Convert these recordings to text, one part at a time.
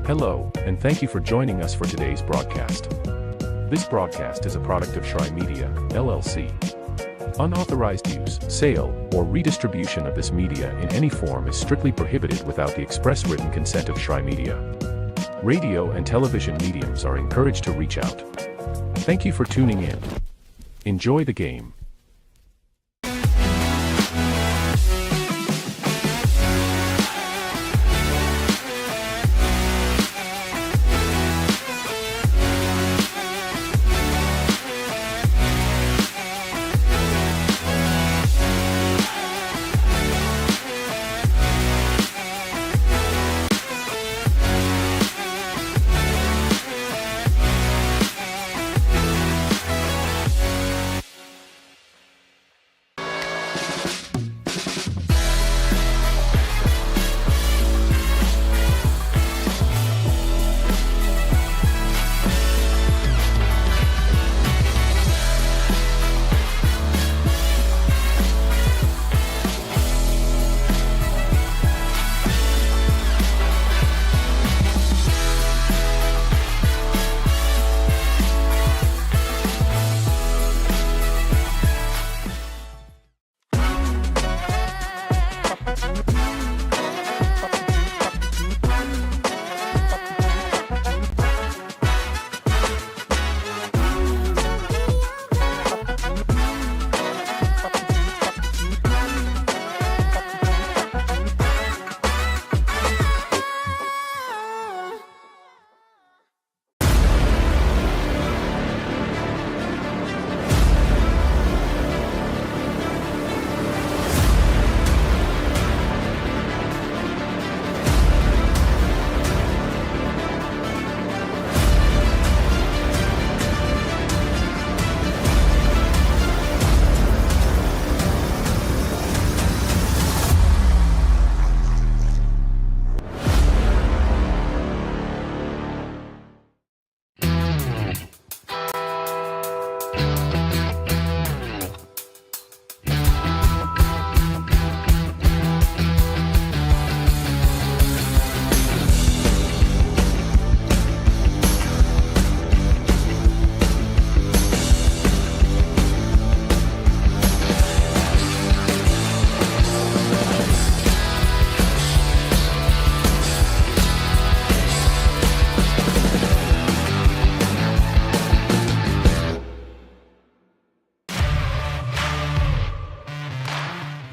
Hello, and thank you for joining us for today's broadcast. This broadcast is a product of Shry Media, LLC. Unauthorized use, sale, or redistribution of this media in any form is strictly prohibited without the express written consent of Shry Media. Radio and television mediums are encouraged to reach out. Thank you for tuning in. Enjoy the game.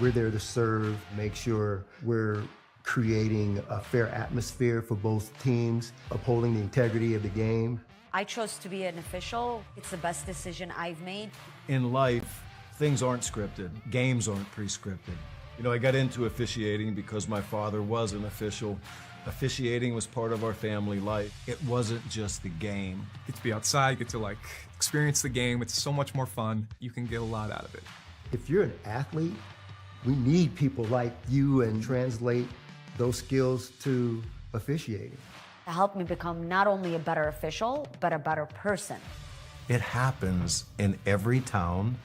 We're there to serve, make sure we're creating a fair atmosphere for both teams, upholding the integrity of the game. I chose to be an official. It's the best decision I've made. In life, things aren't scripted. Games aren't pre-scripted. You know, I got into officiating because my father was an official. Officiating was part of our family life. It wasn't just the game. Get to be outside, get to experience the game. It's so much more fun. You can get a lot out of it. If you're an athlete, we need people like you and translate those skills to officiating. It helped me become not only a better official, but a better person. It happens in every town,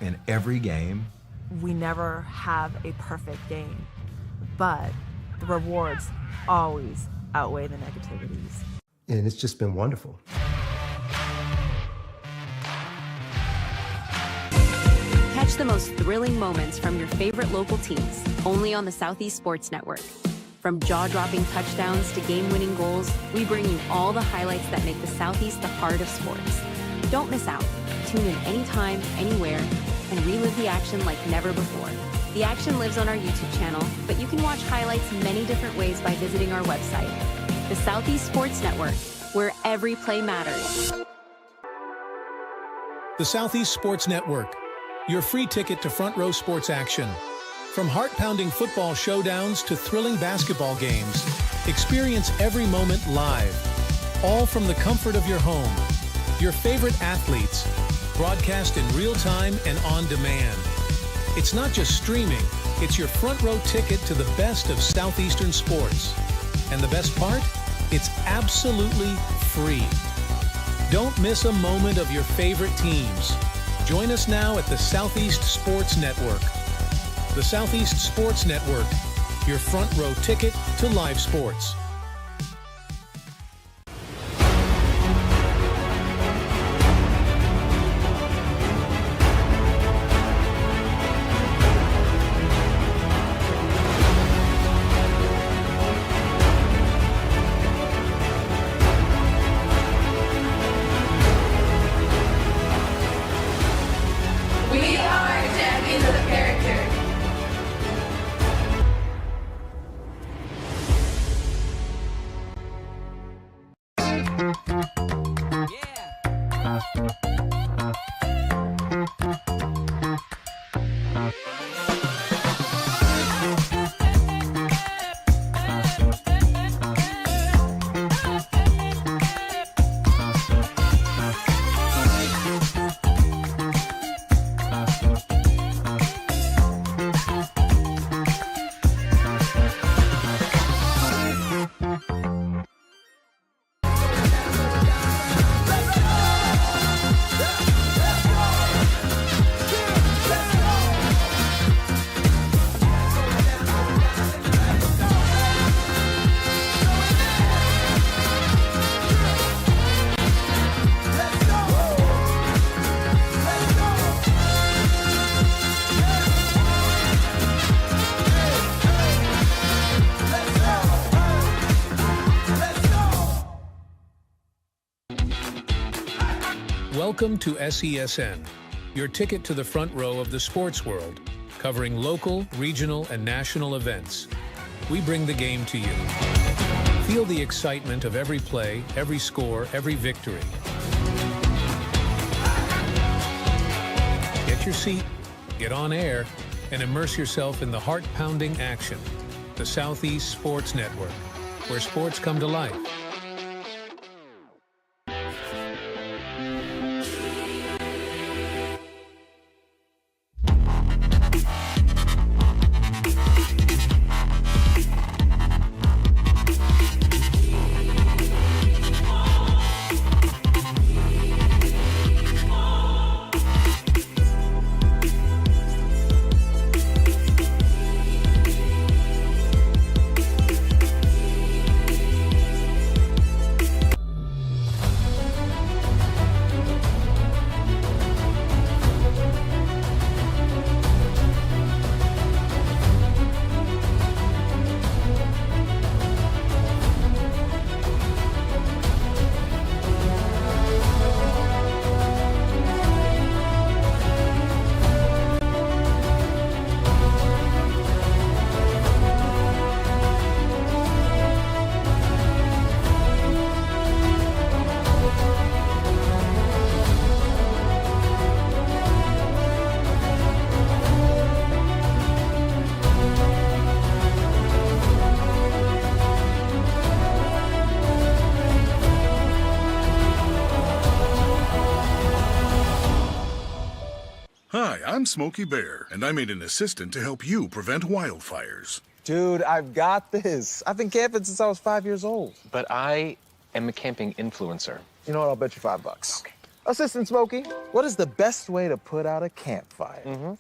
in every game. We never have a perfect game, but the rewards always outweigh the negativities. And it's just been wonderful. Catch the most thrilling moments from your favorite local teams, only on the Southeast Sports Network. From jaw-dropping touchdowns to game-winning goals, we bring you all the highlights that make the Southeast the heart of sports. Don't miss out. Tune in anytime, anywhere, and relive the action like never before. The action lives on our YouTube channel, but you can watch highlights many different ways by visiting our website. The Southeast Sports Network, where every play matters. The Southeast Sports Network, your free ticket to front row sports action. From heart-pounding football showdowns to thrilling basketball games, experience every moment live, all from the comfort of your home. Your favorite athletes, broadcast in real time and on demand. It's not just streaming, it's your front row ticket to the best of Southeastern sports. And the best part? It's absolutely free. Don't miss a moment of your favorite teams. Join us now at the Southeast Sports Network. The Southeast Sports Network, your front row ticket to live sports. Welcome to SESN, your ticket to the front row of the sports world, covering local, regional, and national events. We bring the game to you. Feel the excitement of every play, every score, every victory. Get your seat, get on air, and immerse yourself in the heart-pounding action. The Southeast Sports Network, where sports come to life. Hi, I'm Smokey Bear, and I made an assistant to help you prevent wildfires. Dude, I've got this. I've been camping since I was 5 years old. But I am a camping influencer. You know what? I'll bet you $5. Okay. Assistant Smokey, what is the best way to put out a campfire?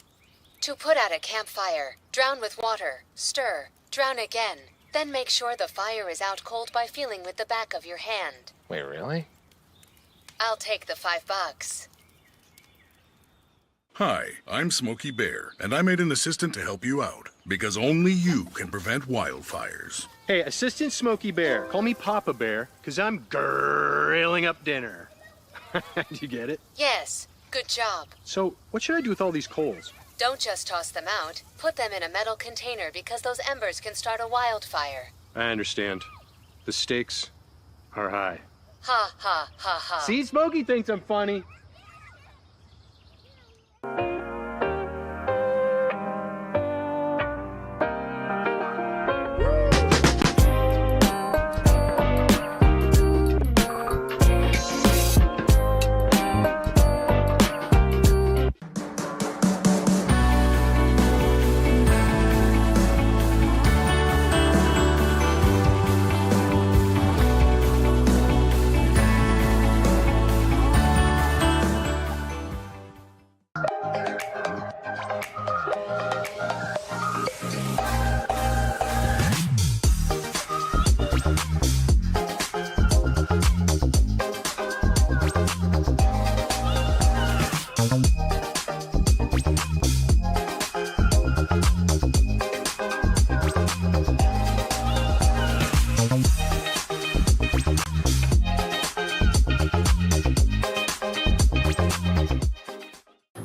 To put out a campfire, drown with water, stir, drown again. Then make sure the fire is out cold by feeling with the back of your hand. Wait, really? I'll take the $5. Hi, I'm Smokey Bear, and I made an assistant to help you out, because only you can prevent wildfires. Hey, Assistant Smokey Bear. Call me Papa Bear, because I'm grilling up dinner. Do you get it? Yes, good job. So, what should I do with all these coals? Don't just toss them out. Put them in a metal container because those embers can start a wildfire. I understand. The stakes are high. Ha, ha, ha, ha. See, Smokey thinks I'm funny.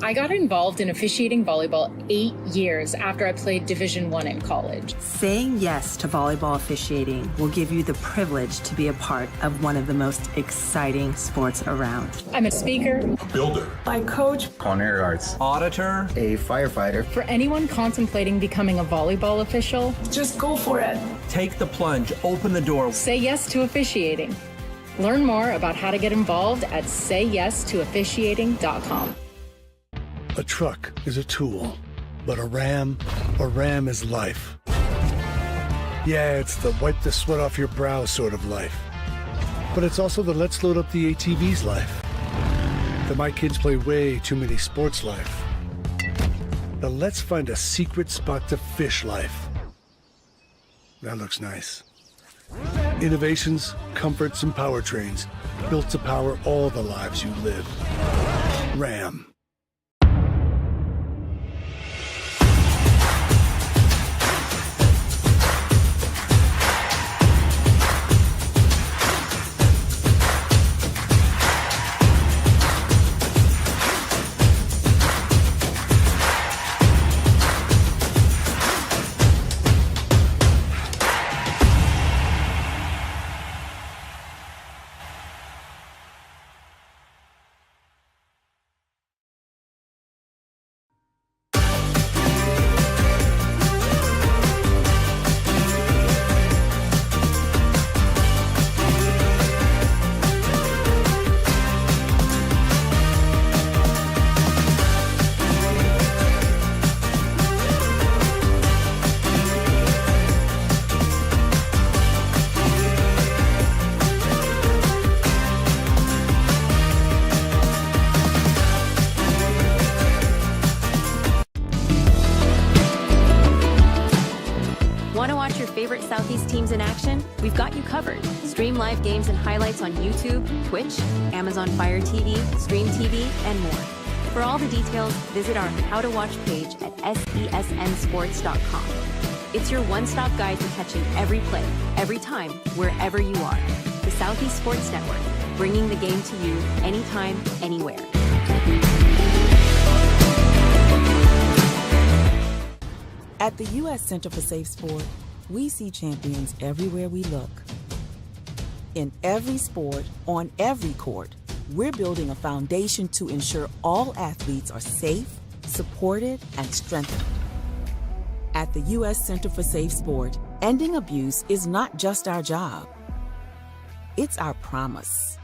I got involved in officiating volleyball 8 years after I played Division I in college. Saying yes to volleyball officiating will give you the privilege to be a part of one of the most exciting sports around. I'm a speaker, A builder, I coach, Culinary arts, auditor, a firefighter. For anyone contemplating becoming a volleyball official, just go for it. Take the plunge, open the door. Say yes to officiating. Learn more about how to get involved at sayyes2officiating.com. A truck is a tool, but a ram is life. Yeah, it's the wipe the sweat off your brow sort of life. But it's also the let's load up the ATV's life. The my kids play way too many sports life. The let's find a secret spot to fish life. That looks nice. Innovations, comforts, and powertrains built to power all the lives you live. Ram. Southeast teams in action, we've got you covered. Stream live games and highlights on YouTube, Twitch, Amazon Fire TV, Stream TV, and more. For all the details, visit our How to Watch page at sesnsports.com. It's your one-stop guide to catching every play, every time, wherever you are. The Southeast Sports Network, bringing the game to you anytime, anywhere. At the U.S. Center for Safe Sport, we see champions everywhere we look. In every sport, on every court, we're building a foundation to ensure all athletes are safe, supported, and strengthened. At the U.S. Center for Safe Sport, ending abuse is not just our job. It's our promise.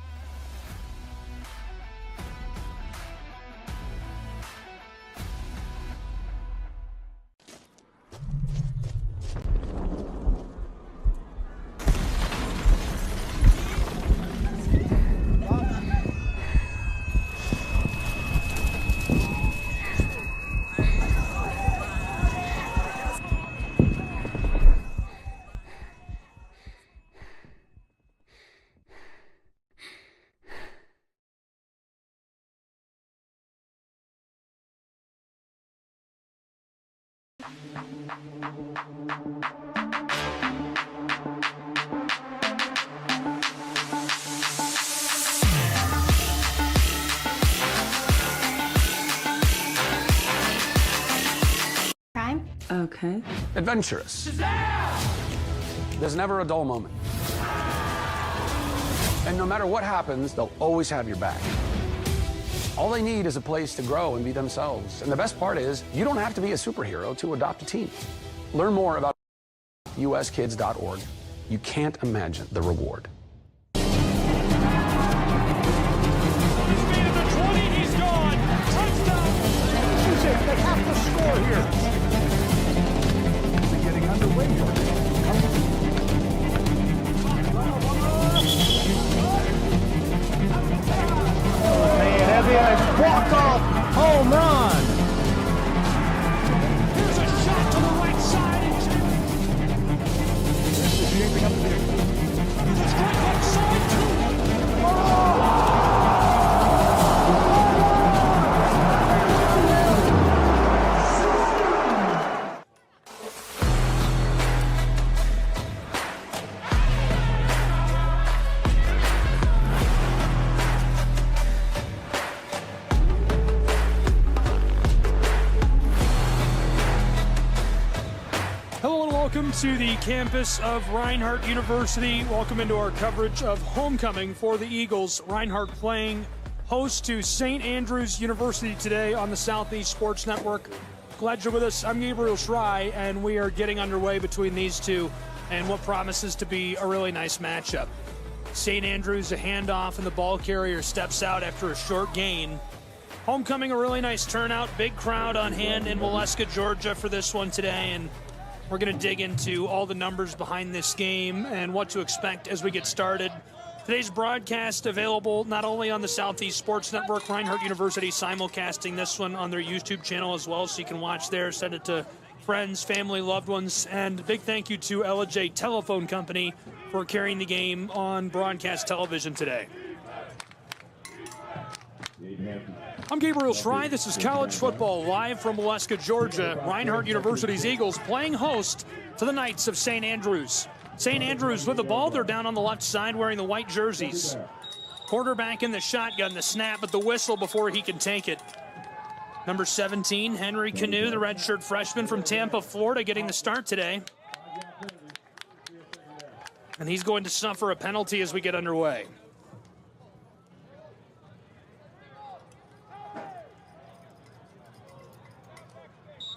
Crime? Okay. Adventurous. There's never a dull moment. And no matter what happens, they'll always have your back. All they need is a place to grow and be themselves. And the best part is, you don't have to be a superhero to adopt a team. Learn more about uskids.org. You can't imagine the reward. He's made it to 20, he's gone. Touchdown. They have to score here. We're getting underway here. Walk-off home run. Here's a shot to the right side. This is shaping up to be a strike left side too. Oh! Welcome to the campus of Reinhardt University. Welcome into our coverage of homecoming for the Eagles. Reinhardt playing host to St. Andrews University today on the Southeast Sports Network. Glad you're with us. I'm Gabriel Schrei, and we are getting underway between these two and what promises to be a really nice matchup. St. Andrews, a handoff, and the ball carrier steps out after a short gain. Homecoming, a really nice turnout. Big crowd on hand in Waleska, Georgia for this one today, and we're going to dig into all the numbers behind this game and what to expect as we get started. Today's broadcast available not only on the Southeast Sports Network, Reinhardt University simulcasting this one on their YouTube channel as well, so you can watch there, send it to friends, family, loved ones, and big thank you to LJ Telephone Company for carrying the game on broadcast television today. I'm Gabriel Schrei. This is college football live from Waleska, Georgia. Reinhardt University's Eagles playing host to the Knights of St. Andrews. St. Andrews with the ball. They're down on the left side wearing the white jerseys. Quarterback in the shotgun, the snap at the whistle before he can take it. Number 17, Henry Canoe, the redshirt freshman from Tampa, Florida, getting the start today. And he's going to suffer a penalty as we get underway.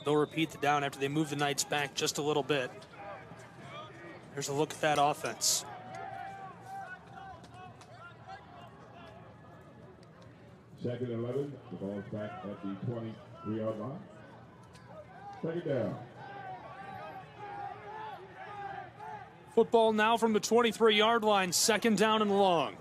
They'll repeat the down after they move the Knights back just a little bit. Here's a look at that offense. Second and 11, the ball's back at the 23-yard line. Second down. Football now from the 23-yard line, second down and long.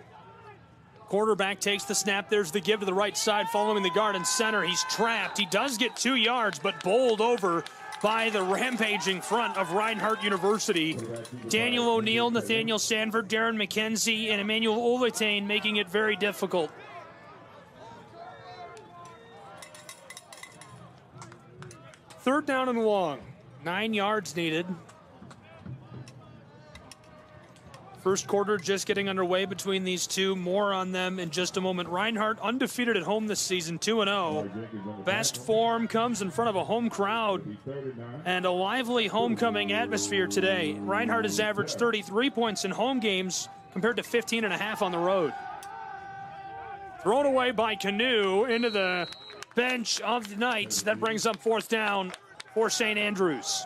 Quarterback takes the snap. There's the give to the right side, following the guard in center. He's trapped. He does get 2 yards, but bowled over by the rampaging front of Reinhardt University. Daniel O'Neill, Nathaniel Sanford, Darren McKenzie, and Emmanuel Oletain making it very difficult. Third down and long. 9 yards needed. First quarter just getting underway between these two. More on them in just a moment. Reinhardt undefeated at home this season, 2-0. Best form comes in front of a home crowd and a lively homecoming atmosphere today. Reinhardt has averaged 33 points in home games compared to 15.5 on the road. Thrown away by Canoe into the bench of the Knights. That brings up fourth down for St. Andrews.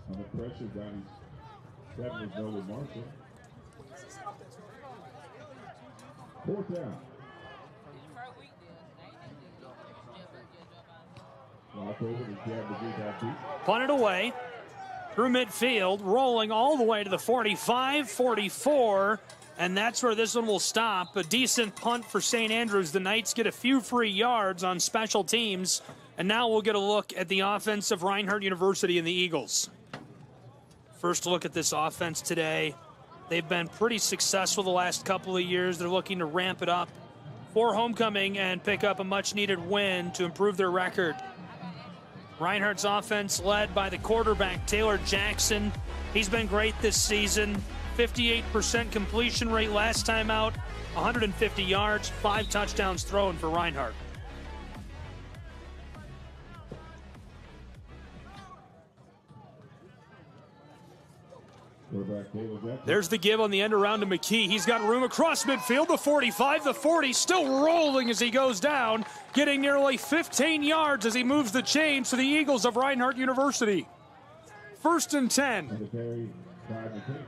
On the pressure, Donnie's 7 is Nolan Marshall. Fourth down. Punted away through midfield, rolling all the way to the 45, 44, and that's where this one will stop. A decent punt for St. Andrews. The Knights get a few free yards on special teams, and now we'll get a look at the offense of Reinhardt University and the Eagles. First look at this offense today. They've been pretty successful the last couple of years. They're looking to ramp it up for homecoming and pick up a much-needed win to improve their record. Reinhardt's offense led by the quarterback, Taylor Jackson. He's been great this season. 58% completion rate last time out, 150 yards, 5 touchdowns thrown for Reinhardt. There's the give on the end around to McKee. He's got room across midfield, the 45, the 40, still rolling as he goes down, getting nearly 15 yards as he moves the chains for the Eagles of Reinhardt University. First and 10.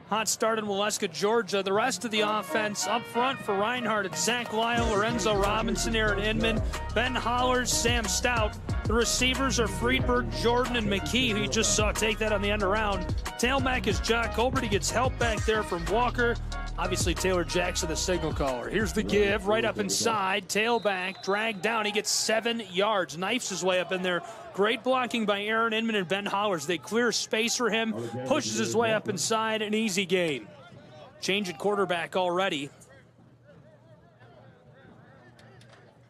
Hot start in Waleska, Georgia. The rest of the offense up front for Reinhardt. It's Zach Lyle, Lorenzo Robinson, Aaron Inman, Ben Hollers, Sam Stout. The receivers are Friedberg, Jordan, and McKee, who you just saw take that on the end around. Tailback is Jack Colbert. He gets help back there from Walker. Obviously, Taylor Jackson, the signal caller. Here's the give right up inside. Tailback, dragged down. He gets 7 yards. Knifes his way up in there. Great blocking by Aaron Inman and Ben Hollers. They clear space for him. Pushes his way up inside. An easy gain. Change at quarterback already.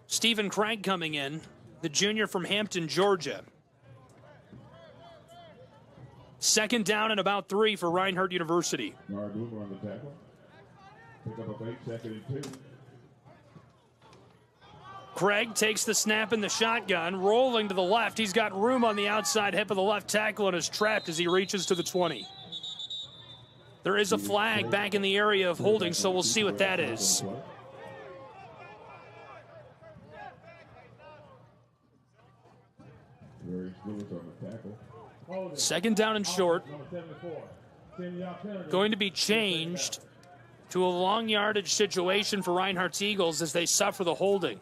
Stephen Craig coming in, the junior from Hampton, Georgia. Second down and about 3 for Reinhardt University. Craig takes the snap in the shotgun, rolling to the left. He's got room on the outside hip of the left tackle and is trapped as he reaches to the 20. There is a flag back in the area of holding, so we'll see what that is. Second down and short. Going to be changed to a long yardage situation for Reinhardt's Eagles as they suffer the holding.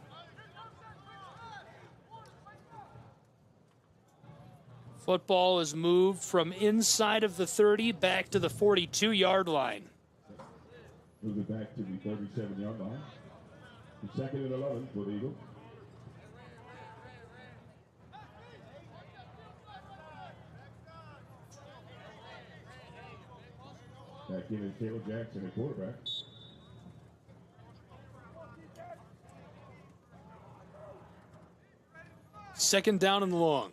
Football is moved from inside of the 30 back to the 42-yard line. Move it back to the 37-yard line. Second and 11 for the Eagles. Back in is Taylor Jackson at quarterback. Second down and long.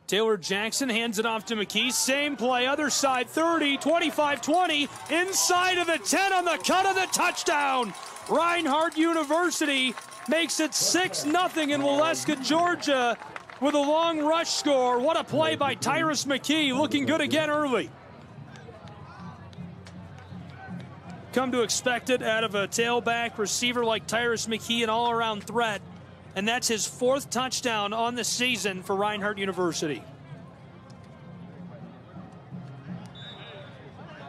Taylor Jackson hands it off to McKee. Same play, other side, 30, 25, 20. Inside of the 10 on the cut of the touchdown. Reinhardt University makes it 6-0 in Waleska, Georgia with a long rush score. What a play by Tyrus McKee, looking good again early. Come to expect it out of a tailback receiver like Tyrus McKee, an all-around threat. And that's his 4th touchdown on the season for Reinhardt University.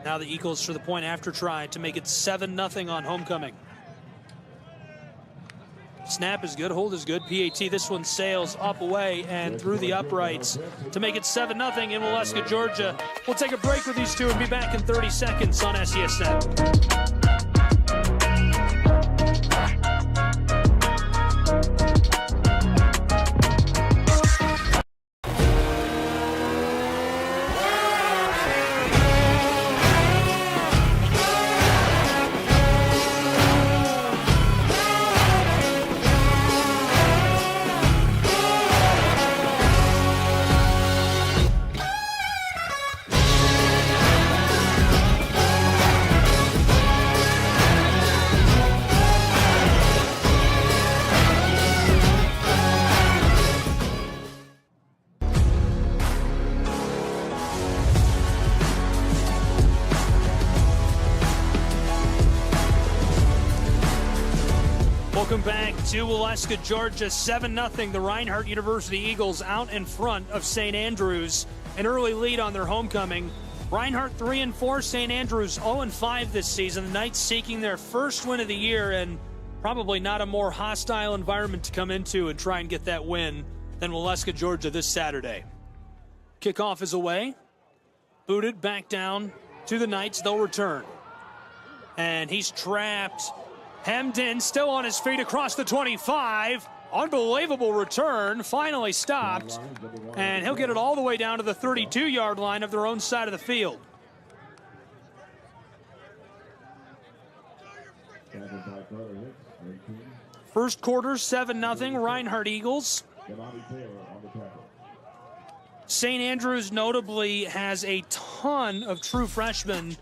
Now the Eagles for the point after try to make it 7-0 on homecoming. Snap is good, hold is good. PAT, this one sails up, away, and through the uprights to make it 7-0 in Waleska, Georgia. We'll take a break with these two and be back in 30 seconds on SESN. Welcome back to Waleska, Georgia. 7-0. The Reinhardt University Eagles out in front of St. Andrews. An early lead on their homecoming. Reinhardt 3-4, St. Andrews 0-5 this season. The Knights seeking their first win of the year, and probably not a more hostile environment to come into and try and get that win than Waleska, Georgia this Saturday. Kickoff is away. Booted back down to the Knights. They'll return. And he's trapped. Hemmed in, still on his feet across the 25. Unbelievable return, finally stopped. And he'll get it all the way down to the 32-yard line of their own side of the field. First quarter, 7-0, Reinhardt Eagles. St. Andrews notably has a ton of true freshmen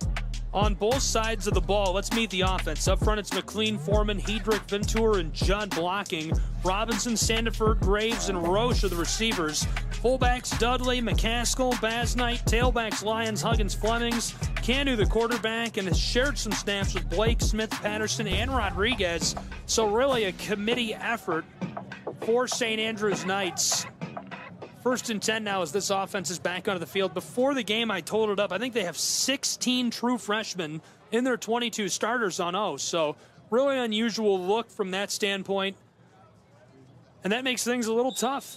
on both sides of the ball. Let's meet the offense. Up front, it's McLean, Foreman, Hedrick, Ventura, and Judd blocking. Robinson, Sandiford, Graves, and Roche are the receivers. Fullbacks, Dudley, McCaskill, Basnight. Tailbacks, Lyons, Huggins, Flemings. Canu, the quarterback, and has shared some snaps with Blake, Smith, Patterson, and Rodriguez. So really a committee effort for St. Andrews Knights. 1st and 10 now as this offense is back onto the field. Before the game, I totaled it up. I think they have 16 true freshmen in their 22 starters on O. So really unusual look from that standpoint. And that makes things a little tough.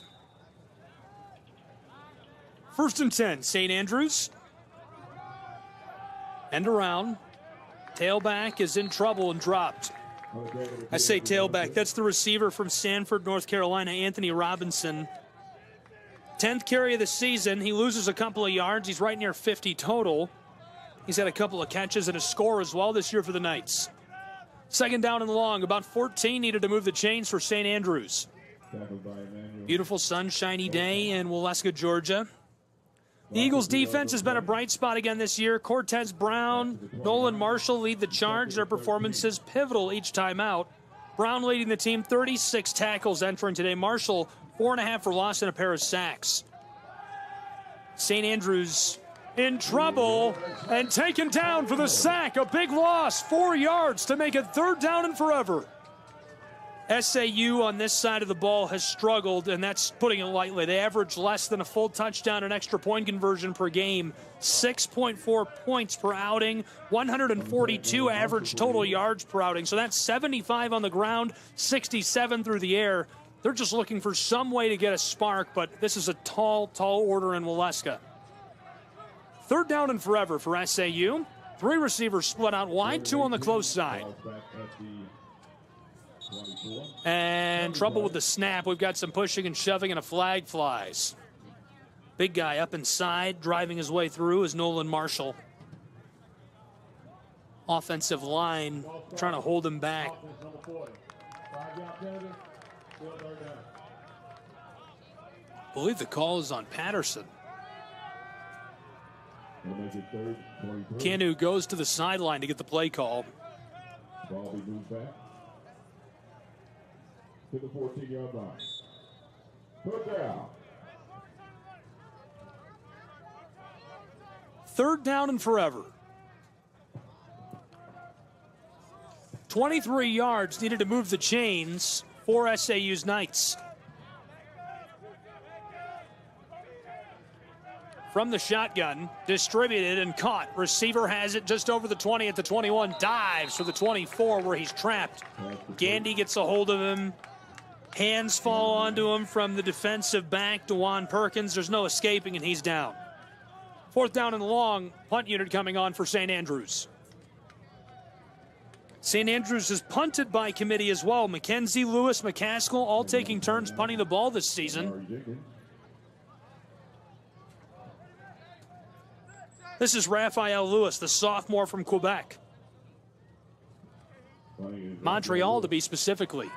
1st and 10, St. Andrews. End around. Tailback is in trouble and dropped. I say tailback. That's the receiver from Sanford, North Carolina, Anthony Robinson. 10th carry of the season. He loses a couple of yards. He's right near 50 total. He's had a couple of catches and a score as well this year for the Knights. 2nd down and long. About 14 needed to move the chains for St. Andrews. Beautiful sunshiny day in Waleska, Georgia. The Eagles defense has been a bright spot again this year. Cortez Brown, Nolan Marshall lead the charge. Their performances pivotal each time out. Brown leading the team, 36 tackles entering today. Marshall, 4.5 for loss and a pair of sacks. St. Andrews in trouble and taken down for the sack. A big loss, 4 yards to make it 3rd down and forever. SAU on this side of the ball has struggled, and that's putting it lightly. They average less than a full touchdown and extra point conversion per game. 6.4 points per outing, 142 average total yards per outing. So that's 75 on the ground, 67 through the air. They're just looking for some way to get a spark, but this is a tall, tall order in Waleska. 3rd down and forever for SAU. 3 receivers split out wide, 2 on the close side. And trouble with the snap. We've got some pushing and shoving and a flag flies. Big guy up inside, driving his way through is Nolan Marshall. Offensive line trying to hold him back. I believe the call is on Patterson. Canu goes to the sideline to get the play call. Ball be moved back to the 14-yard line. 3rd down. 3rd down and forever. 23 yards needed to move the chains for SAU's Knights. From the shotgun, distributed and caught. Receiver has it just over the 20 at the 21. Dives for the 24 where he's trapped. Gandy gets a hold of him. Hands fall onto him from the defensive back, DeJuan Perkins. There's no escaping, and he's down. 4th down and long, punt unit coming on for St. Andrews. St. Andrews is punted by committee as well. McKenzie, Lewis, McCaskill all taking turns punting the ball this season. This is Raphael Lewis, the sophomore from Quebec. Montreal, to be specifically.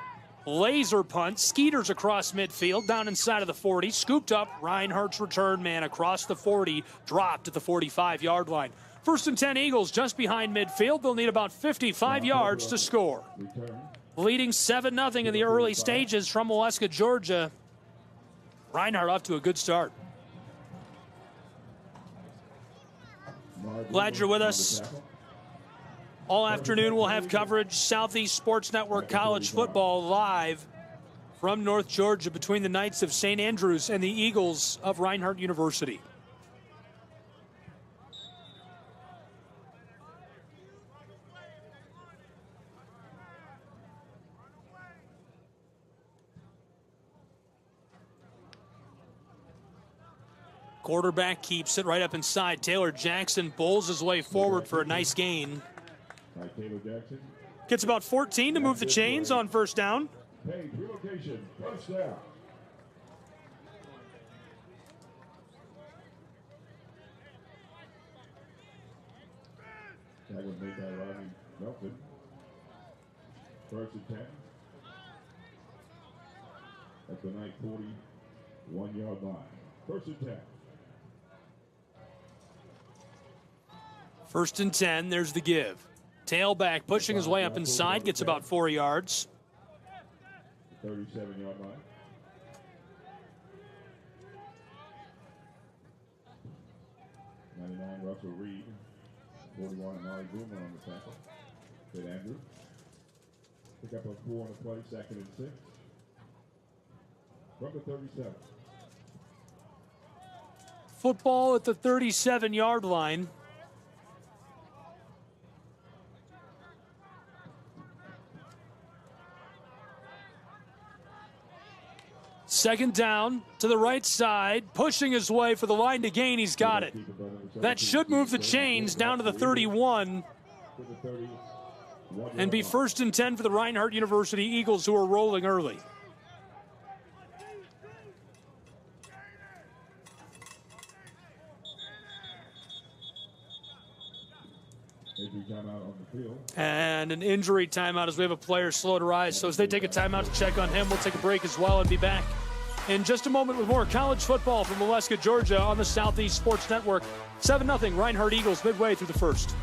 Laser punt, Skeeters across midfield, down inside of the 40, scooped up. Reinhardt's return man across the 40, dropped at the 45-yard line. 1st and 10 Eagles just behind midfield. They'll need about 55 yards to score. Leading 7-0 in the early stages from Waleska, Georgia. Reinhardt off to a good start. Glad you're with us. All afternoon we'll have coverage. Southeast Sports Network College Football live from North Georgia between the Knights of St. Andrews and the Eagles of Reinhardt University. Quarterback keeps it right up inside. Taylor Jackson bowls his way forward for a nice gain. Gets about 14 to move the chains on 1st down. Page relocation, 1st down. That was made by Rodney Melton. 1st and 10. At the 41-yard line. 1st and 10. 1st and 10, there's the give. Tailback pushing his way up inside, gets about 4 yards. 37-yard line. Russell Reed. 41, Amari Boomer on the tackle. St. Andrews. Pick up a 4 on the play, 2nd and 6. From the 37. Football at the 37-yard line. Second down to the right side, pushing his way for the line to gain. He's got it. That should move the chains down to the 31 and be 1st and 10 for the Reinhardt University Eagles, who are rolling early. And an injury timeout as we have a player slow to rise. So as they take a timeout to check on him, we'll take a break as well and be back in just a moment with more college football from Waleska, Georgia on the Southeast Sports Network. 7-0 Reinhardt Eagles midway through the 1st.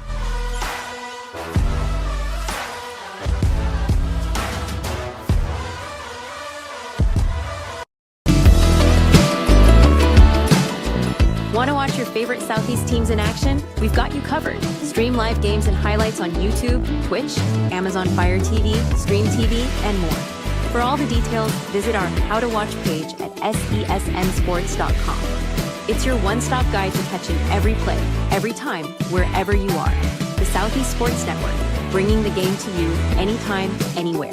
Want to watch your favorite Southeast teams in action? We've got you covered. Stream live games and highlights on YouTube, Twitch, Amazon Fire TV, Stream TV, and more. For all the details, visit our How to Watch page at sesnsports.com. It's your one-stop guide to catching every play, every time, wherever you are. The Southeast Sports Network, bringing the game to you anytime, anywhere.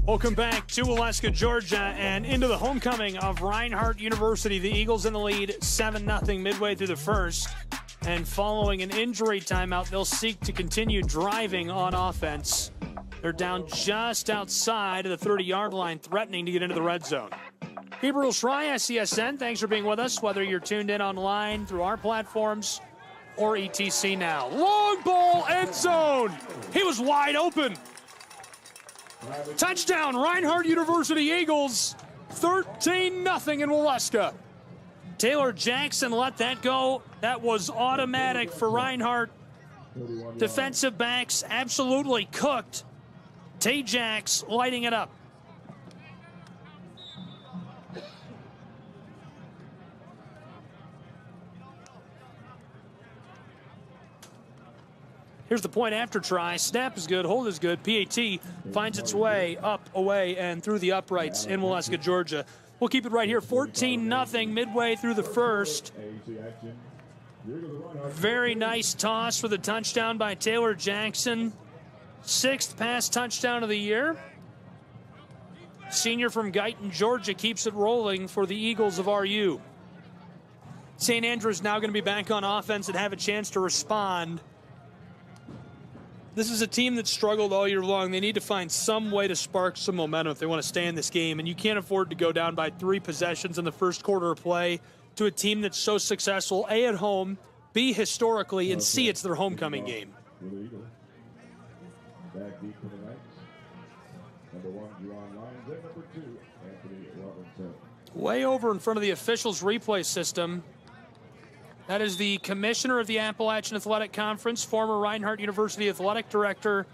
Welcome back to Waleska, Georgia, and into the homecoming of Reinhardt University. The Eagles in the lead, 7-0 midway through the 1st. And following an injury timeout, they'll seek to continue driving on offense. They're down just outside of the 30-yard line, threatening to get into the red zone. Gabriel Schrei, SCSN, thanks for being with us, whether you're tuned in online through our platforms or ETC Now. Long ball, end zone. He was wide open. Touchdown, Reinhardt University Eagles, 13-0 in Waleska. Taylor Jackson let that go. That was automatic for Reinhardt. Defensive backs absolutely cooked. T-Jax lighting it up. Here's the point after try. Snap is good, hold is good. PAT finds its way up, away, and through the uprights in Waleska, Georgia. We'll keep it right here, 14-0 midway through the first. Very nice toss for the touchdown by Taylor Jackson. 6th pass touchdown of the year. Senior from Guyton, Georgia, keeps it rolling for the Eagles of RU. St. Andrews now going to be back on offense and have a chance to respond. This is a team that struggled all year long. They need to find some way to spark some momentum if they want to stay in this game. And you can't afford to go down by 3 possessions in the first quarter of play to a team that's so successful, A, at home, B, historically, and C, it's their homecoming game. Back deep to the Knights. Number 1, Juwan Lyons, and number 2, Anthony Robinson. Way over in front of the officials' replay system. That is the commissioner of the Appalachian Athletic Conference, former Reinhardt University Athletic Director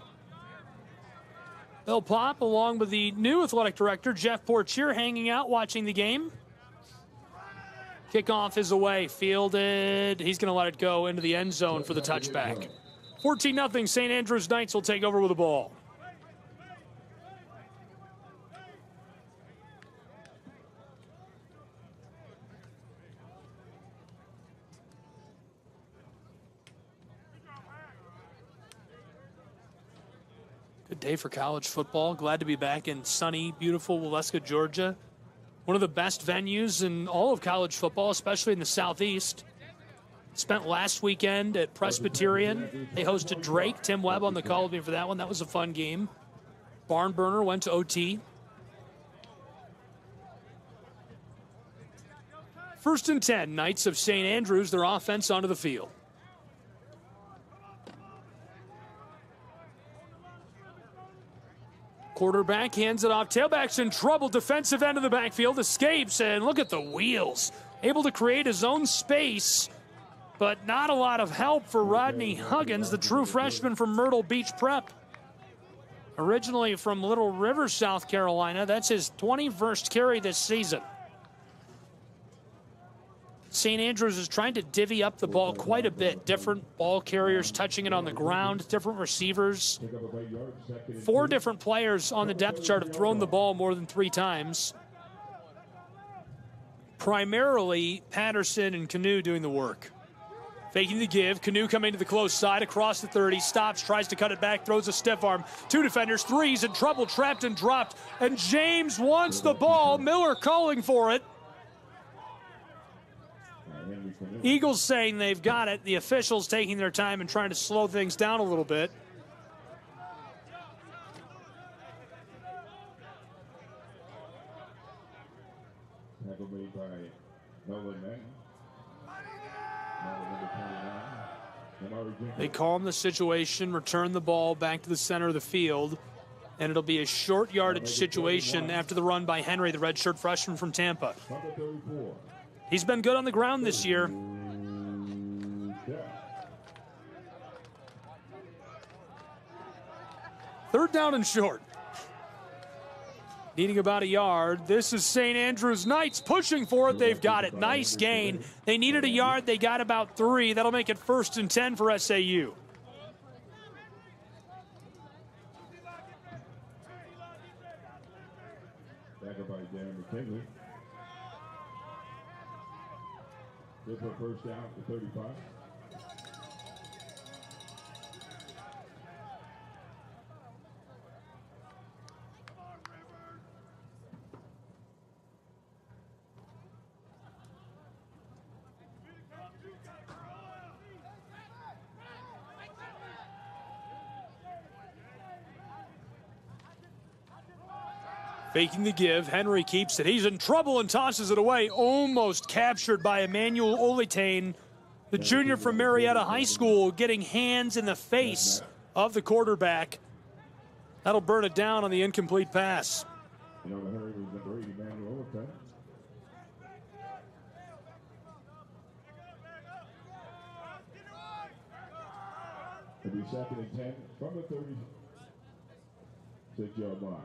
Bill Popp, along with the new athletic director, Jeff Portier, hanging out watching the game. Kickoff is away, fielded. He's going to let it go into the end zone for the touchback. 14-0, St. Andrews Knights will take over with the ball. Good day for college football. Glad to be back in sunny, beautiful Waleska, Georgia. One of the best venues in all of college football, especially in the Southeast. Spent last weekend at Presbyterian. They hosted Drake. Tim Webb on the call with me for that one. That was a fun game. Barn burner, went to OT. 1st and 10, Knights of St. Andrews, their offense onto the field. Quarterback hands it off. Tailback's in trouble. Defensive end of the backfield escapes, and look at the wheels. Able to create his own space, but not a lot of help for Rodney Huggins, the true freshman from Myrtle Beach Prep. Originally from Little River, South Carolina. That's his 21st carry this season. St. Andrews is trying to divvy up the ball quite a bit. Different ball carriers touching it on the ground, different receivers. 4 different players on the depth chart have thrown the ball more than 3 times. Primarily Patterson and Canoe doing the work. Faking the give, Canoe coming to the close side, across the 30, stops, tries to cut it back, throws a stiff arm. 2 defenders, 3's in trouble, trapped and dropped. And James wants the ball, Miller calling for it. Eagles saying they've got it. The officials taking their time and trying to slow things down a little bit. They calm the situation, return the ball back to the center of the field, and it'll be a short yardage situation after the run by Henry, the redshirt freshman from Tampa. He's been good on the ground this year. 3rd down and short. Needing about a yard. This is St. Andrews Knights pushing for it. They've got it. Nice gain. They needed a yard. They got about 3. That'll make it 1st and 10 for SAU. Tackle by Darren McKinley. Good for 1st down to 35. Faking the give, Henry keeps it. He's in trouble and tosses it away. Almost captured by Emmanuel Olitane, the junior from Marietta High School, getting hands in the face of the quarterback. That'll burn it down on the incomplete pass. You know, Henry was number 8, Emmanuel Olitane. It'll be 2nd and 10 from the 36-yard line.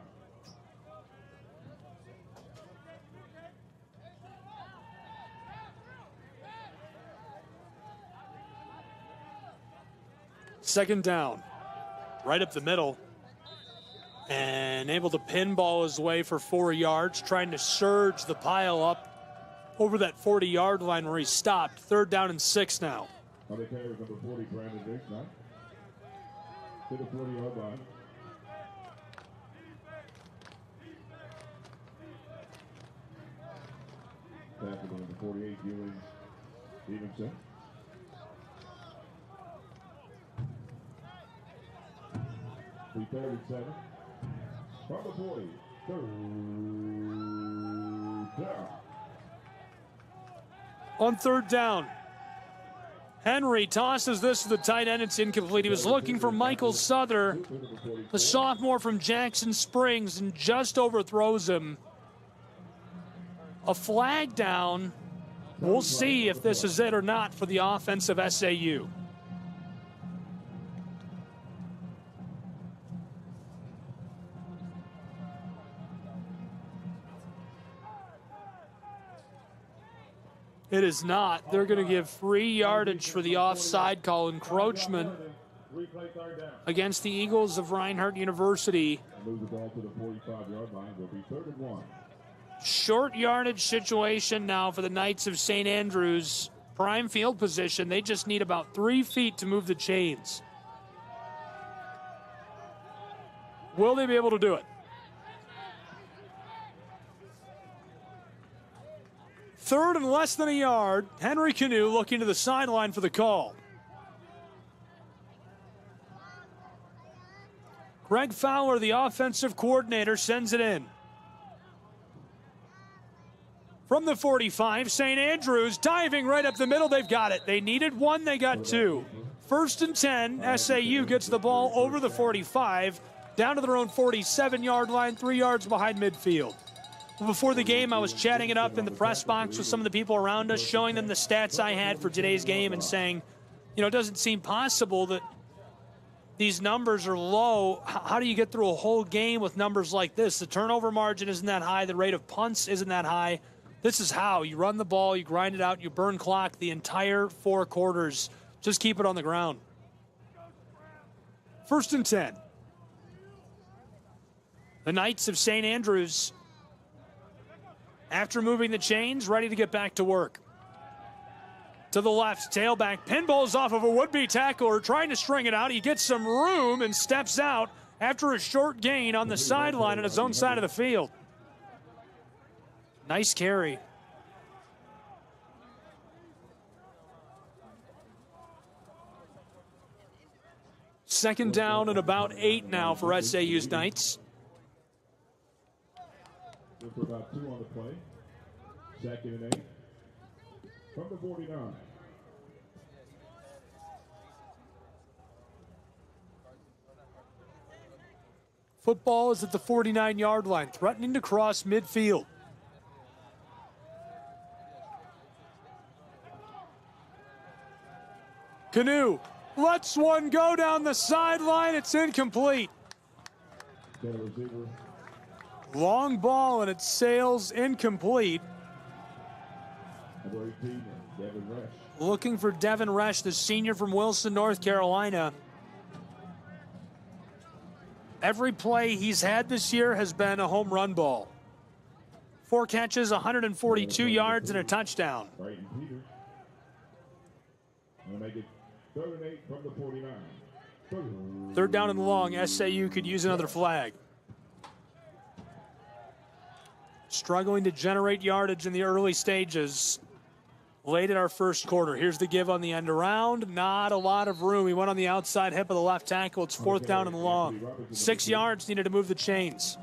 Second down, right up the middle. and able to pinball his way for 4 yards, trying to surge the pile up over that 40-yard line where he stopped. 3rd down and 6 now. On the carry, number 40, Brandon Diggs now. To the 40-yard line. Tackle number 48, Julian Stevenson. We 37. From the 40, 3rd down. On 3rd down, Henry tosses this to the tight end. It's incomplete. He was looking for Michael Souther, the sophomore from Jackson Springs, and just overthrows him. A flag down. We'll see if this is it or not for the offense of SAU. It is not. They're going to give free yardage for the offside call, encroachment against the Eagles of Reinhardt University. Move the ball to the 45-yard line. Will be 3rd and 1. Short yardage situation now for the Knights of St. Andrews. Prime field position. They just need about 3 feet to move the chains. Will they be able to do it? 3rd and less than a yard. Henry Canoe looking to the sideline for the call. Greg Fowler, the offensive coordinator, sends it in. From the 45, St. Andrews diving right up the middle. They've got it. They needed 1, they got 2. 1st and 10, SAU gets the ball over the 45, down to their own 47-yard line, 3 yards behind midfield. Before the game, I was chatting it up in the press box with some of the people around us, showing them the stats I had for today's game and saying, you know, it doesn't seem possible that these numbers are low. How do you get through a whole game with numbers like this? The turnover margin isn't that high. The rate of punts isn't that high. This is how. You run the ball, you grind it out, you burn clock the entire 4 quarters. Just keep it on the ground. 1st and 10. The Knights of St. Andrews, after moving the chains, ready to get back to work. To the left, tailback, pinballs off of a would-be tackler, trying to string it out. He gets some room and steps out after a short gain on the sideline on his own side of the field. Nice carry. Second down and about 8 now for SAU's Knights. For about 2 on the play. 2nd and 8. From the 49. Football is at the 49-yard line, threatening to cross midfield. Canoe lets one go down the sideline. It's incomplete. Long ball, and it sails incomplete. Looking for Devin Resch, the senior from Wilson, North Carolina. Every play he's had this year has been a home run ball. 4 catches, 142 yards, and a touchdown. Make it 3rd and 8 from the 49. 3rd down and long. SAU could use another flag. Struggling to generate yardage in the early stages. Late in our first quarter. Here's the give on the end around. Not a lot of room. He went on the outside hip of the left tackle. It's 4th down and long. 6 yards needed to move the chains.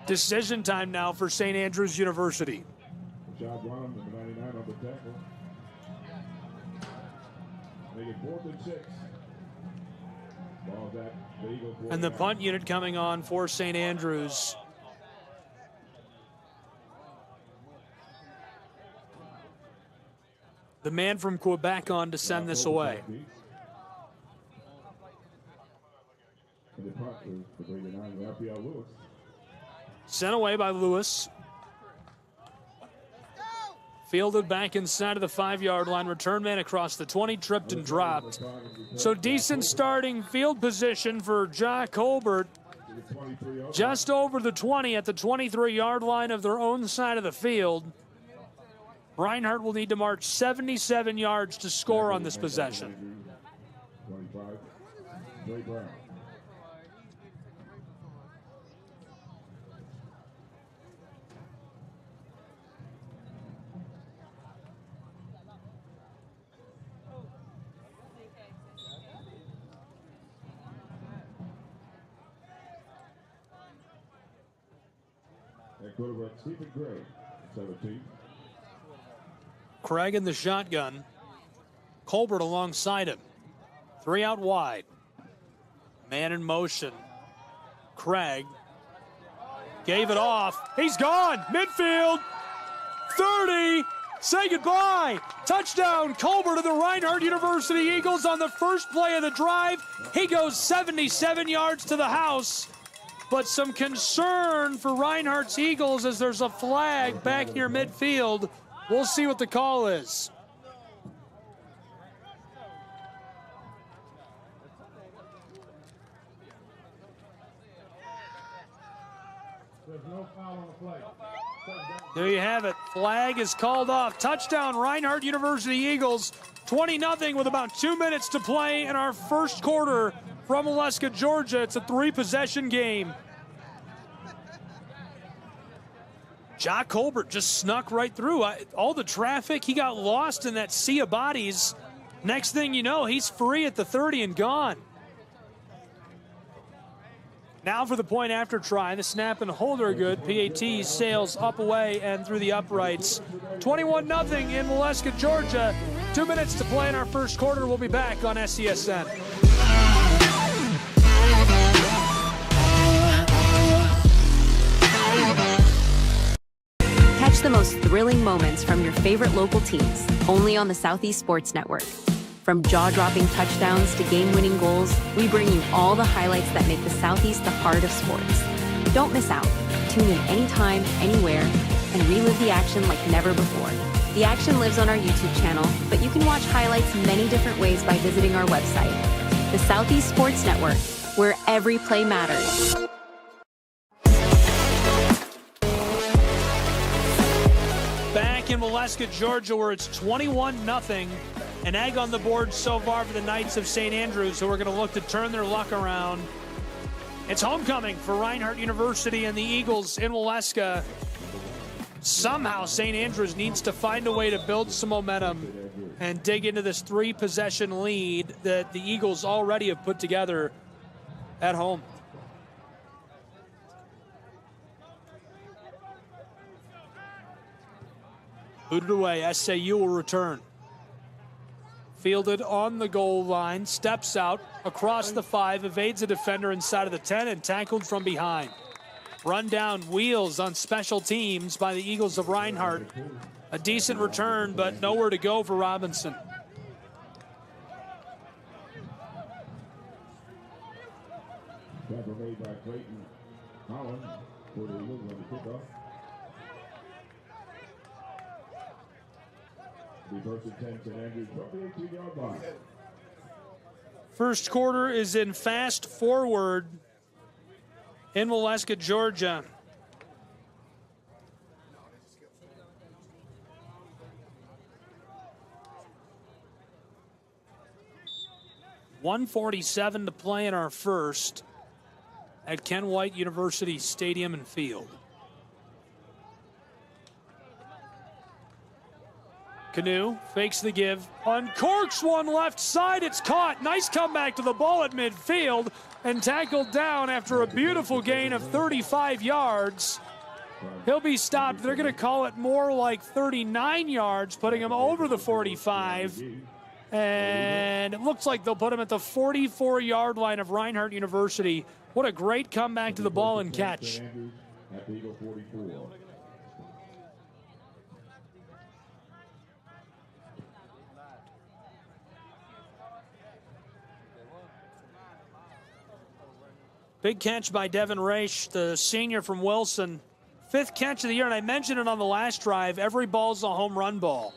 Decision time now for St. Andrews University. Job one, number 99 on the tackle. Make it 4th and 6. Ball's at the Eagle. And the punt unit coming on for St. Andrews. The man from Quebec on to send this away. Sent away by Lewis. Fielded back inside of the 5-yard line. Return man across the 20, tripped and dropped. So decent starting field position for Jack Colbert. just over the 20 at the 23-yard line of their own side of the field. Reinhardt will need to march 77 yards to score on this possession. 25, Trey Brown. And quarterback Stephen Gray, 17. Craig in the shotgun. Colbert alongside him. 3 out wide. Man in motion. Craig gave it off. He's gone. Midfield. 30. Say goodbye. Touchdown. Colbert of the Reinhardt University Eagles on the first play of the drive. He goes 77 yards to the house. But some concern for Reinhardt's Eagles as there's a flag back near midfield. We'll see what the call is. There's no foul on the play. There you have it. Flag is called off. Touchdown, Reinhardt University Eagles. 20-0 with about 2 minutes to play in our first quarter from Waleska, Georgia. It's a 3-possession game. Jock Colbert just snuck right through. All the traffic, he got lost in that sea of bodies. Next thing you know, he's free at the 30 and gone. Now for the point after try. The snap and hold are good. PAT sails up, away, and through the uprights. 21-0 in Waleska, Georgia. 2 minutes to play in our first quarter. We'll be back on SCSN. Catch the most thrilling moments from your favorite local teams, only on the Southeast Sports Network. From jaw-dropping touchdowns to game-winning goals, we bring you all the highlights that make the Southeast the heart of sports. Don't miss out. Tune in anytime, anywhere, and relive the action like never before. The action lives on our YouTube channel, but you can watch highlights many different ways by visiting our website. The Southeast Sports Network, where every play matters. Back in Waleska, Georgia, where it's 21-0. An egg on the board so far for the Knights of St. Andrews, who are going to look to turn their luck around. It's homecoming for Reinhardt University and the Eagles in Waleska. Somehow St. Andrews needs to find a way to build some momentum and dig into this 3-possession lead that the Eagles already have put together at home. Booted away, SAU will return. Fielded on the goal line, steps out across the 5, evades a defender inside of the 10, and tackled from behind. Run down wheels on special teams by the Eagles of Reinhardt. A decent return, but nowhere to go for Robinson. Tackle made by Clayton Holland for the Eagles on the kickoff. First quarter is in fast forward in Waleska, Georgia. .147 to play in our first at Ken White University Stadium and Field. Canoe fakes the give, uncorks one left side, it's caught. Nice comeback to the ball at midfield and tackled down after a beautiful gain of 35 yards. He'll be stopped. They're going to call it more like 39 yards, putting him over the 45. And it looks like they'll put him at the 44-yard line of Reinhardt University. What a great comeback to the ball and catch. Big catch by Devin Raish, the senior from Wilson. 5th catch of the year, and I mentioned it on the last drive. Every ball's a home run ball.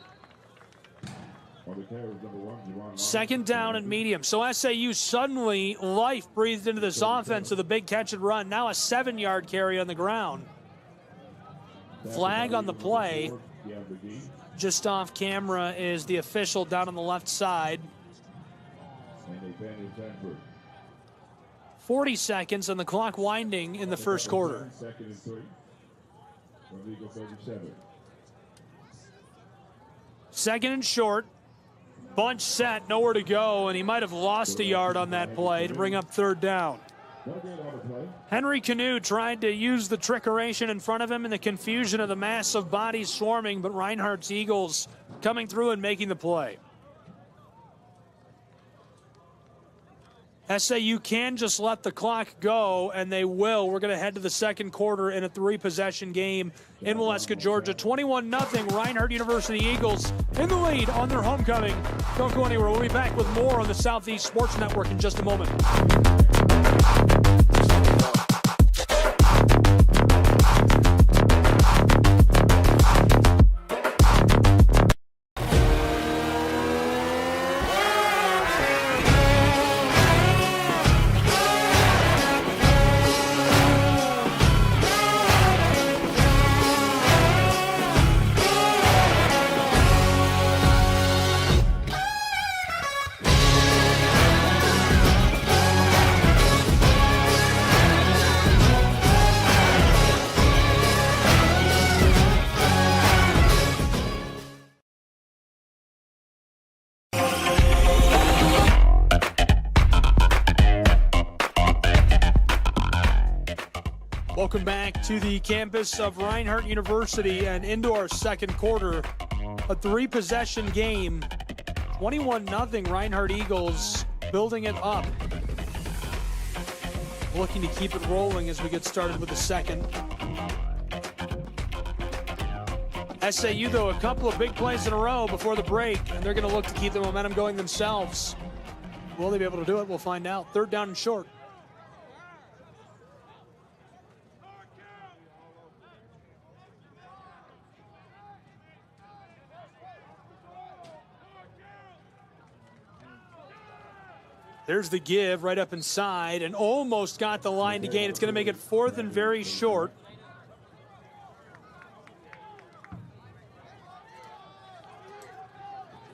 On the carries, number 1, Second down and medium. So SAU suddenly life breathed into this offense with a big catch and run. Now a 7-yard carry on the ground. Flag on the play. Just off camera is the official down on the left side. 40 seconds and the clock winding in the first quarter. Second and short. Bunch set, nowhere to go, and he might have lost a yard on that play to bring up third down. Henry Canoe tried to use the trickeration in front of him in the confusion of the mass of bodies swarming, but Reinhardt's Eagles coming through and making the play. SAU can just let the clock go, and they will. We're going to head to the second quarter in a 3-possession game in Waleska, Georgia. 21-0, Reinhardt University Eagles in the lead on their homecoming. Don't go anywhere. We'll be back with more on the Southeast Sports Network in just a moment. Welcome back to the campus of Reinhardt University and into our second quarter. A 3-possession game. 21-0 Reinhardt Eagles building it up. Looking to keep it rolling as we get started with the second. SAU, though, a couple of big plays in a row before the break, and they're going to look to keep the momentum going themselves. Will they be able to do it? We'll find out. Third down and short. There's the give right up inside and almost got the line to gain. It's going to make it fourth and very short.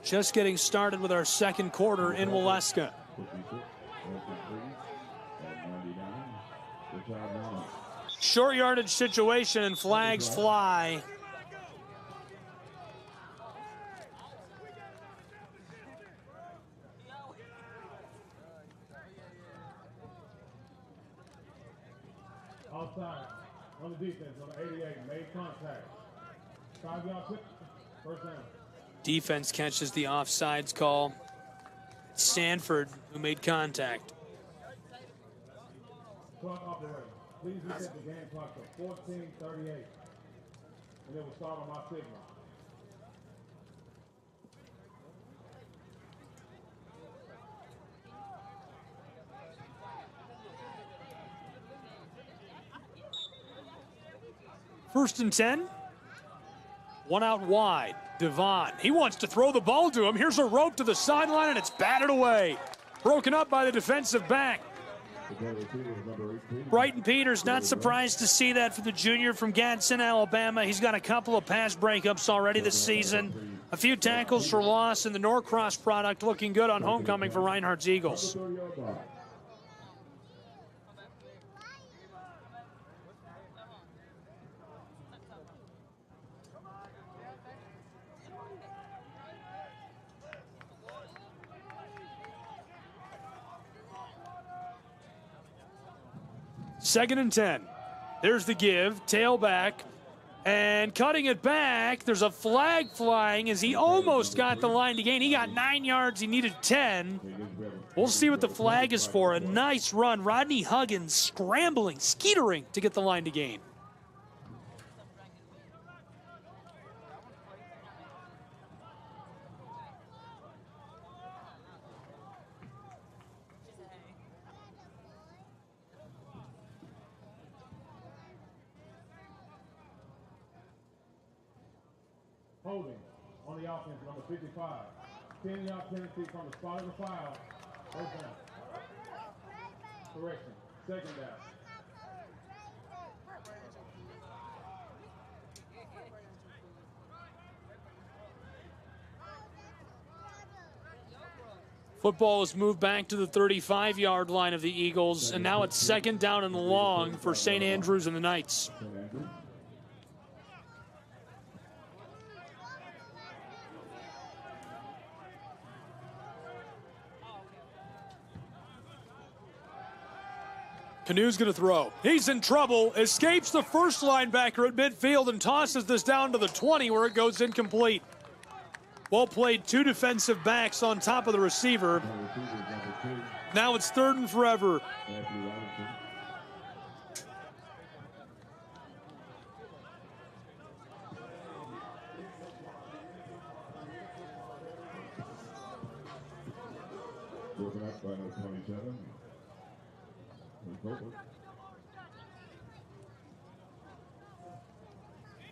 Just getting started with our second quarter in Waleska. Short yardage situation and flags fly. Outside on the defense on the 88, made contact. 5-yard quick, first down. Defense catches the offsides call. Sanford who made contact. Clock operator, please reset the game clock to 14:38, and it will start on my signal. First and 10. One out wide. Devon. He wants to throw the ball to him. Here's a rope to the sideline, and it's batted away. Broken up by the defensive back. Brighton Peters, not surprised to see that for the junior from Gadsden, Alabama. He's got a couple of pass breakups already this season. A few tackles for loss, and the Norcross product looking good on homecoming for Reinhardt's Eagles. Second and 10. There's the give, tailback, and cutting it back. There's a flag flying as he almost got the line to gain. He got 9 yards, he needed 10. We'll see what the flag is for. A nice run. Rodney Huggins scrambling, skeetering to get the line to gain. Holding on the offense, number 55. 10-yard penalty from the spot of the foul. First down. Correction. Second down. Football is moved back to the 35-yard line of the Eagles, and now it's second down and long for St. Andrews and the Knights. Canu's going to throw. He's in trouble, escapes the first linebacker at midfield and tosses this down to the 20 where it goes incomplete. Well played, two defensive backs on top of the receiver. Now it's third and forever. Broken up by number 27.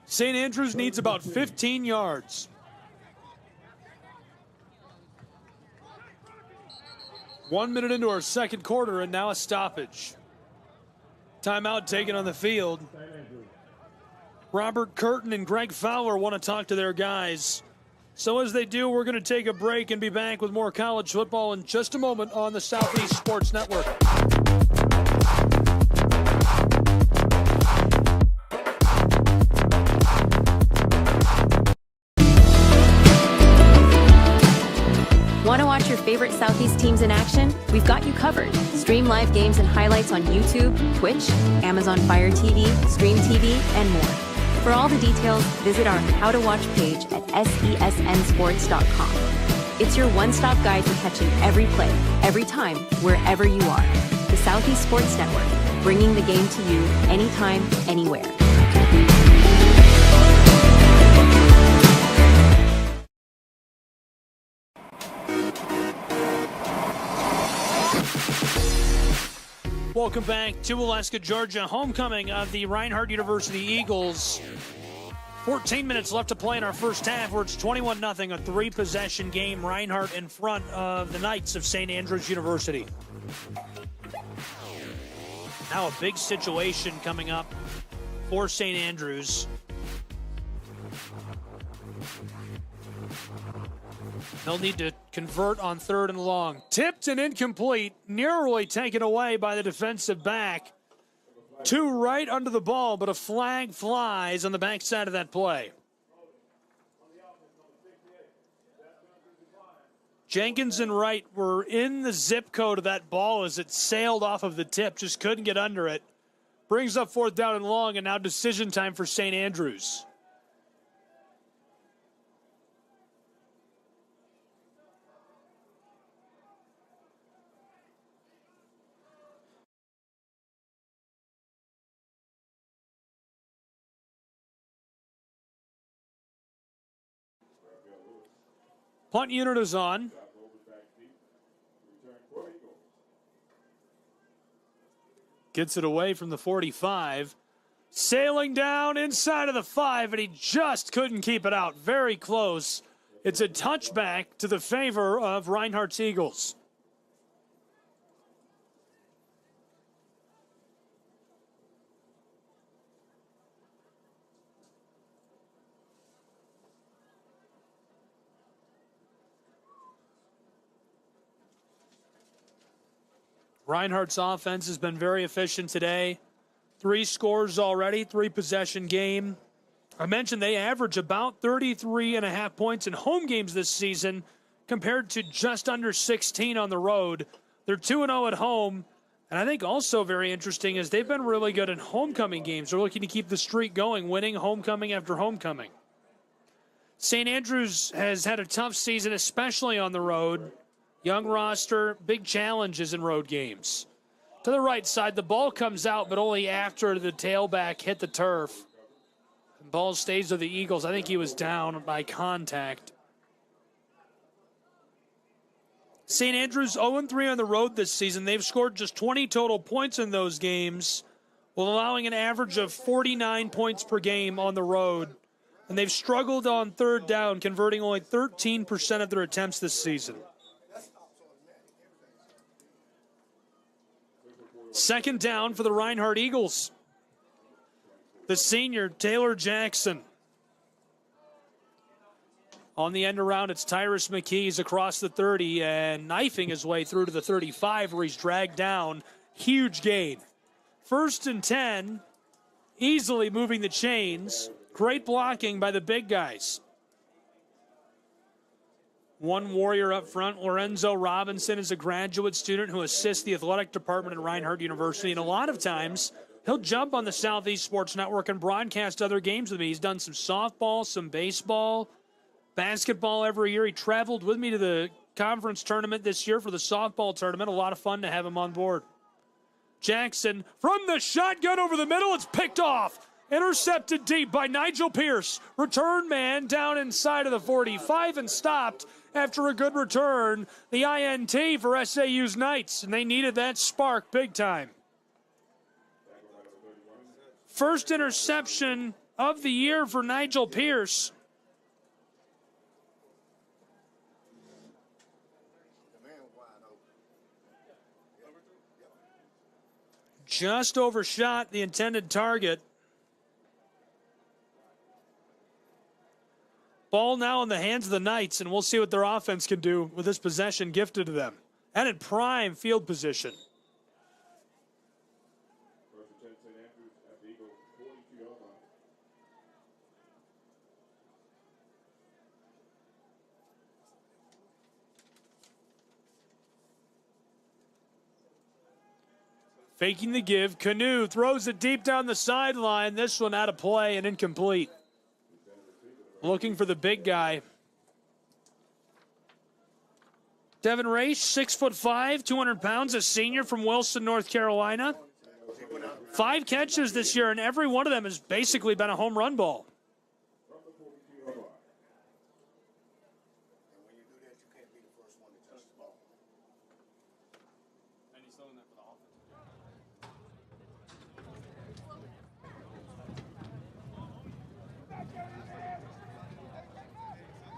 St. Andrews needs about 15 yards. One minute into our second quarter, and now a stoppage. Timeout taken on the field. Robert Curtin and Greg Fowler want to talk to their guys. So as they do, we're going to take a break and be back with more college football in just a moment on the Southeast Sports Network. Want to watch your favorite Southeast teams in action? We've got you covered. Stream live games and highlights on YouTube, Twitch, Amazon Fire TV, Stream TV, and more. For all the details, visit our How to Watch page at sesnsports.com. It's your one-stop guide to catching every play, every time, wherever you are. The Southeast Sports Network, bringing the game to you anytime, anywhere. Welcome back to Alaska, Georgia. Homecoming of the Reinhardt University Eagles. 14 minutes left to play in our first half, where it's 21-0, a three-possession game. Reinhardt in front of the Knights of St. Andrews University. Now a big situation coming up for St. Andrews. They'll need to convert on third and long. Tipped and incomplete, narrowly taken away by the defensive back. Two right under the ball, but a flag flies on the backside of that play. Jenkins and Wright were in the zip code of that ball as it sailed off of the tip, just couldn't get under it. Brings up fourth down and long, and now decision time for St. Andrews. Punt unit is on. Gets it away from the 45. Sailing down inside of the 5, and he just couldn't keep it out. Very close. It's a touchback to the favor of Reinhardt's Eagles. Reinhardt's offense has been very efficient today. 3 scores already, 3-possession game. I mentioned they average about 33.5 points in home games this season compared to just under 16 on the road. They're 2-0 at home. And I think also very interesting is they've been really good in homecoming games. They're looking to keep the streak going, winning homecoming after homecoming. St. Andrews has had a tough season, especially on the road. Young roster, big challenges in road games. To the right side, the ball comes out, but only after the tailback hit the turf. The ball stays with the Eagles. I think he was down by contact. St. Andrews 0-3 on the road this season. They've scored just 20 total points in those games, while allowing an average of 49 points per game on the road. and they've struggled on third down, converting only 13% of their attempts this season. Second down for the Reinhardt Eagles. The senior, Taylor Jackson. On the end around, it's Tyrus McKees across the 30 and knifing his way through to the 35 where he's dragged down. Huge gain. 1st and 10, easily moving the chains. Great blocking by the big guys. One warrior up front, Lorenzo Robinson, is a graduate student who assists the athletic department at Reinhardt University, and a lot of times he'll jump on the Southeast Sports Network and broadcast other games with me. He's done some softball, some baseball, basketball every year. He traveled with me to the conference tournament this year for the softball tournament. A lot of fun to have him on board. Jackson from the shotgun over the middle. It's picked off. Intercepted deep by Nigel Pierce. Return man down inside of the 45 and stopped after a good return. The INT for SAU's Knights, and they needed that spark big time. First interception of the year for Nigel Pierce. Just overshot the intended target. Ball now in the hands of the Knights, and we'll see what their offense can do with this possession gifted to them. And in prime field position. Faking the give, Canoe throws it deep down the sideline. This one out of play and incomplete. Looking for the big guy. Devin Race, 6'5", 200 pounds, a senior from Wilson, North Carolina. 5 catches this year, and every one of them has basically been a home run ball.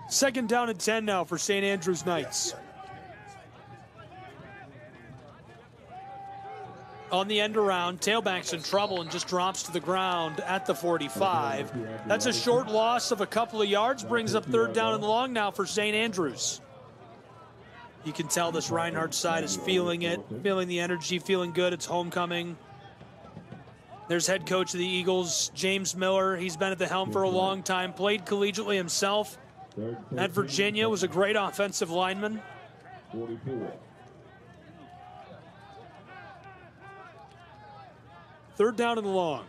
Second down and 10 now for St. Andrews Knights. On the end around, tailback's in trouble and just drops to the ground at the 45. That's a short loss of a couple of yards, brings up third down and long now for St. Andrews. You can tell this Reinhardt side is feeling it, feeling the energy, feeling good. It's homecoming. There's head coach of the Eagles, James Miller. He's been at the helm for a long time, played collegiately himself. At Virginia, was a great offensive lineman. 44. Third down and long.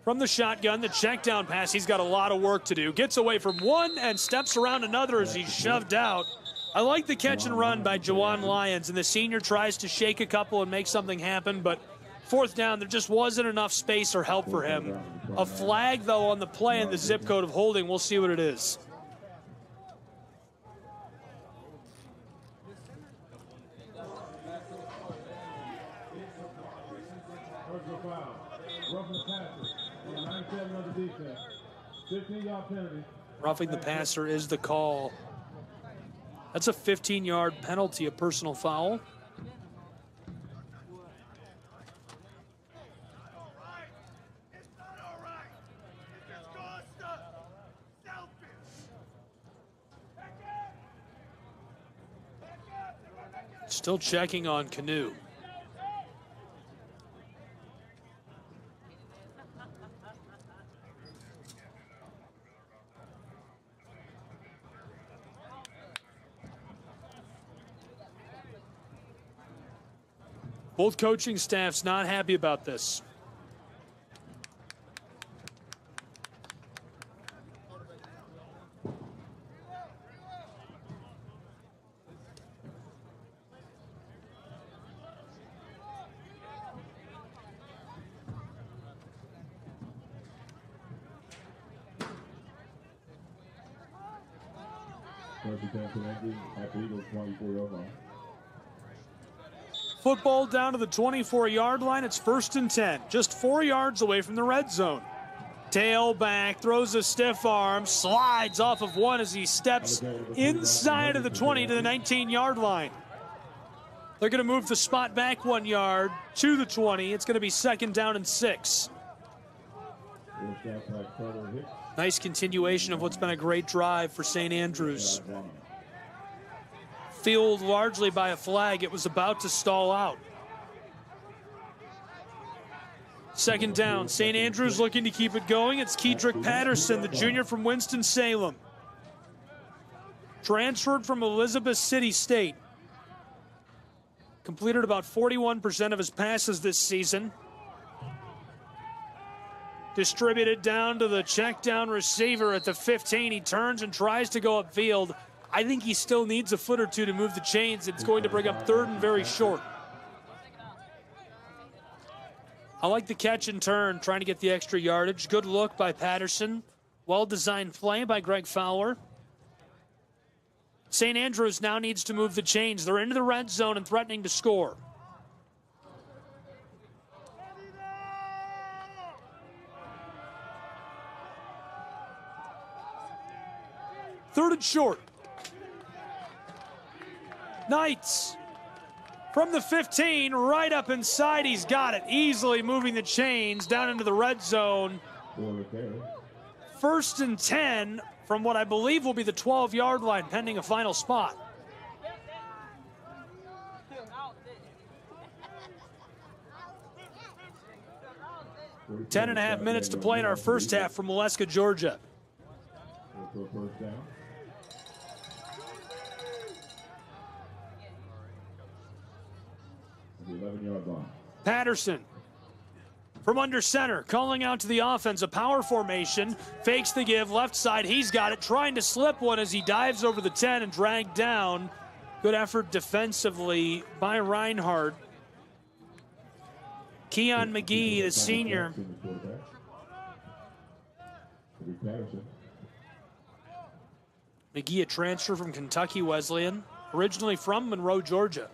From the shotgun, the check down pass. He's got a lot of work to do. Gets away from one and steps around another as he's shoved out. I like the catch and run by Jawan Lyons, and the senior tries to shake a couple and make something happen, but fourth down, there just wasn't enough space or help for him. A flag, though, on the play and the zip code of holding. We'll see what it is. Roughing the passer is the call. That's a 15-yard penalty, a personal foul. Still checking on Canoe. Both coaching staffs not happy about this. Football down to the 24-yard line. It's 1st and 10, just 4 yards away from the red zone. Tailback, throws a stiff arm, slides off of one as he steps inside of the 20 to the 19-yard line. They're going to move the spot back 1 yard to the 20. It's going to be 2nd down and 6. Nice continuation of what's been a great drive for St. Andrews. Fueled largely by a flag. It was about to stall out. 2nd down. St. Andrews looking to keep it going. It's Kedrick Patterson, the junior from Winston-Salem. Transferred from Elizabeth City State. Completed about 41% of his passes this season. Distributed down to the check down receiver at the 15. He turns and tries to go upfield. I think he still needs a foot or two to move the chains. It's going to bring up 3rd and very short. I like the catch and turn, trying to get the extra yardage. Good look by Patterson. Well-designed play by Greg Fowler. St. Andrews now needs to move the chains. They're into the red zone and threatening to score. Third and short. Knights from the 15, right up inside. He's got it, easily moving the chains down into the red zone. 1st and 10 from what I believe will be the 12-yard line, pending a final spot. Ten and a half minutes to play in our first half from Waleska, Georgia. Patterson from under center, calling out to the offense, a power formation, fakes the give, left side, he's got it, trying to slip one as he dives over the 10 and dragged down. Good effort defensively by Reinhardt. Keon McGee, the senior. McGee, a transfer from Kentucky Wesleyan, originally from Monroe, Georgia.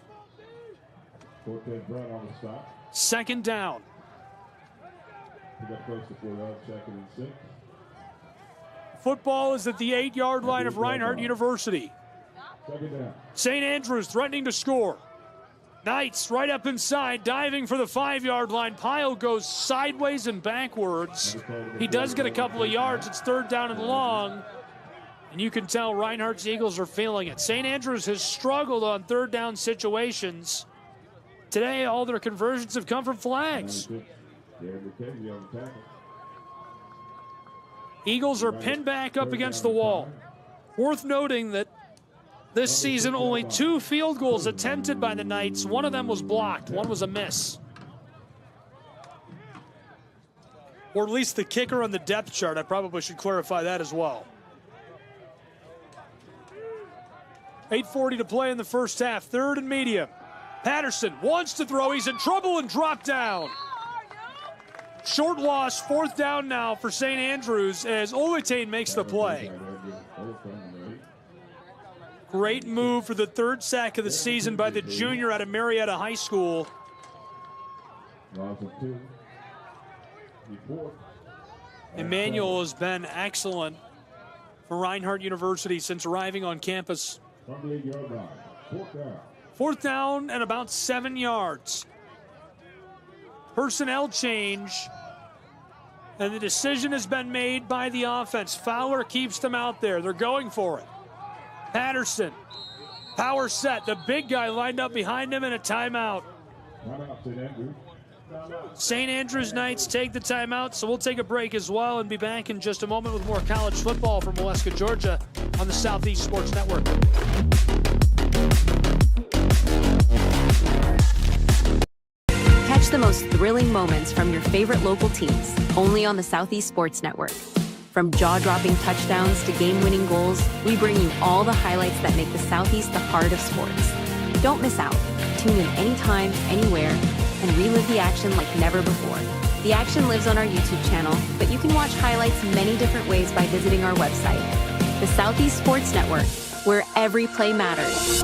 2nd down. Football is at the 8-yard line of Reinhardt University. St. Andrews threatening to score. Knights right up inside, diving for the 5-yard line. Pile goes sideways and backwards. He does get a couple of yards. It's 3rd down and long. And you can tell Reinhardt's Eagles are feeling it. St. Andrews has struggled on 3rd down situations. Today, all their conversions have come from flags. Eagles are pinned back up against the wall. Worth noting that this season, only 2 field goals attempted by the Knights. One of them was blocked. One was a miss. Or at least the kicker on the depth chart. I probably should clarify that as well. 8:40 to play in the first half. 3rd and medium. Patterson wants to throw. He's in trouble and dropped down. Short loss, 4th down now for St. Andrews as Oletain makes the play. Great move for the 3rd sack of the season by the junior out of Marietta High School. Emmanuel has been excellent for Reinhardt University since arriving on campus. 4th down and about 7 yards. Personnel change, and the decision has been made by the offense. Fowler keeps them out there. They're going for it. Patterson, power set. The big guy lined up behind him in a timeout. St. Andrews Knights take the timeout, so we'll take a break as well and be back in just a moment with more college football from Waleska, Georgia on the Southeast Sports Network. Catch the most thrilling moments from your favorite local teams, only on the Southeast Sports Network. From jaw-dropping touchdowns to game-winning goals, we bring you all the highlights that make the Southeast the heart of sports. Don't miss out. Tune in anytime, anywhere, and relive the action like never before. The action lives on our YouTube channel, but you can watch highlights many different ways by visiting our website. The Southeast Sports Network, where every play matters.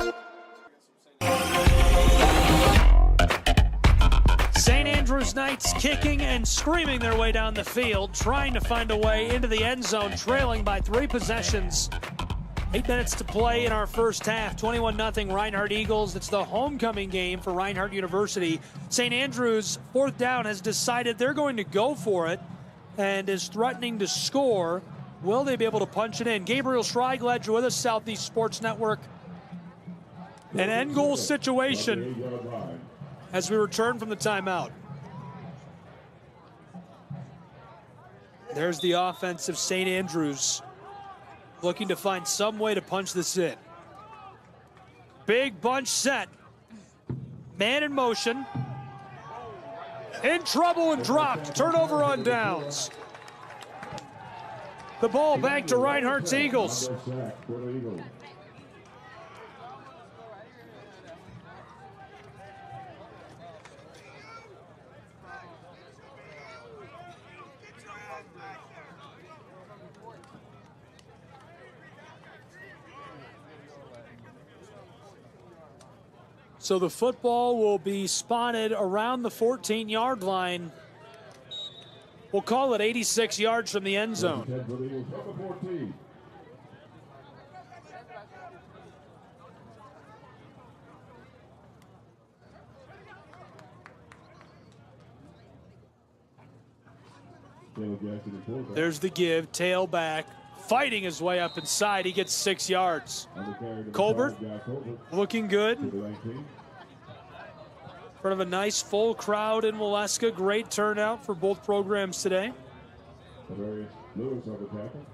Andrews Knights kicking and screaming their way down the field, trying to find a way into the end zone, trailing by 3 possessions. 8 minutes to play in our first half. 21-0 Reinhardt Eagles. It's the homecoming game for Reinhardt University. St. Andrews, 4th down, has decided they're going to go for it and is threatening to score. Will they be able to punch it in? Gabriel Schreig, glad you're with us, Southeast Sports Network. An end goal situation as we return from the timeout. There's the offense of St. Andrews, looking to find some way to punch this in. Big bunch set. Man in motion. In trouble and dropped. Turnover on downs. The ball back to Reinhardt's Eagles. So the football will be spotted around the 14-yard line. We'll call it 86 yards from the end zone. There's the give, tailback, fighting his way up inside. He gets 6 yards. Colbert looking good. In front of a nice full crowd in Waleska. Great turnout for both programs today. Lewis on the tackle.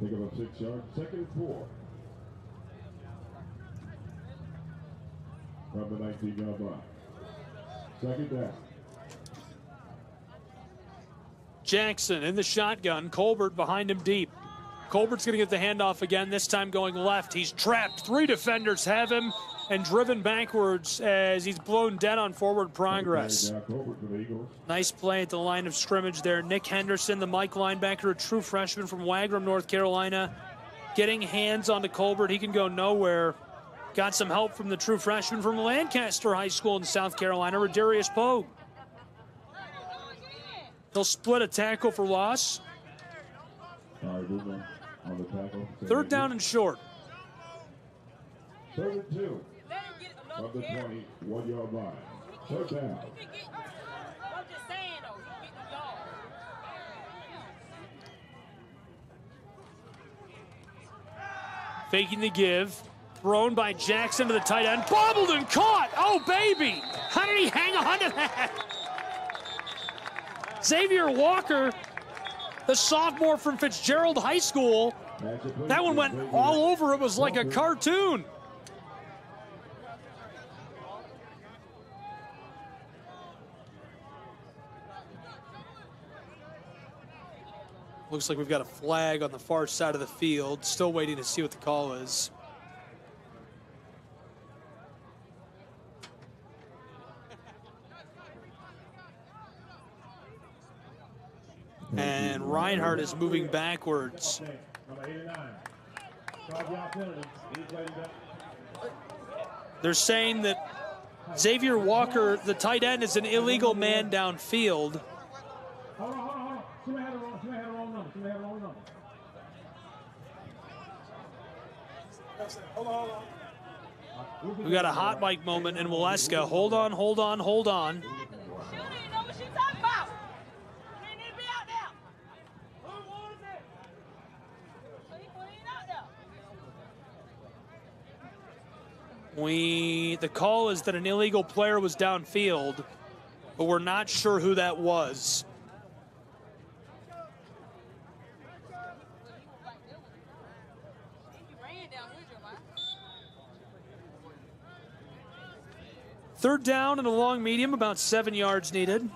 Pick up a 6 yard, 2nd and 4. From the 19-yard line. 2nd down. Jackson in the shotgun. Colbert behind him deep. Colbert's going to get the handoff again, this time going left. He's trapped. 3 defenders have him and driven backwards as he's blown dead on forward progress. Nice play at the line of scrimmage there. Nick Henderson, the Mike linebacker, a true freshman from Wagram, North Carolina, getting hands onto Colbert. He can go nowhere. Got some help from the true freshman from Lancaster High School in South Carolina, Rodarius Pogue. He'll split a tackle for loss. 3rd down and short. 3rd and 2 from the 21-yard line. 3rd down. Faking the give. Thrown by Jackson to the tight end. Bobbled and caught. Oh, baby. How did he hang on to that? Xavier Walker, the sophomore from Fitzgerald High School. That one went all over. It was like a cartoon. Looks like we've got a flag on the far side of the field. Still waiting to see what the call is. And Reinhardt is moving backwards. They're saying that Xavier Walker, the tight end, is an illegal man downfield. We got a hot mic moment in Waleska. Hold on, hold on, hold on. The call is that an illegal player was downfield, but we're not sure who that was. Third down and a long medium, about 7 yards needed.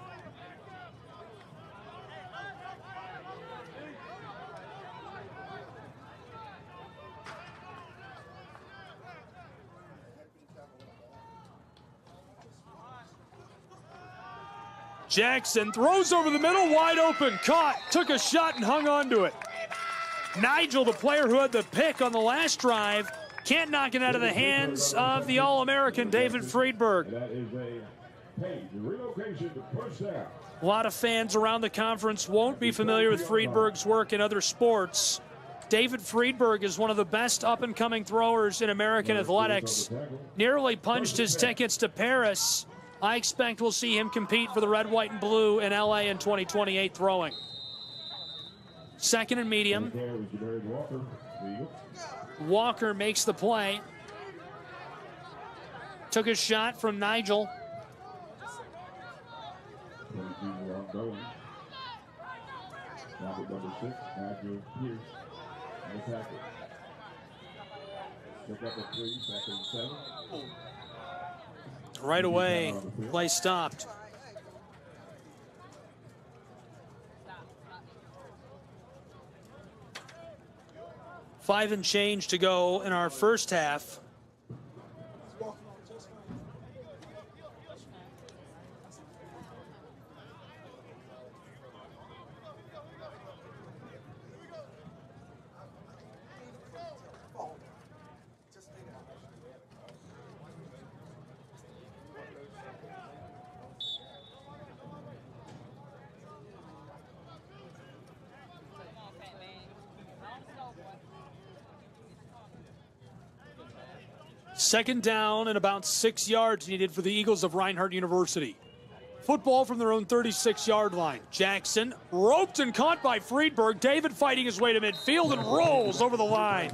Jackson throws over the middle, wide open, caught, took a shot and hung on to it. Nigel, the player who had the pick on the last drive, Can't knock it out of the hands of the All-American David Friedberg. That is a page relocation to first down. A lot of fans around the conference won't be familiar with Friedberg's work in other sports. David Friedberg is one of the best up-and-coming throwers in American athletics. Nearly punched his tickets to Paris. I expect we'll see him compete for the red, white, and blue in LA in 2028 throwing. Second and medium. Walker makes the play. Took a shot from Nigel. Right away, play stopped. Five and change to go in our first half. Second down and about 6 yards needed for the Eagles of Reinhardt University. Football from their own 36-yard line. Jackson roped and caught by Friedberg. David fighting his way to midfield and rolls over the line.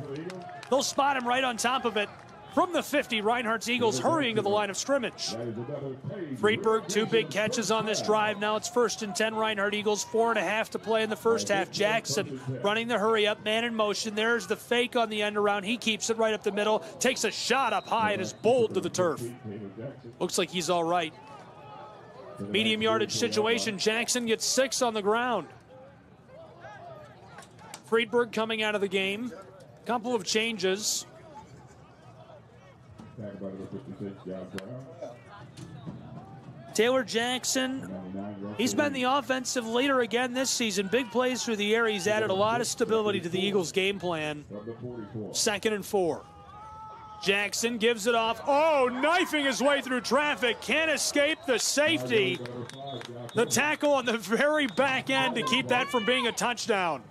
They'll spot him right on top of it. From the 50, Reinhardt's Eagles hurrying to the line of scrimmage. Friedberg, 2 big catches on this drive. Now it's 1st and 10, Reinhardt Eagles, 4.5 to play in the first half. Jackson running the hurry up, man in motion. There's the fake on the end around. He keeps it right up the middle, takes a shot up high and is bowled to the turf. Looks like he's all right. Medium yardage situation. Jackson gets 6 on the ground. Friedberg coming out of the game. Couple of changes. Taylor Jackson, he's been the offensive leader again this season. Big plays through the air. He's added a lot of stability to the Eagles' game plan. 2nd and 4. Jackson gives it off. Oh, knifing his way through traffic. Can't escape the safety. The tackle on the very back end to keep that from being a touchdown.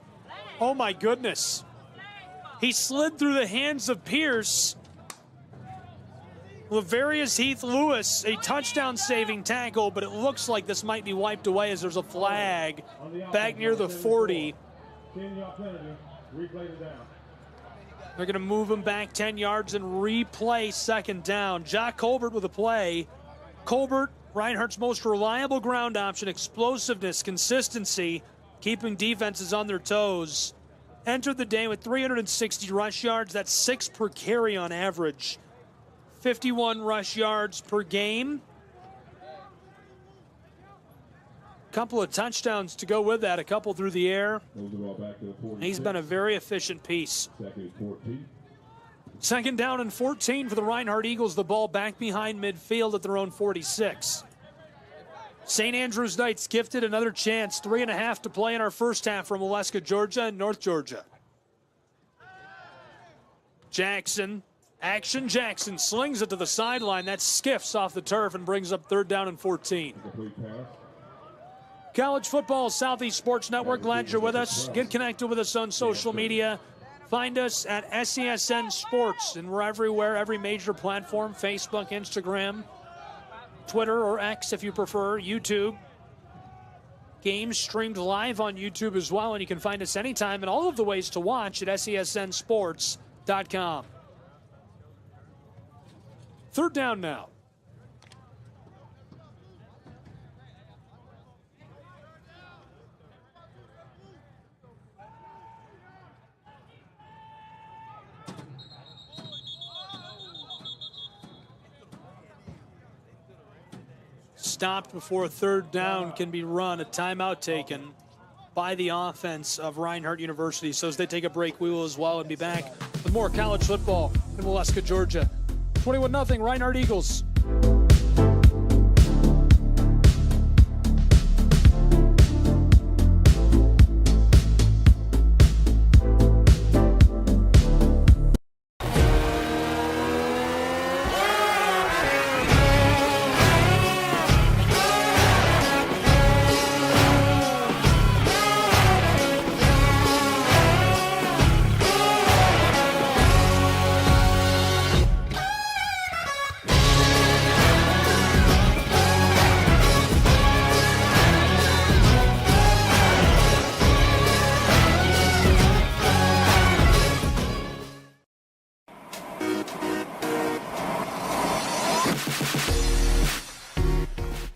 Oh, my goodness. He slid through the hands of Pierce. Laverius Heath-Lewis, a touchdown-saving tackle, but it looks like this might be wiped away as there's a flag back near the 40. They're going to move him back 10 yards and replay 2nd down. Jock Colbert with a play. Colbert, Reinhardt's most reliable ground option, explosiveness, consistency, keeping defenses on their toes. Entered the day with 360 rush yards. That's 6 per carry on average. 51 rush yards per game. Couple of touchdowns to go with that, a couple through the air. He's been a very efficient piece. 2nd down and 14 for the Reinhardt Eagles. The ball back behind midfield at their own 46. St. Andrews Knights gifted another chance. 3.5 to play in our first half from Waleska, Georgia and North Georgia. Jackson. Action Jackson slings it to the sideline. That skiffs off the turf and brings up 3rd down and 14. College football, Southeast Sports Network. Glad you're with us. Get connected with us on social media. Find us at SESN Sports, and we're everywhere, every major platform, Facebook, Instagram, Twitter, or X if you prefer, YouTube. Games streamed live on YouTube as well, and you can find us anytime and all of the ways to watch at SESNsports.com. 3rd down now. Stopped before a 3rd down can be run. A timeout taken by the offense of Reinhardt University. So as they take a break, we will as well, and be back with more college football in Waleska, Georgia. 21-0, Reinhardt Eagles.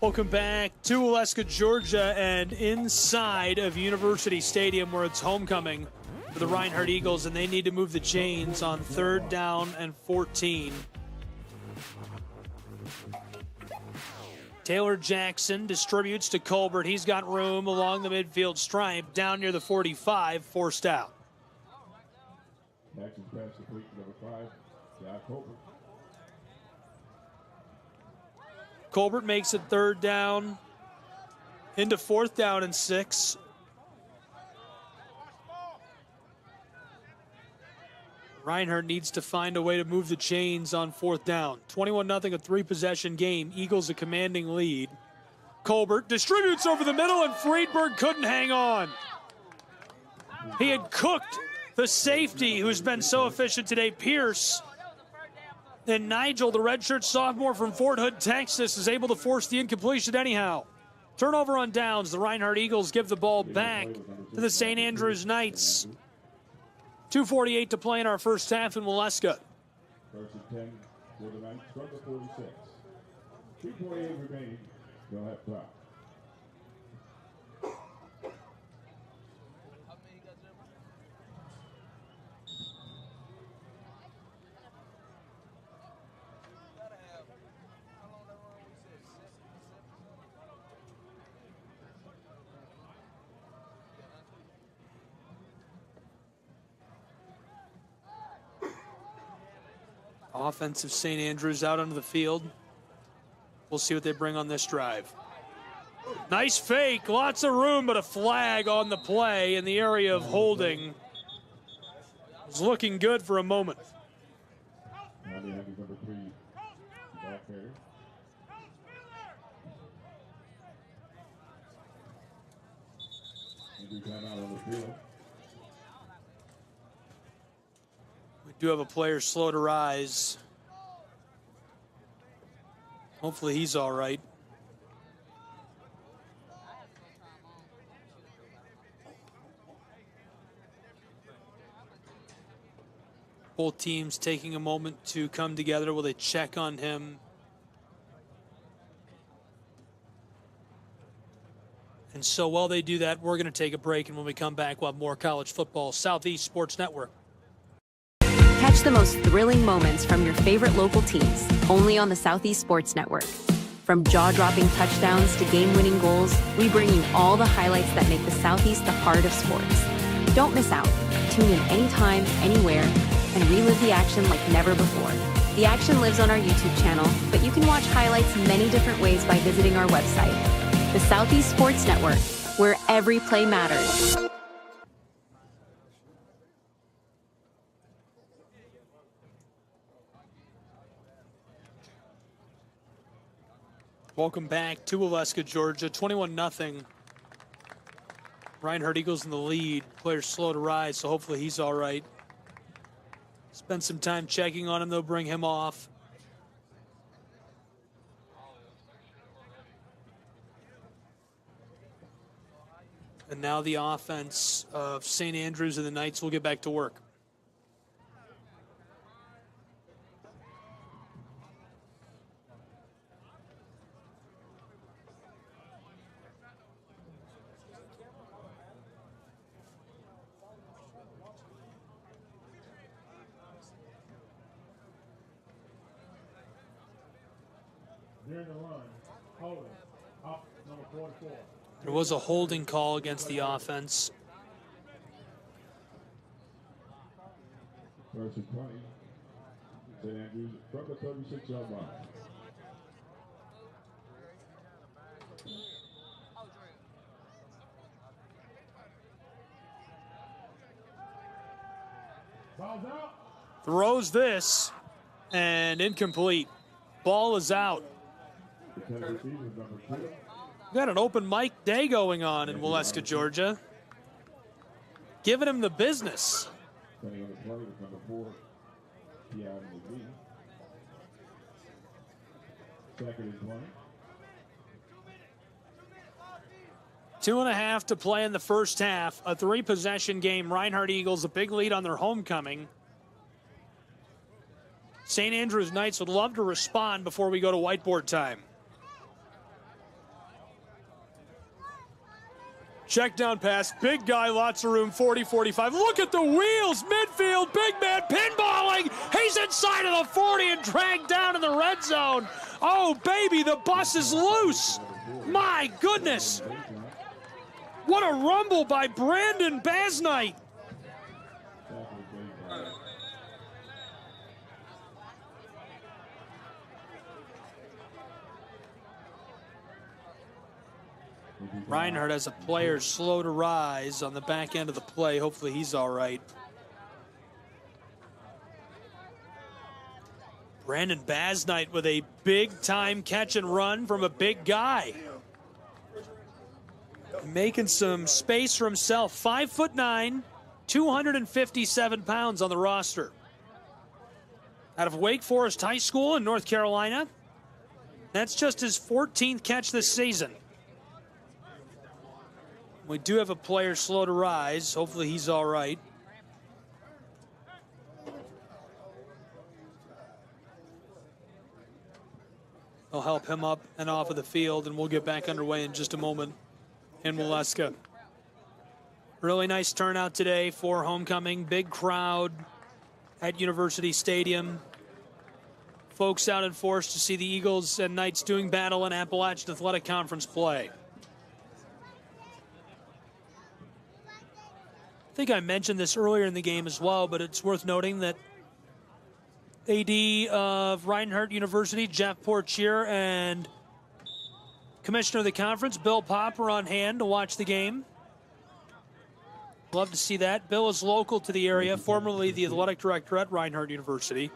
Welcome back to Waleska, Georgia, and inside of University Stadium where it's homecoming for the Reinhardt Eagles, and they need to move the chains on 3rd down and 14. Taylor Jackson distributes to Colbert. He's got room along the midfield stripe, down near the 45, forced out. Jackson's pass complete to number 5, Jack Colbert. Colbert makes it 3rd down into 4th down and 6. Reinhardt needs to find a way to move the chains on 4th down. 21-0, a 3-possession game. Eagles a commanding lead. Colbert distributes over the middle, and Friedberg couldn't hang on. He had cooked the safety who's been so efficient today, Pierce. And Nigel, the redshirt sophomore from Fort Hood, Texas, is able to force the incompletion anyhow. Turnover on downs. The Reinhardt Eagles give the ball back to the St. Andrews Knights. 2:48 to play in our first half in Waleska. 1st and 10 for the Knights from the 46. 3:48 remaining. They'll have clock. Offensive St. Andrews out onto the field. We'll see what they bring on this drive. Nice fake, lots of room, but a flag on the play in the area of holding. Was looking good for a moment. Now they have number 3, ball carrier. Injury timeout on the field. We do have a player slow to rise. Hopefully he's all right. Both teams taking a moment to come together while they check on him. And so while they do that, we're going to take a break, and when we come back, we'll have more college football. Southeast Sports Network. Catch the most thrilling moments from your favorite local teams, only on the Southeast Sports Network. From jaw-dropping touchdowns to game-winning goals, we bring you all the highlights that make the Southeast the heart of sports. Don't miss out. Tune in anytime, anywhere, and relive the action like never before. The action lives on our YouTube channel, but you can watch highlights many different ways by visiting our website. The Southeast Sports Network, where every play matters. Welcome back to Waleska, Georgia. 21-0. Reinhardt Eagles in the lead. Players slow to rise, so hopefully he's all right. Spend some time checking on him. They'll bring him off. And now the offense of St. Andrews and the Knights will get back to work. During the run, holding, up number 44. There was a holding call against the offense. First and 20. St. Andrews from the 36-yard line. Ball's out. Throws this, and incomplete. Ball is out. Got an open mic day going on in Waleska, Georgia. Giving him the business. Standing on the play with number 4, P.I. McGee. Second and 20. 2.5 to play in the first half. A 3-possession game. Reinhardt Eagles a big lead on their homecoming. St. Andrews Knights would love to respond before we go to whiteboard time. Check down pass, big guy, lots of room, 40-45. Look at the wheels, midfield, big man pinballing. He's inside of the 40 and dragged down in the red zone. Oh, baby, the bus is loose. My goodness. What a rumble by Brandon Basnight. Reinhardt has a player slow to rise on the back end of the play. Hopefully he's all right. Brandon Basnight with a big-time catch and run from a big guy. Making some space for himself. 5'9", 257 pounds on the roster. Out of Wake Forest High School in North Carolina. That's just his 14th catch this season. We do have a player slow to rise. Hopefully he's all right. They'll help him up and off of the field, and we'll get back underway in just a moment in Waleska. Really nice turnout today for homecoming. Big crowd at University Stadium. Folks out in force to see the Eagles and Knights doing battle in Appalachian Athletic Conference play. I think I mentioned this earlier in the game as well, but it's worth noting that AD of Reinhardt University, Jeff Portier, and Commissioner of the Conference, Bill Popp, are on hand to watch the game. Love to see that. Bill is local to the area, formerly the athletic director at Reinhardt University.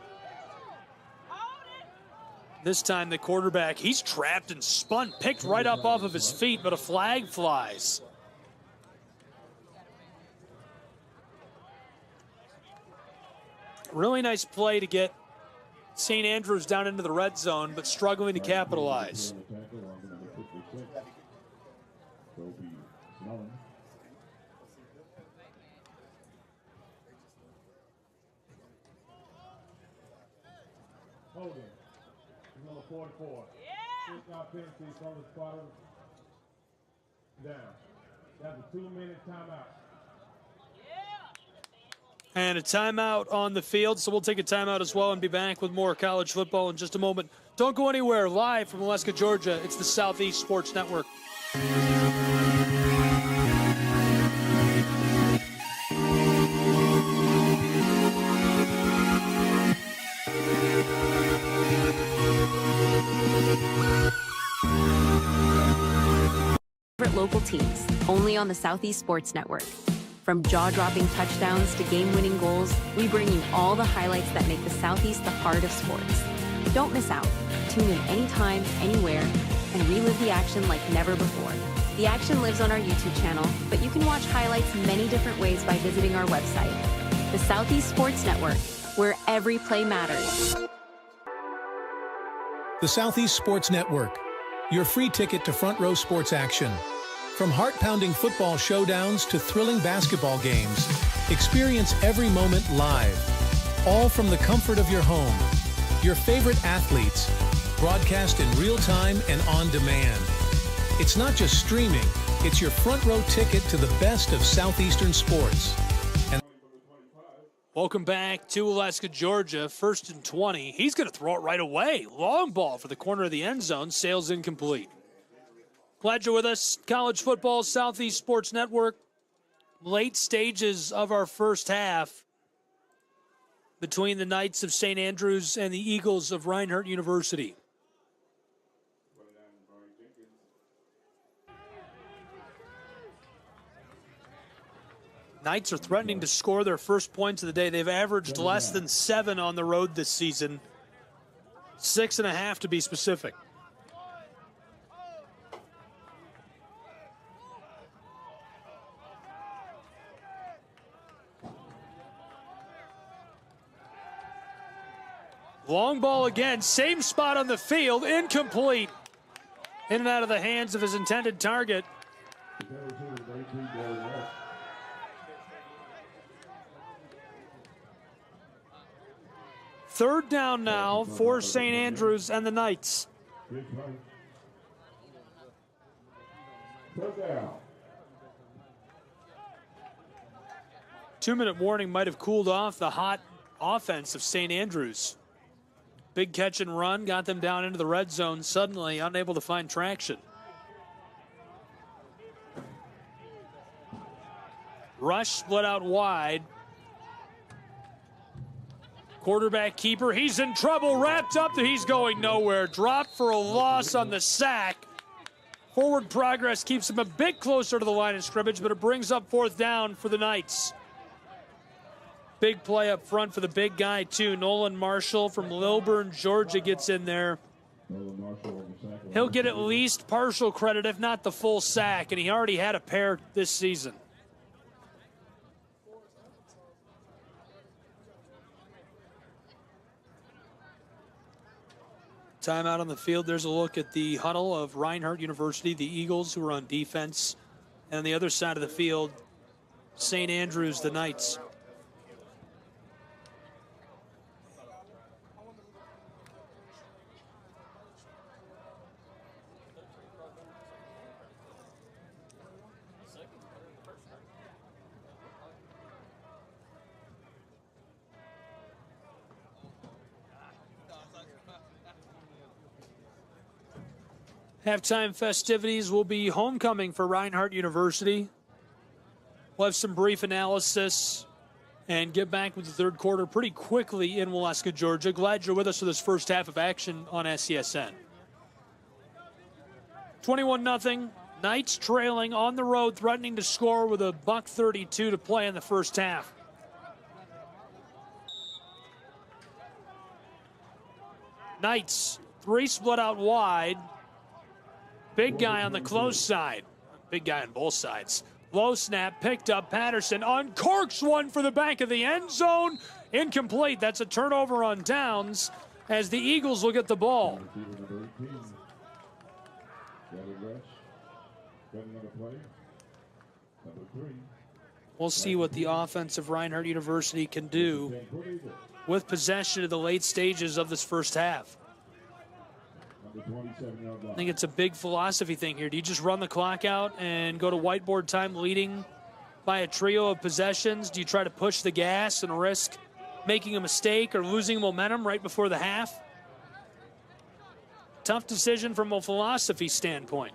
This time the quarterback, he's trapped and spun, picked right up off of his feet, but a flag flies. Really nice play to get St. Andrews down into the red zone, but struggling to capitalize. Holding. He's on the 44. Yeah. Penalty from the spot down. That's a 2-minute timeout. And a timeout on the field, so we'll take a timeout as well and be back with more college football in just a moment. Don't go anywhere. Live from Waleska, Georgia, it's the Southeast Sports Network. Favorite local teams, only on the Southeast Sports Network. From jaw-dropping touchdowns to game-winning goals, we bring you all the highlights that make the Southeast the heart of sports. Don't miss out. Tune in anytime, anywhere, and relive the action like never before. The action lives on our YouTube channel, but you can watch highlights many different ways by visiting our website. The Southeast Sports Network, where every play matters. The Southeast Sports Network, your free ticket to front row sports action. From heart-pounding football showdowns to thrilling basketball games, experience every moment live, all from the comfort of your home. Your favorite athletes, broadcast in real time and on demand. It's not just streaming, it's your front row ticket to the best of Southeastern sports. Welcome back to Waleska, Georgia. 1st and 20. He's going to throw it right away. Long ball for the corner of the end zone. Sails incomplete. Glad you're with us. College football, Southeast Sports Network. Late stages of our first half between the Knights of St. Andrews and the Eagles of Reinhardt University. Knights are threatening to score their first points of the day. They've averaged less than 7 on the road this season. 6.5 to be specific. Long ball again, same spot on the field, incomplete. In and out of the hands of his intended target. Third down now for St. Andrews and the Knights. Third down. 2-minute warning might have cooled off the hot offense of St. Andrews. Big catch and run, got them down into the red zone, suddenly unable to find traction. Rush split out wide. Quarterback keeper, he's in trouble, wrapped up, he's going nowhere. Dropped for a loss on the sack. Forward progress keeps him a bit closer to the line of scrimmage, but it brings up 4th down for the Knights. Big play up front for the big guy, too. Nolan Marshall from Lilburn, Georgia gets in there. He'll get at least partial credit, if not the full sack, and he already had a pair this season. Timeout on the field. There's a look at the huddle of Reinhardt University, the Eagles, who are on defense. And on the other side of the field, St. Andrews, the Knights. Halftime festivities will be homecoming for Reinhardt University. We'll have some brief analysis and get back with the third quarter pretty quickly in Waleska, Georgia. Glad you're with us for this first half of action on SCSN. 21-0. Knights trailing on the road, threatening to score with a $1:32 to play in the first half. Knights, 3 split out wide. Big guy on the close side. Big guy on both sides. Low snap, picked up. Patterson uncorks one for the back of the end zone. Incomplete. That's a turnover on downs as the Eagles will get the ball. We'll see what the offense of Reinhardt University can do with possession of the late stages of this first half. I think it's a big philosophy thing here. Do you just run the clock out and go to whiteboard time leading by a trio of possessions? Do you try to push the gas and risk making a mistake or losing momentum right before the half? Tough decision from a philosophy standpoint.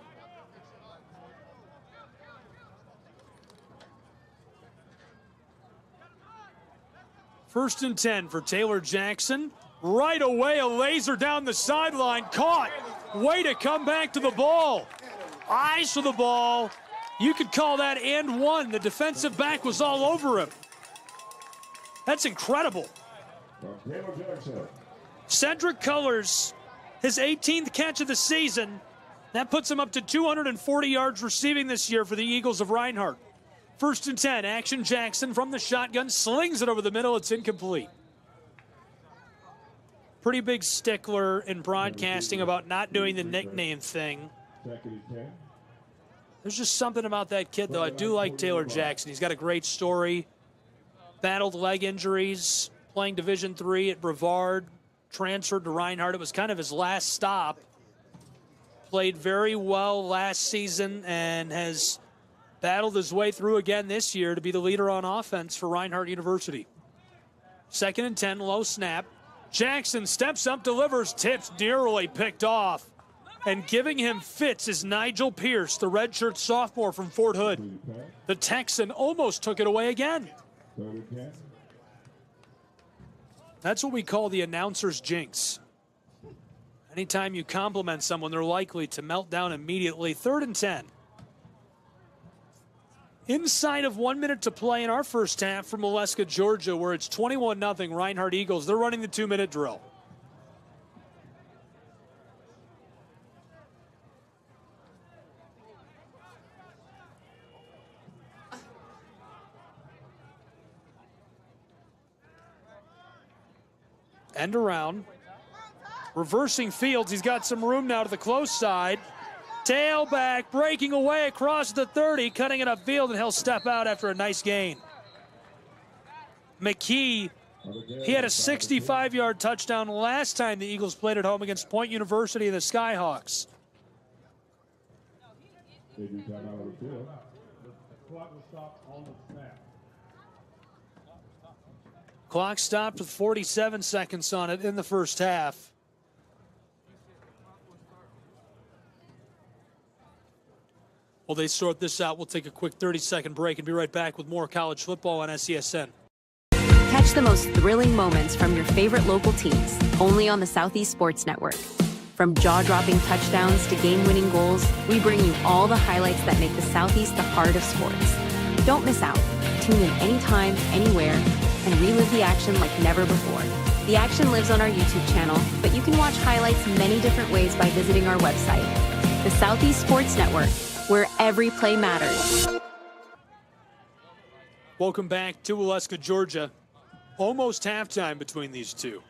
First and 10 for Taylor Jackson. Right away, a laser down the sideline, caught. Way to come back to the ball. Eyes for the ball. You could call that and one. The defensive back was all over him. That's incredible. Cedric Cullors, his 18th catch of the season. That puts him up to 240 yards receiving this year for the Eagles of Reinhardt. First and 10, Action Jackson from the shotgun, slings it over the middle. It's incomplete. Pretty big stickler in broadcasting about not doing the nickname thing. There's just something about that kid, though. I do like Taylor Jackson. He's got a great story. Battled leg injuries, playing Division III at Brevard, transferred to Reinhardt. It was kind of his last stop. Played very well last season and has battled his way through again this year to be the leader on offense for Reinhardt University. Second and 10, low snap. Jackson steps up, delivers, tips, nearly picked off. And giving him fits is Nigel Pierce, the redshirt sophomore from Fort Hood. The Texan almost took it away again. That's what we call the announcer's jinx. Anytime you compliment someone, they're likely to melt down immediately. Third and 10. Inside of 1 minute to play in our first half from Waleska, Georgia, where it's 21-0 Reinhardt Eagles. They're running the 2-minute drill. End around. Reversing Fields. He's got some room now to the close side. Tailback breaking away across the 30, cutting it upfield, and he'll step out after a nice gain. McKee, he had a 65-yard touchdown last time the Eagles played at home against Point University and the Skyhawks. Clock stopped with 47 seconds on it in the first half. While they sort this out, we'll take a quick 30-second break and be right back with more college football on SESN. Catch the most thrilling moments from your favorite local teams, only on the Southeast Sports Network. From jaw-dropping touchdowns to game-winning goals, we bring you all the highlights that make the Southeast the heart of sports. Don't miss out. Tune in anytime, anywhere, and relive the action like never before. The action lives on our YouTube channel, but you can watch highlights many different ways by visiting our website. The Southeast Sports Network, where every play matters. Welcome back to Waleska, Georgia. Almost halftime between these two.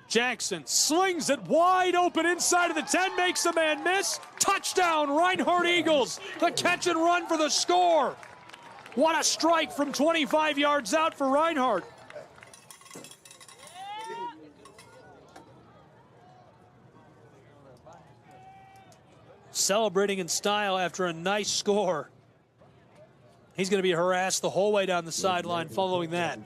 Jackson slings it wide open inside of the 10, makes the man miss. Touchdown, Reinhardt Eagles. The catch and run for the score. What a strike from 25 yards out for Reinhardt. Celebrating in style after a nice score. He's going to be harassed the whole way down the sideline following that.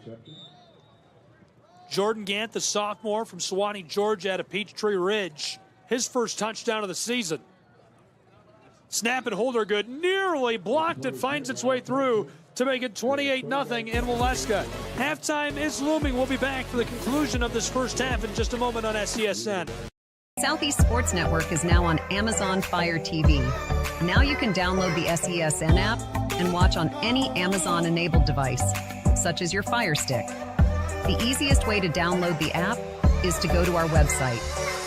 Jordan Gant, the sophomore from Sewanee, Georgia, out of Peachtree Ridge. His first touchdown of the season. Snap and hold are good. Nearly blocked it. Finds its way through to make it 28-0 in Waleska. Halftime is looming. We'll be back for the conclusion of this first half in just a moment on SESN. Southeast Sports Network is now on Amazon Fire TV. Now you can download the SESN app and watch on any Amazon-enabled device, such as your Fire Stick. The easiest way to download the app is to go to our website,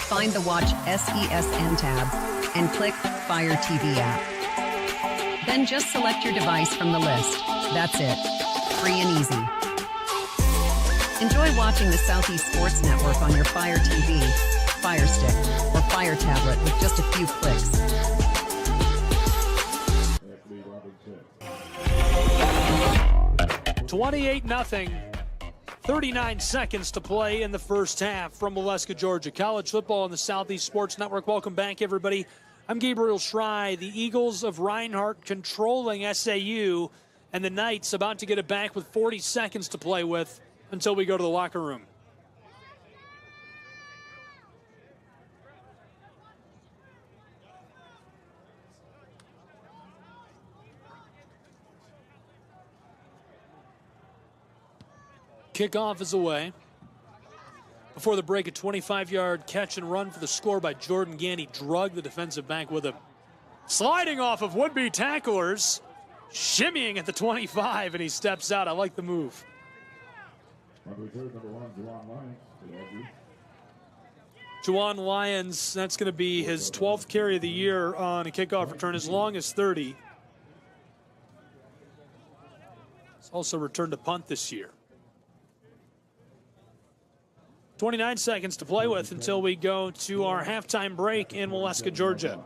find the Watch SESN tab, and click Fire TV app. Then just select your device from the list. That's it. Free and easy. Enjoy watching the Southeast Sports Network on your Fire TV, Fire Stick, or Fire Tablet with just a few clicks. 28-0. 39 seconds to play in the first half from Waleska, Georgia. College football on the Southeast Sports Network. Welcome back, everybody. I'm Gabriel Schrei. The Eagles of Reinhardt controlling SAU, and the Knights about to get it back with 40 seconds to play with until we go to the locker room. Kickoff is away. Before the break, a 25-yard catch and run for the score by Jordan Gant. He drugged the defensive back with him. Sliding off of would-be tacklers, shimmying at the 25, and he steps out. I like the move. Juwan Lyons, that's going to be his 12th carry of the year on a kickoff return, as long as 30. He's also returned a punt this year. 29 seconds to play with until we go to our halftime break in Waleska, Georgia.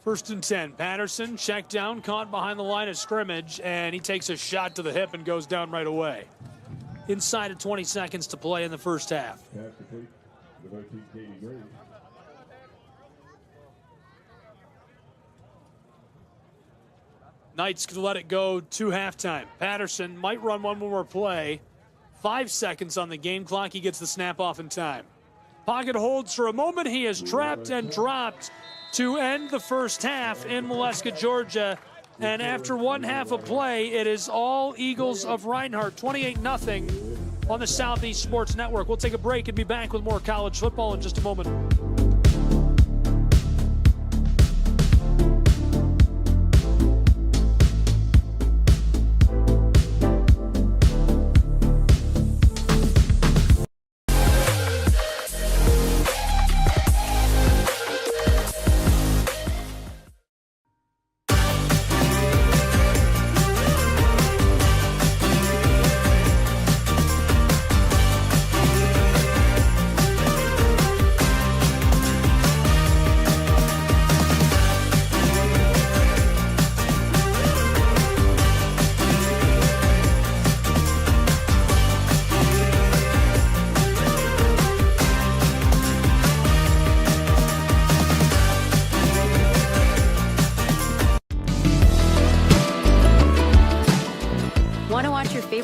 First and 10. Patterson checked down, caught behind the line of scrimmage, and he takes a shot to the hip and goes down right away. Inside of 20 seconds to play in the first half. Knights could let it go to halftime. Patterson might run one more play. 5 seconds on the game clock. He gets the snap off in time. Pocket holds for a moment. He is trapped and dropped to end the first half in Waleska, Georgia. And after one half of play, it is all Eagles of Reinhardt, 28-0 on the Southeast Sports Network. We'll take a break and be back with more college football in just a moment.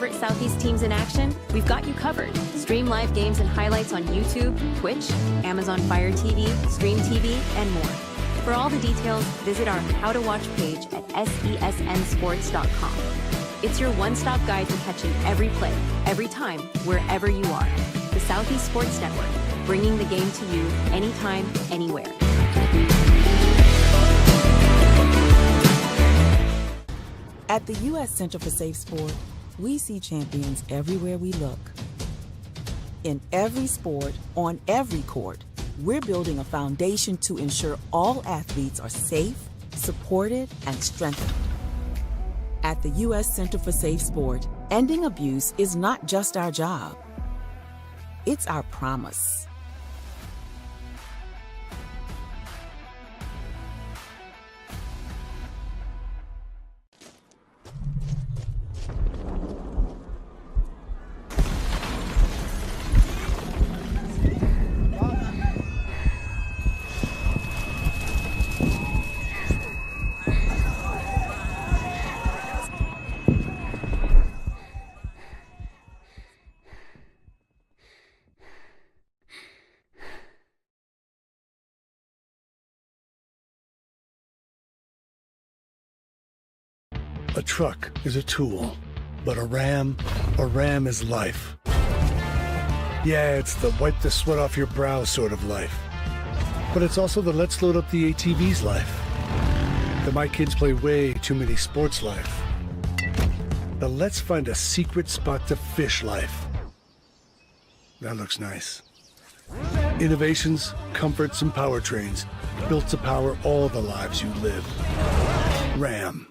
favorite Southeast teams in action? We've got you covered. Stream live games and highlights on YouTube, Twitch, Amazon Fire TV, Stream TV, and more. For all the details, visit our How to Watch page at sesnsports.com. It's your one-stop guide to catching every play, every time, wherever you are. The Southeast Sports Network, bringing the game to you anytime, anywhere. At the U.S. Center for Safe Sport, we see champions everywhere we look. In every sport, on every court, we're building a foundation to ensure all athletes are safe, supported, and strengthened. At the U.S. Center for Safe Sport, ending abuse is not just our job. It's our promise. A truck is a tool, but a ram is life. Yeah, it's the wipe the sweat off your brow sort of life. But it's also the let's load up the ATV's life. The my kids play way too many sports life. The let's find a secret spot to fish life. That looks nice. Innovations, comforts, and powertrains built to power all the lives you live. Ram.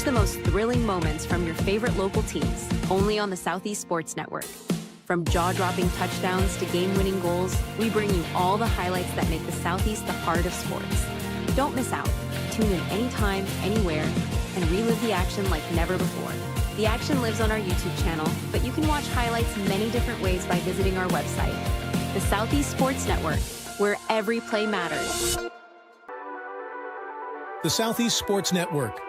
The most thrilling moments from your favorite local teams, only on the Southeast Sports Network. From jaw-dropping touchdowns to game-winning goals, we bring you all the highlights that make the Southeast the heart of sports. Don't miss out. Tune in anytime, anywhere, and relive the action like never before. The action lives on our YouTube channel, but you can watch highlights many different ways by visiting our website. The Southeast Sports Network, where every play matters. The Southeast Sports Network,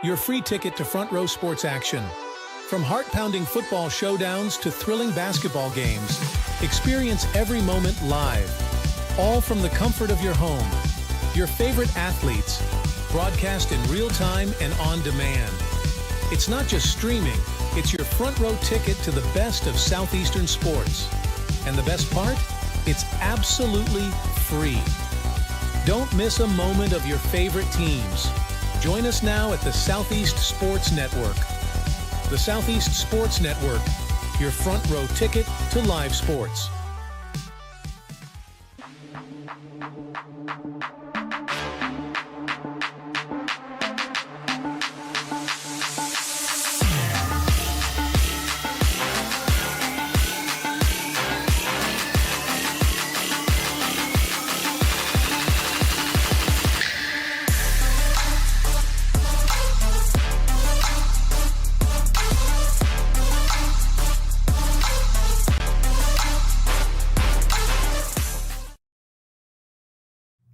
your free ticket to front row sports action. From heart-pounding football showdowns to thrilling basketball games, experience every moment live, all from the comfort of your home. Your favorite athletes, broadcast in real time and on demand. It's not just streaming, it's your front row ticket to the best of Southeastern sports. And the best part? It's absolutely free. Don't miss a moment of your favorite teams. Join us now at the Southeast Sports Network. The Southeast Sports Network, your front row ticket to live sports.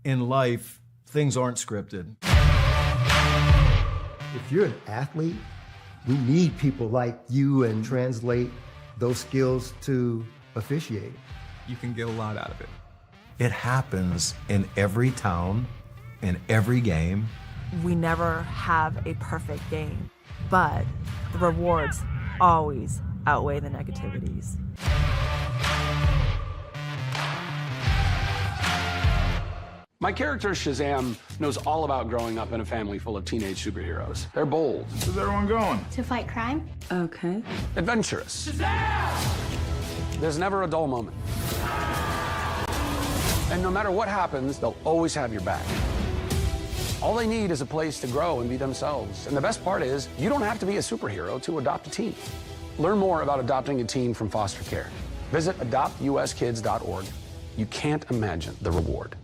In life, things aren't scripted. If you're an athlete, we need people like you and translate those skills to officiating. You can get a lot out of it. It happens in every town, in every game. We never have a perfect game, but the rewards always outweigh the negativities. My character, Shazam, knows all about growing up in a family full of teenage superheroes. They're bold. Where's everyone going? To fight crime? Okay. Adventurous. Shazam! There's never a dull moment. And no matter what happens, they'll always have your back. All they need is a place to grow and be themselves. And the best part is, you don't have to be a superhero to adopt a teen. Learn more about adopting a teen from foster care. Visit adoptuskids.org. You can't imagine the reward.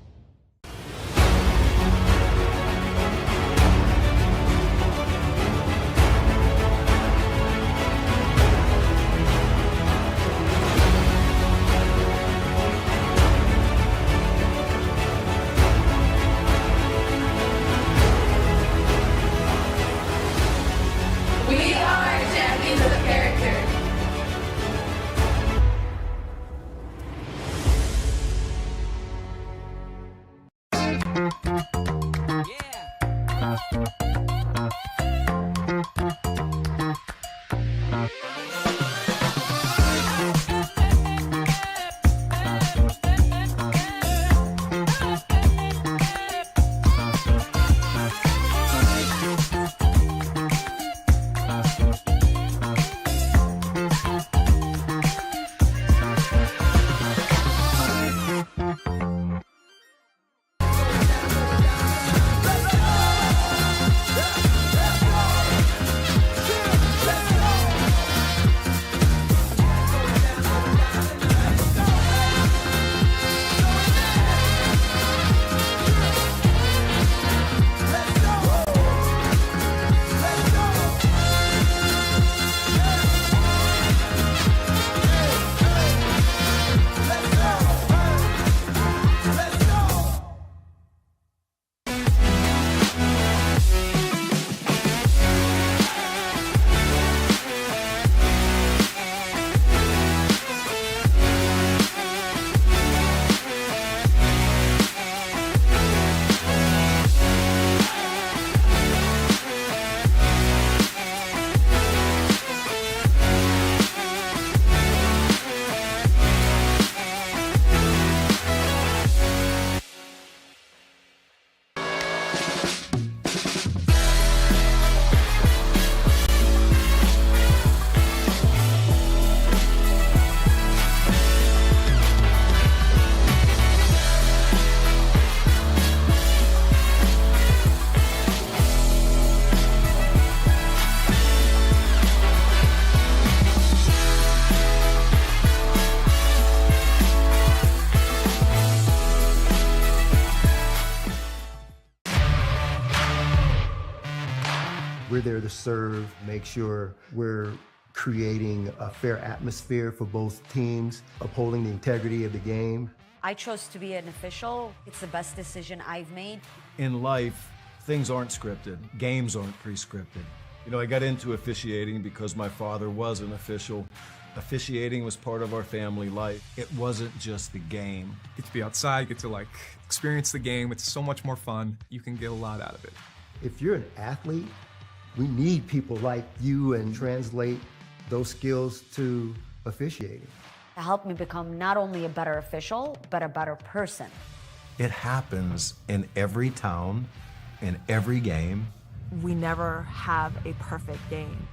We are champions of character. We're there to serve, make sure we're creating a fair atmosphere for both teams, upholding the integrity of the game. I chose to be an official. It's the best decision I've made. In life, things aren't scripted. Games aren't pre-scripted. You know, I got into officiating because my father was an official. Officiating was part of our family life. It wasn't just the game. Get to be outside, get to like experience the game. It's so much more fun. You can get a lot out of it. If you're an athlete, we need people like you and translate those skills to officiating. It helped me become not only a better official, but a better person. It happens in every town, in every game. We never have a perfect game,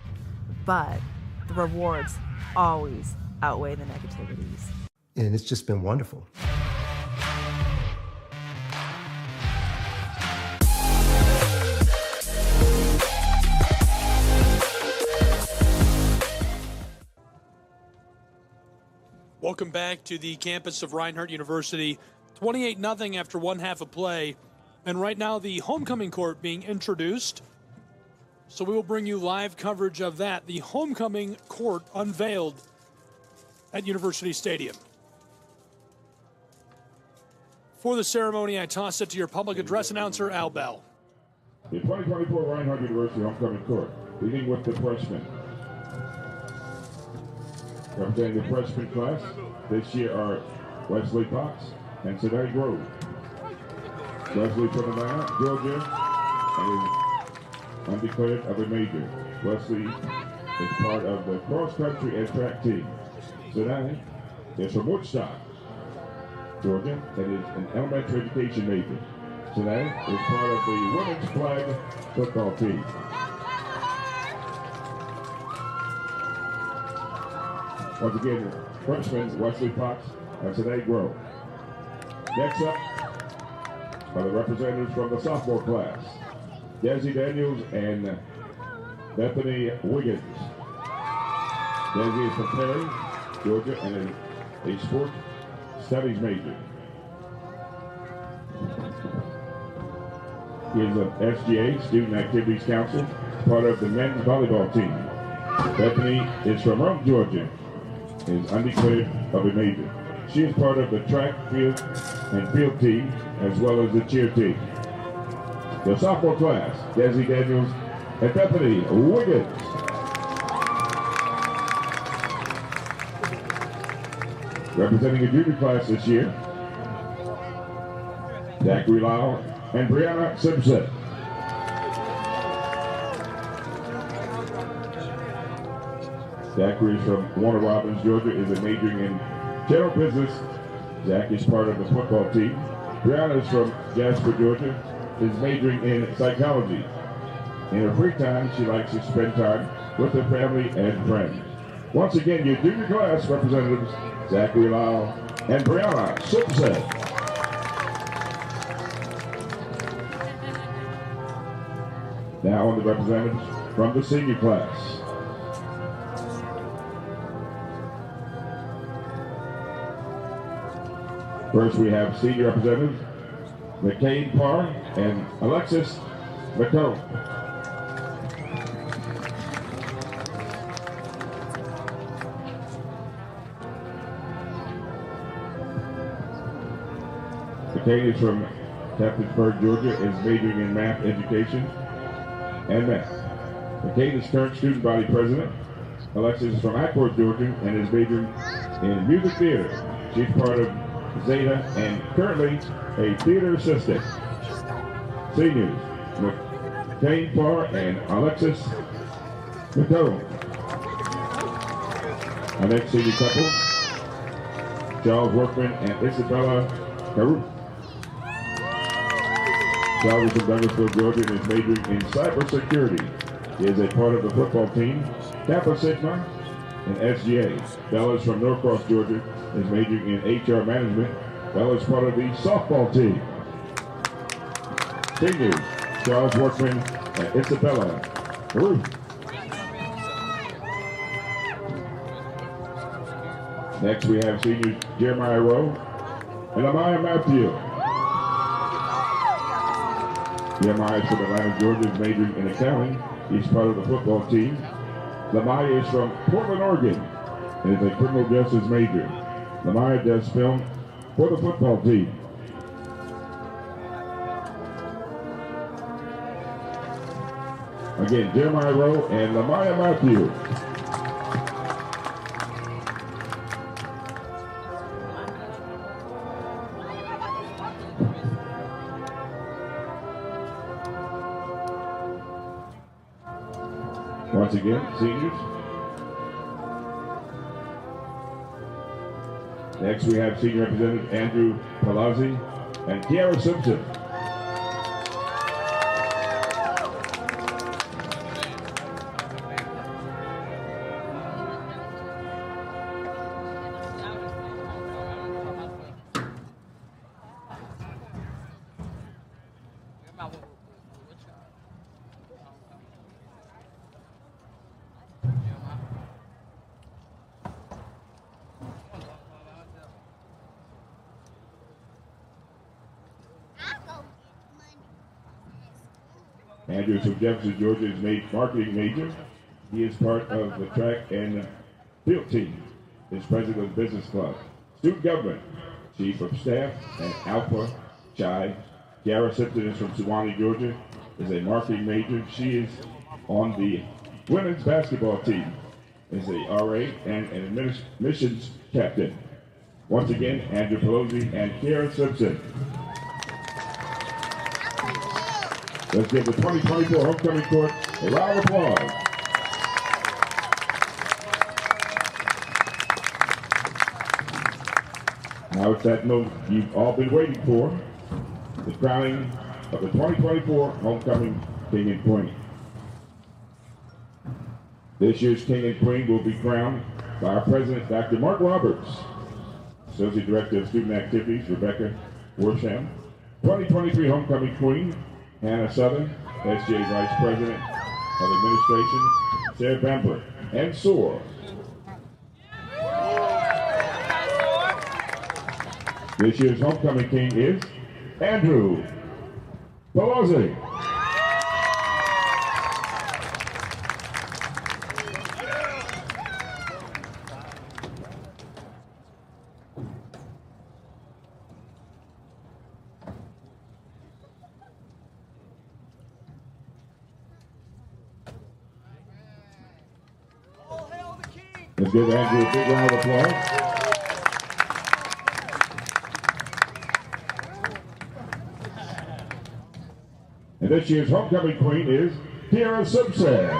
but the rewards always outweigh the negativities. And it's just been wonderful. Welcome back to the campus of Reinhardt University. 28-0 after one half of play. And right now the homecoming court being introduced. So we will bring you live coverage of that. The homecoming court unveiled at University Stadium. For the ceremony, I toss it to your public address announcer, Al Bell. The 2024 Reinhardt University homecoming court, beginning with the freshmen. Representing the freshman class this year are Wesley Cox and Sedai Grove. Wesley from Atlanta, Georgia, and is undeclared of a major. Wesley is part of the cross-country and track team. Sedai is from Woodstock, Georgia, and is an elementary education major. Sedai is part of the women's flag football team. Once again, freshman Wesley Fox and Sedai Grove. Next up, are the representatives from the sophomore class, Desi Daniels and Bethany Wiggins. Desi is from Perry, Georgia, and is a sport studies major. He is an SGA, Student Activities Council, part of the men's volleyball team. Bethany is from Rome, Georgia, and is undeclared of a major. She is part of the track, field, and field team, as well as the cheer team. The sophomore class, Desi Daniels and Bethany Wiggins. Representing a junior class this year, Zachary Lyle and Brianna Simpson. Zachary is from Warner Robins, Georgia, is majoring in general business. Zach is part of the football team. Brianna is from Jasper, Georgia, is majoring in psychology. In her free time, she likes to spend time with her family and friends. Once again, your junior class representatives, Zachary Lyle and Brianna Simpson. Now on the representatives from the senior class. First we have senior representatives McCain Parr and Alexis McComb. McCain is from Captainsburg, Georgia, is majoring in math education and math. McCain is current student body president. Alexis is from Ackworth, Georgia, and is majoring in music theater. She's part of Zeta and currently a theater assistant. Seniors, McCain Parr and Alexis McComb. Our next senior couple, Charles Workman and Isabella Caruth. Charles is from Douglasville, Georgia, and is majoring in cybersecurity. He is a part of the football team, Kappa Sigma, and SGA. Bella is from Norcross, Georgia, is majoring in HR management. Bella is part of the softball team. Seniors, Charles Workman and Isabella Caruth. Next we have seniors Jeremiah Rowe and Amaya Matthew. Jeremiah is from Atlanta, Georgia, is majoring in accounting. He's part of the football team. Lamaya is from Portland, Oregon, and is a criminal justice major. Lamaya does film for the football team. Again, Jeremiah Rowe and Lamaya Matthew. Once again, seniors. Next we have senior representative Andrew Palazzi and Kiara Simpson. Andrew from Jefferson, Georgia, is made marketing major. He is part of the track and field team. Is president of the business club. Student government, chief of staff at Alpha Chi. Kiara Simpson is from Suwanee, Georgia, is a marketing major. She is on the women's basketball team. Is a RA and an admissions captain. Once again, Andrew Pelosi and Kiara Simpson. Let's give the 2024 homecoming court a round of applause. Now it's that moment you've all been waiting for, the crowning of the 2024 homecoming king and queen. This year's king and queen will be crowned by our president, Dr. Mark Roberts, Associate Director of Student Activities, Rebecca Worsham, 2023 Homecoming Queen, Hannah Southern, SJ Vice President of Administration, Sarah Bamber, and SOAR. This year's Homecoming King is Andrew Pelosi. Let's give Andrew a big round of applause. And this year's Homecoming Queen is Kiara Simpson.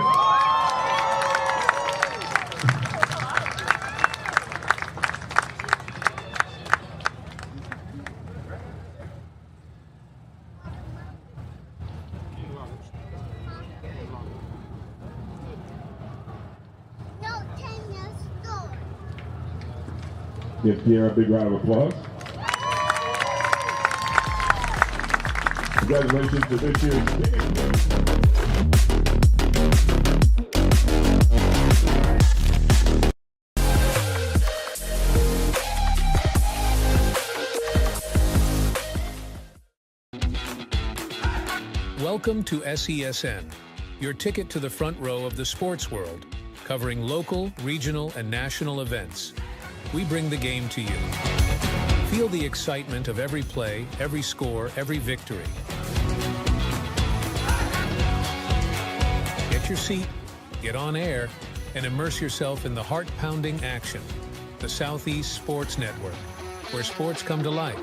Give Kiara a big round of applause. Congratulations to this year's Welcome to SESN, your ticket to the front row of the sports world, covering local, regional, and national events. We bring the game to you. Feel the excitement of every play, every score, every victory. Get your seat, get on air, and immerse yourself in the heart-pounding action. The Southeast Sports Network, where sports come to life.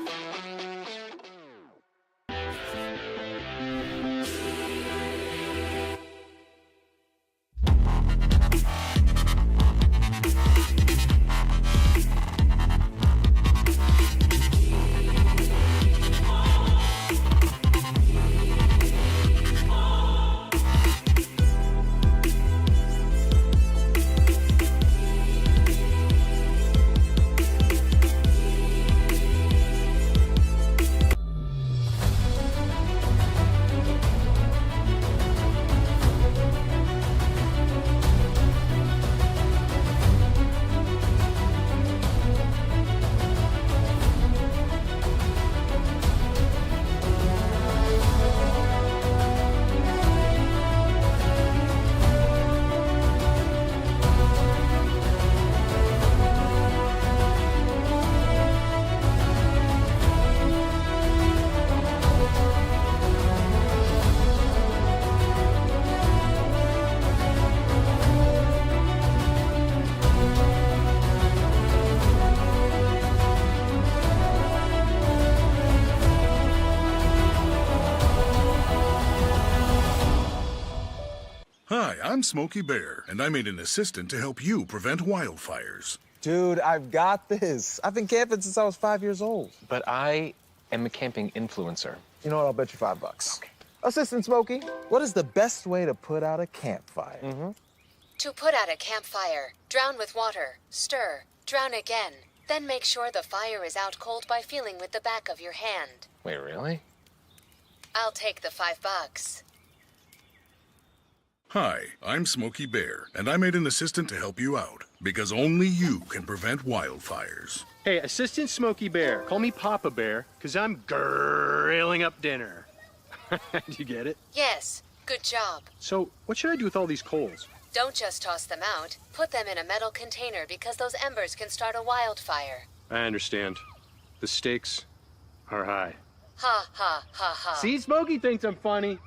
Hi, I'm Smokey Bear, and I made an assistant to help you prevent wildfires. Dude, I've got this. I've been camping since I was 5 years old. But I am a camping influencer. You know what? I'll bet you $5. Okay. Assistant Smokey, what is the best way to put out a campfire? To put out a campfire, drown with water, stir, drown again. Then make sure the fire is out cold by feeling with the back of your hand. Wait, really? I'll take the $5. Hi, I'm Smokey Bear, and I made an assistant to help you out, because only you can prevent wildfires. Hey, Assistant Smokey Bear, call me Papa Bear, because I'm grilling up dinner. Do you get it? Yes, good job. So, what should I do with all these coals? Don't just toss them out. Put them in a metal container because those embers can start a wildfire. I understand. The stakes are high. Ha, ha, ha, ha. See, Smokey thinks I'm funny.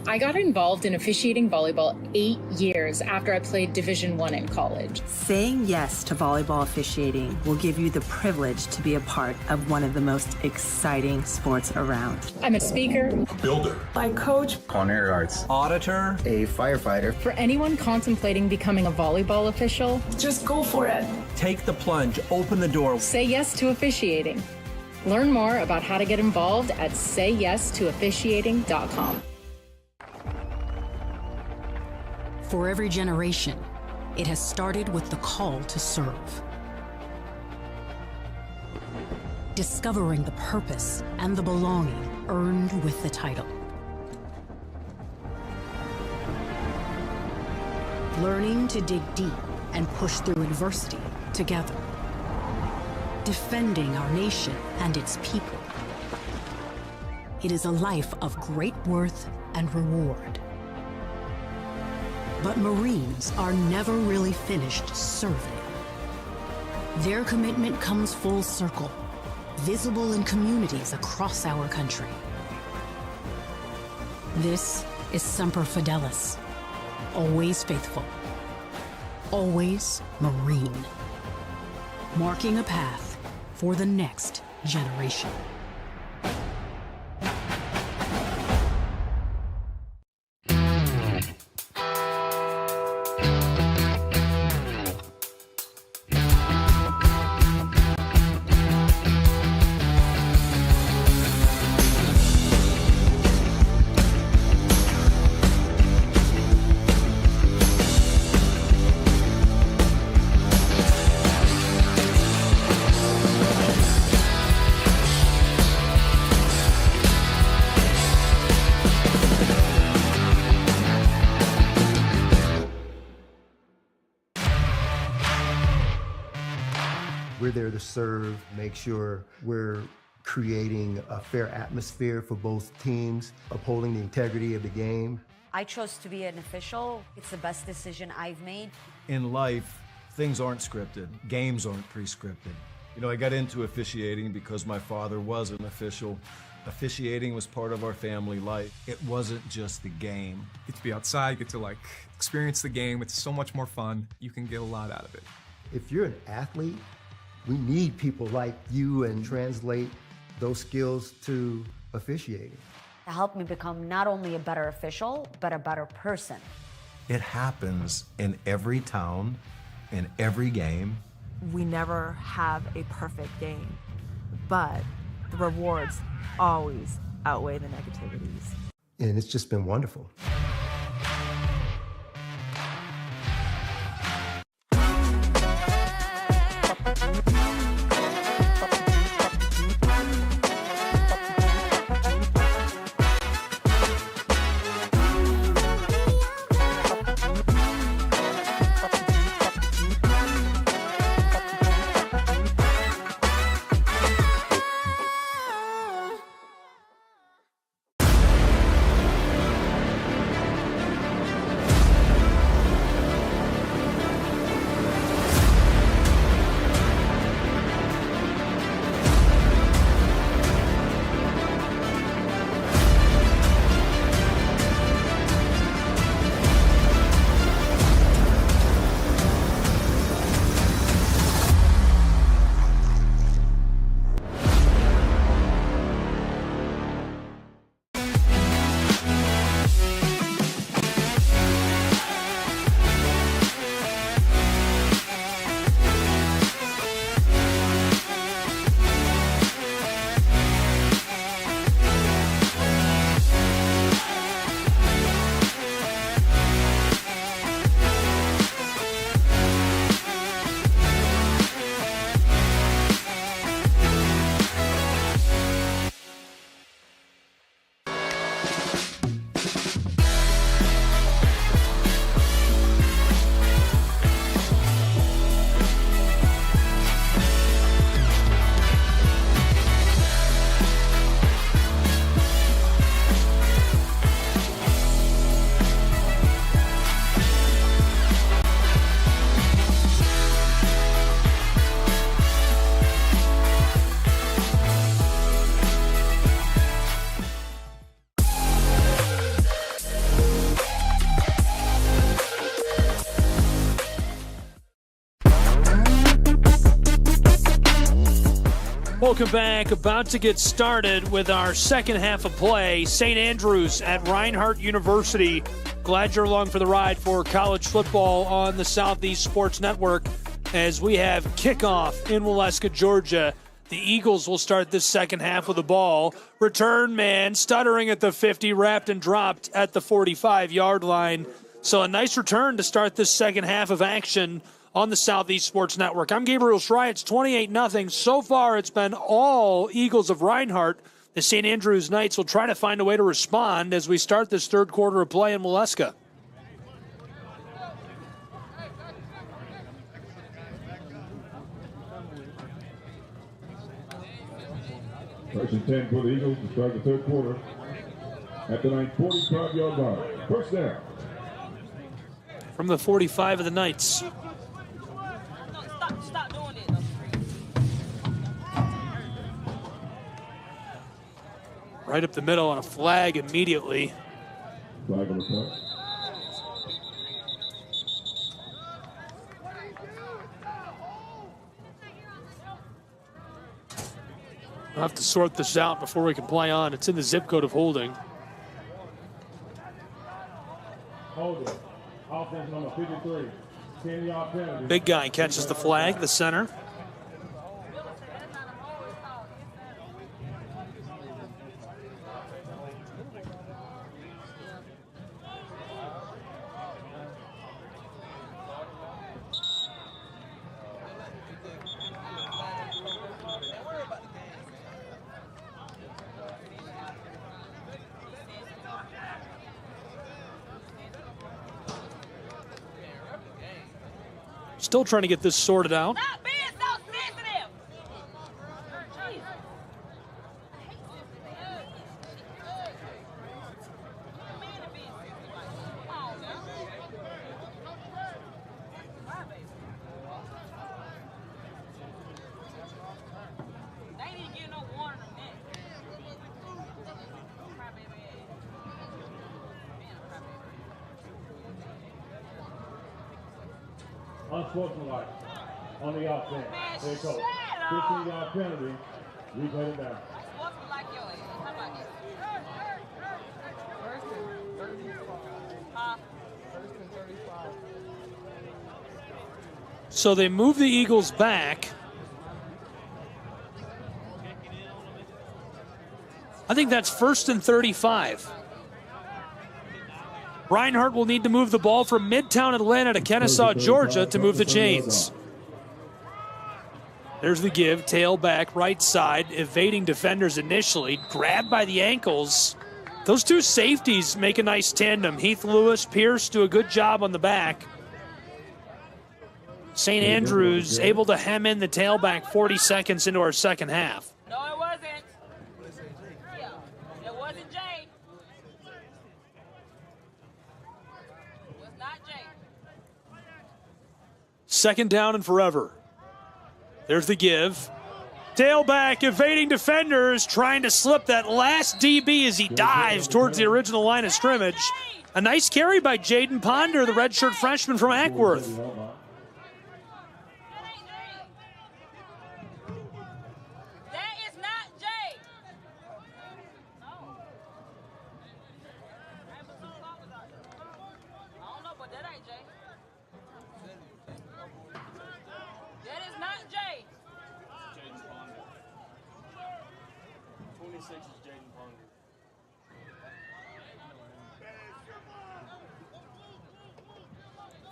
I got involved in officiating volleyball 8 years after I played Division I in college. Saying yes to volleyball officiating will give you the privilege to be a part of one of the most exciting sports around. I'm a speaker, Builder. I coach. Culinary arts. Auditor. A firefighter. For anyone contemplating becoming a volleyball official, Just go for it. Take the plunge. Open the door. say yes to officiating. Learn more about how to get involved at sayyestoofficiating.com. For every generation, it has started with the call to serve. Discovering the purpose and the belonging earned with the title. Learning to dig deep and push through adversity together. Defending our nation and its people. It is a life of great worth and reward. But Marines are never really finished serving. Their commitment comes full circle, visible in communities across our country. This is Semper Fidelis, always faithful, always Marine, marking a path for the next generation. We're there to serve, make sure we're creating a fair atmosphere for both teams, upholding the integrity of the game. I chose to be an official. It's the best decision I've made. In life, things aren't scripted. Games aren't pre-scripted. You know, I got into officiating because my father was an official. Officiating was part of our family life. It wasn't just the game. Get to be outside, get to like experience the game. It's so much more fun. You can get a lot out of it. If you're an athlete, we need people like you and translate those skills to officiating. It helped me become not only a better official, but a better person. It happens in every town, in every game. We never have a perfect game, but the rewards always outweigh the negativities. And it's just been wonderful. Welcome back. About to get started with our second half of play. St. Andrews at Reinhardt University. Glad you're along for the ride for college football on the Southeast Sports Network as we have kickoff in Waleska, Georgia. The Eagles will start this second half with the ball. Return man stuttering at the 50, wrapped and dropped at the 45-yard line. So a nice return to start this second half of action on the Southeast Sports Network. I'm Gabriel Schrey. It's 28-0. So far, it's been all Eagles of Reinhardt. The St. Andrews Knights will try to find a way to respond as we start this third quarter of play in Waleska. First and 10 for the Eagles to start the third quarter at the 45-yard line. First down. From the 45 of the Knights. Right up the middle on a flag immediately. Flag on the play. We'll have to sort this out before we can play on. It's in the zip code of holding. Holding. Offense number 53. 10-yard penalty. Big guy catches the flag, the center. Still trying to get this sorted out. Unsportsmanlike on the offense. There you go. 15-yard penalty. Replay it down. So they move the Eagles back. I think that's 1st and 35. Reinhardt will need to move the ball from Midtown Atlanta to Kennesaw, Georgia to move the chains. There's the give, tailback, right side, evading defenders initially, grabbed by the ankles. Those two safeties make a nice tandem. Heath Lewis, Pierce do a good job on the back. St. Andrews able to hem in the tailback 40 seconds into our second half. No, it wasn't. It wasn't Jay. It was not Jay. Second down and forever. There's the give. Tailback evading defenders, trying to slip that last DB as he dives towards the original line of scrimmage. A nice carry by Jaden Ponder, the redshirt freshman from Ackworth.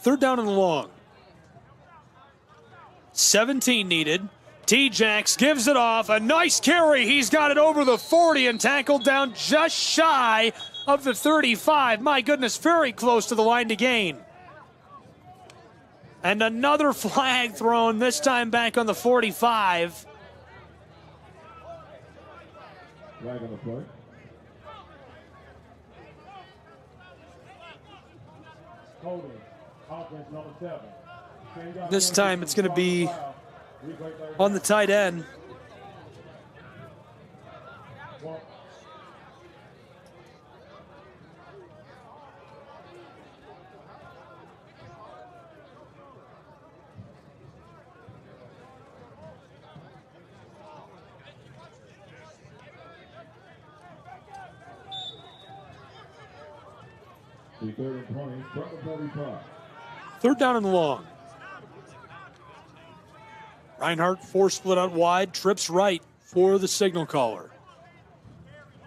Third down and long. 17 needed. T-Jax gives it off. A nice carry. He's got it over the 40 and tackled down just shy of the 35. My goodness, very close to the line to gain. And another flag thrown, this time back on the 45. Flag on the play. Holding. Offense number 7. This time it's going to be on the tight end. The 3rd and 20 from the 45. 3rd down and long. Reinhardt force split out wide, trips right for the signal caller.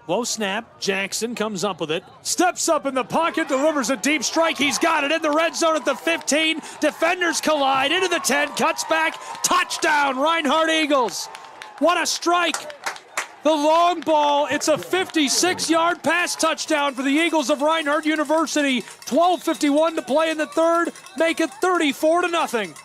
Low snap, Jackson comes up with it, steps up in the pocket, delivers a deep strike. He's got it in the red zone at the 15. Defenders collide into the 10, cuts back, touchdown, Reinhardt Eagles. What a strike. The long ball, it's a 56-yard pass touchdown for the Eagles of Reinhardt University. 12:51 to play in the 3rd, make it 34-0.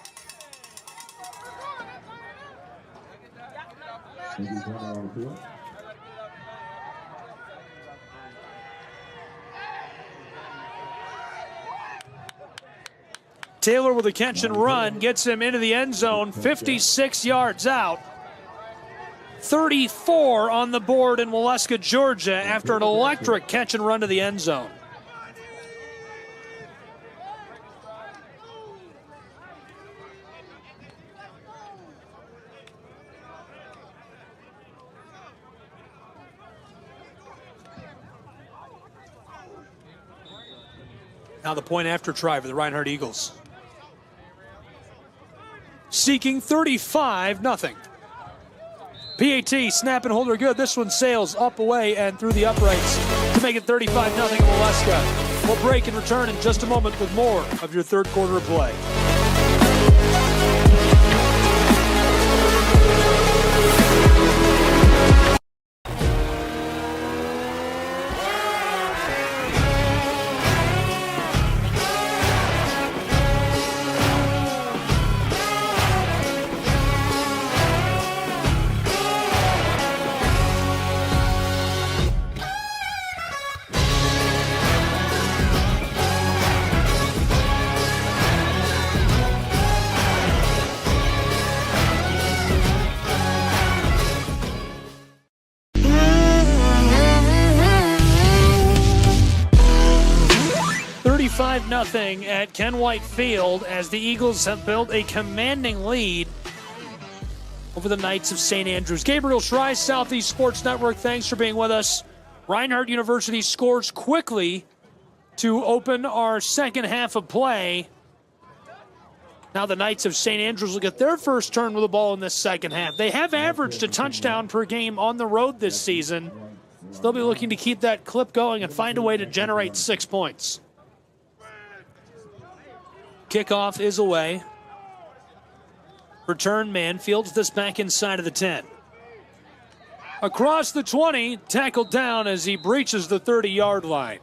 Taylor with a catch and run gets him into the end zone, 56 yards out. 34 on the board in Waleska, Georgia, after an electric catch and run to the end zone. Now the point after try for the Reinhardt Eagles. Seeking 35-0. PAT, snap and holder good. This one sails up, away, and through the uprights to make it 35-0 in Waleska. We'll break and return in just a moment with more of your 3rd quarter of play. Nothing at Ken White Field as the Eagles have built a commanding lead over the Knights of St. Andrews. Gabriel Schrei, Southeast Sports Network, thanks for being with us. Reinhardt University scores quickly to open our second half of play. Now the Knights of St. Andrews will get their first turn with the ball in this second half. They have averaged a touchdown per game on the road this season. So they'll be looking to keep that clip going and find a way to generate 6 points. Kickoff is away. Return man fields this back inside of the 10. Across the 20, tackled down as he breaches the 30-yard line.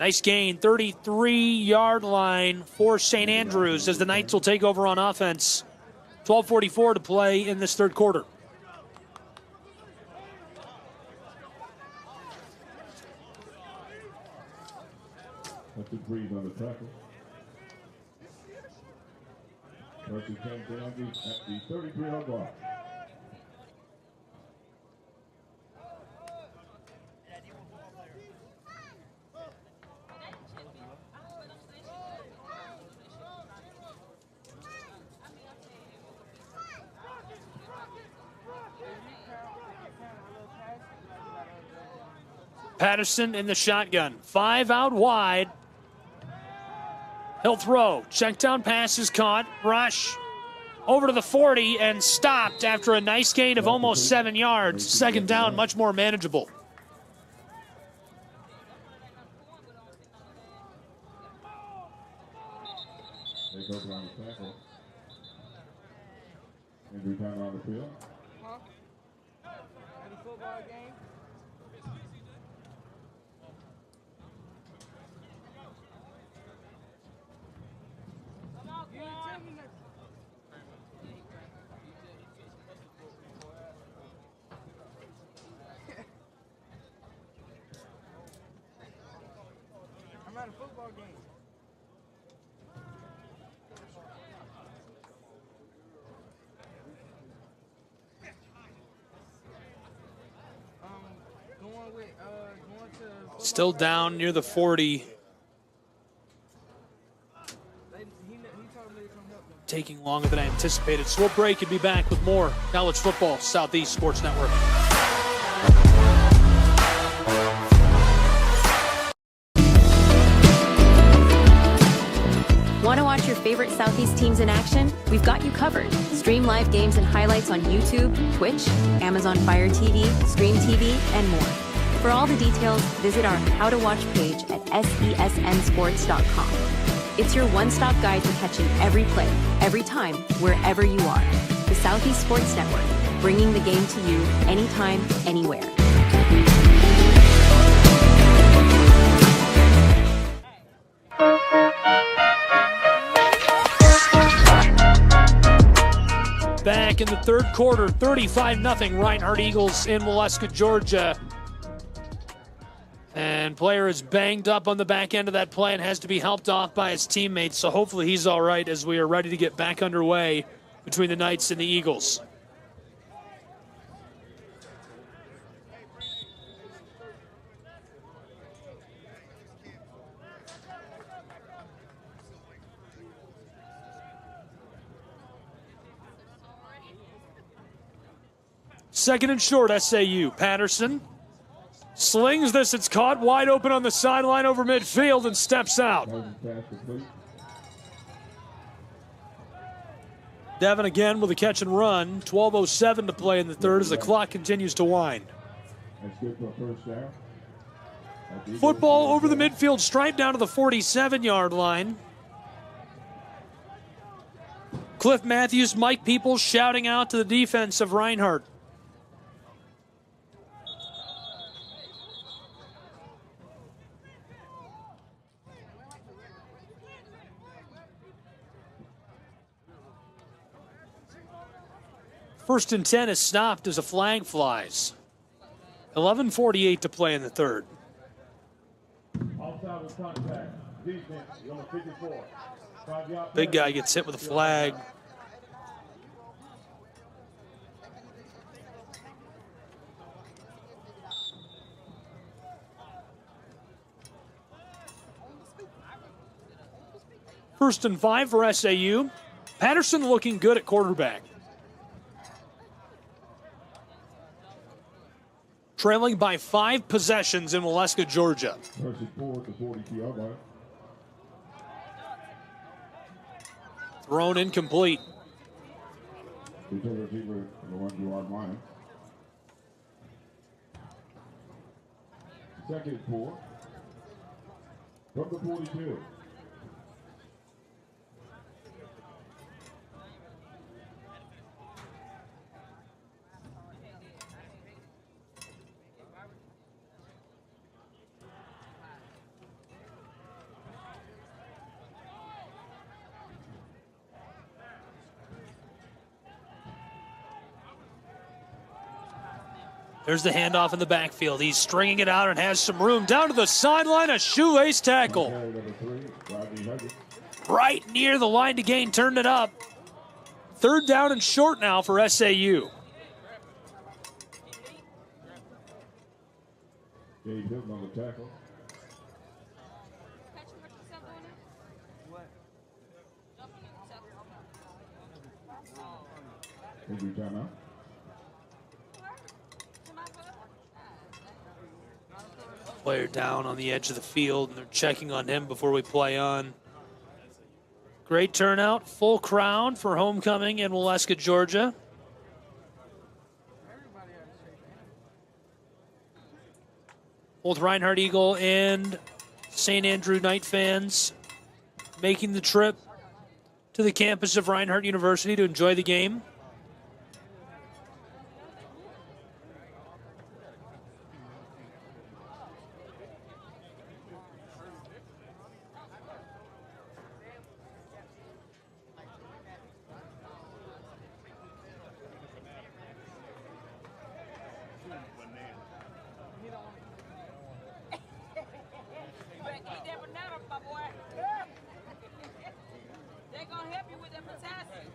Nice gain, 33-yard line for St. Andrews as the Knights will take over on offense. 12:44 to play in this 3rd quarter. That's a breathe on the tackle. Person comes down at the 33-yard line. Patterson in the shotgun. 5 out wide. He'll throw. Check down pass is caught. Rush over to the 40 and stopped after a nice gain of almost 7 yards. 2nd down, much more manageable. They go around the tackle. Injury time on the field. Any football game? I'm at a football game. Still down near the 40. Taking longer than I anticipated. So we'll break and be back with more college football, Southeast Sports Network. favorite Southeast teams in action, we've got you covered. Stream live games and highlights on YouTube, Twitch, Amazon Fire TV, Stream TV, and more. For all the details, visit our How to Watch page at sesnsports.com. It's your one-stop guide to catching every play, every time, wherever you are. The Southeast Sports Network, bringing the game to you anytime, anywhere. Back in the third quarter, 35-0 Reinhardt Eagles in Waleska, Georgia. And player is banged up on the back end of that play and has to be helped off by his teammates. So hopefully he's all right as we are ready to get back underway between the Knights and the Eagles. Second and short, SAU. Patterson slings this. It's caught wide open on the sideline over midfield and steps out. Devin again with a catch and run. 12:07 to play in the third as the clock continues to wind. That's good for a first down. Football over the midfield stripe down to the 47-yard line. Cliff Matthews, Mike Peoples shouting out to the defense of Reinhardt. First and 10 is stopped as a flag flies. 11:48 to play in the third. Big guy gets hit with a flag. First and 5 for SAU. Patterson looking good at quarterback. Trailing by 5 possessions in Waleska, Georgia. Thrown incomplete. Second 4 from the 42. There's the handoff in the backfield. He's stringing it out and has some room. Down to the sideline, a shoelace tackle. Right near the line to gain, turned it up. Third down and short now for SAU. Gabe Hilton on the tackle. Injury timeout. Player down on the edge of the field, and they're checking on him before we play on. Great turnout, full crowd for homecoming in Waleska, Georgia. Both Reinhardt Eagle and St. Andrew Knight fans making the trip to the campus of Reinhardt University to enjoy the game. They're gonna help you with that potassium.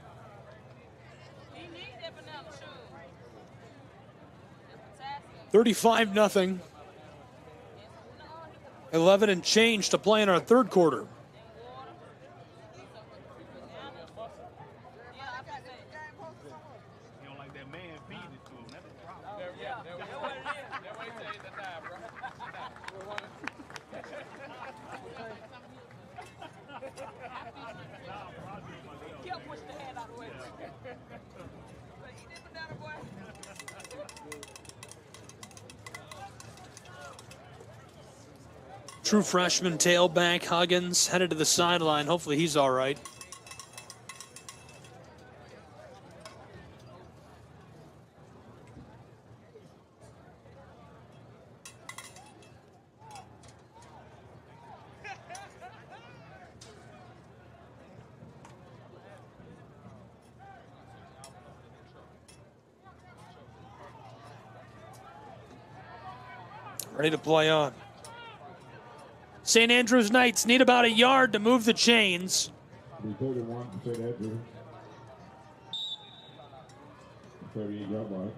He needs that banana sugar. 35-0. 11 and change to play in our third quarter. True freshman tailback Huggins headed to the sideline. Hopefully he's all right. Ready to play on. St. Andrews Knights need about a yard to move the chains. 31 for St. Andrews. 38-yard line.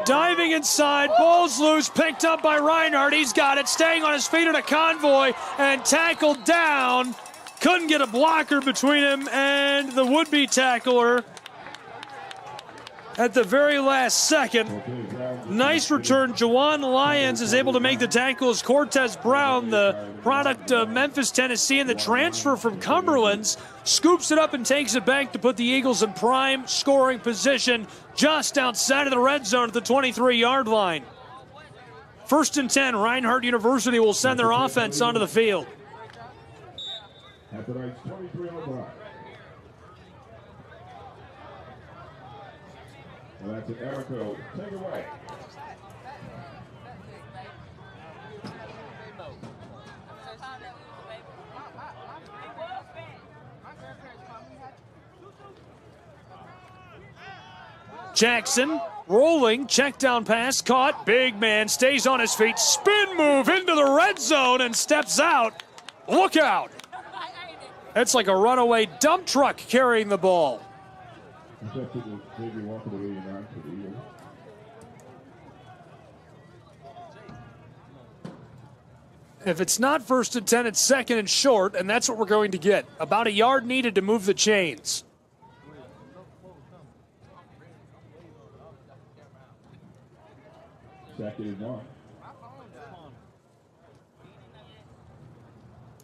Diving inside, ball's loose, picked up by Reinhardt. He's got it, staying on his feet in a convoy and tackled down. Couldn't get a blocker between him and the would-be tackler at the very last second. Nice return. Jawan Lyons is able to make the tackle as Cortez Brown, the product of Memphis, Tennessee, and the transfer from Cumberland's, scoops it up and takes it back to put the Eagles in prime scoring position just outside of the red zone at the 23-yard line. 1st and 10, Reinhardt University will send their offense onto the field. At the Knights' 23-yard line. And that's an Erico. Take it away. Jackson rolling, check down pass, caught, big man stays on his feet, spin move into the red zone and steps out. Look out. That's like a runaway dump truck carrying the ball. If it's not 1st and 10, it's 2nd and short, and that's what we're going to get. About a yard needed to move the chains.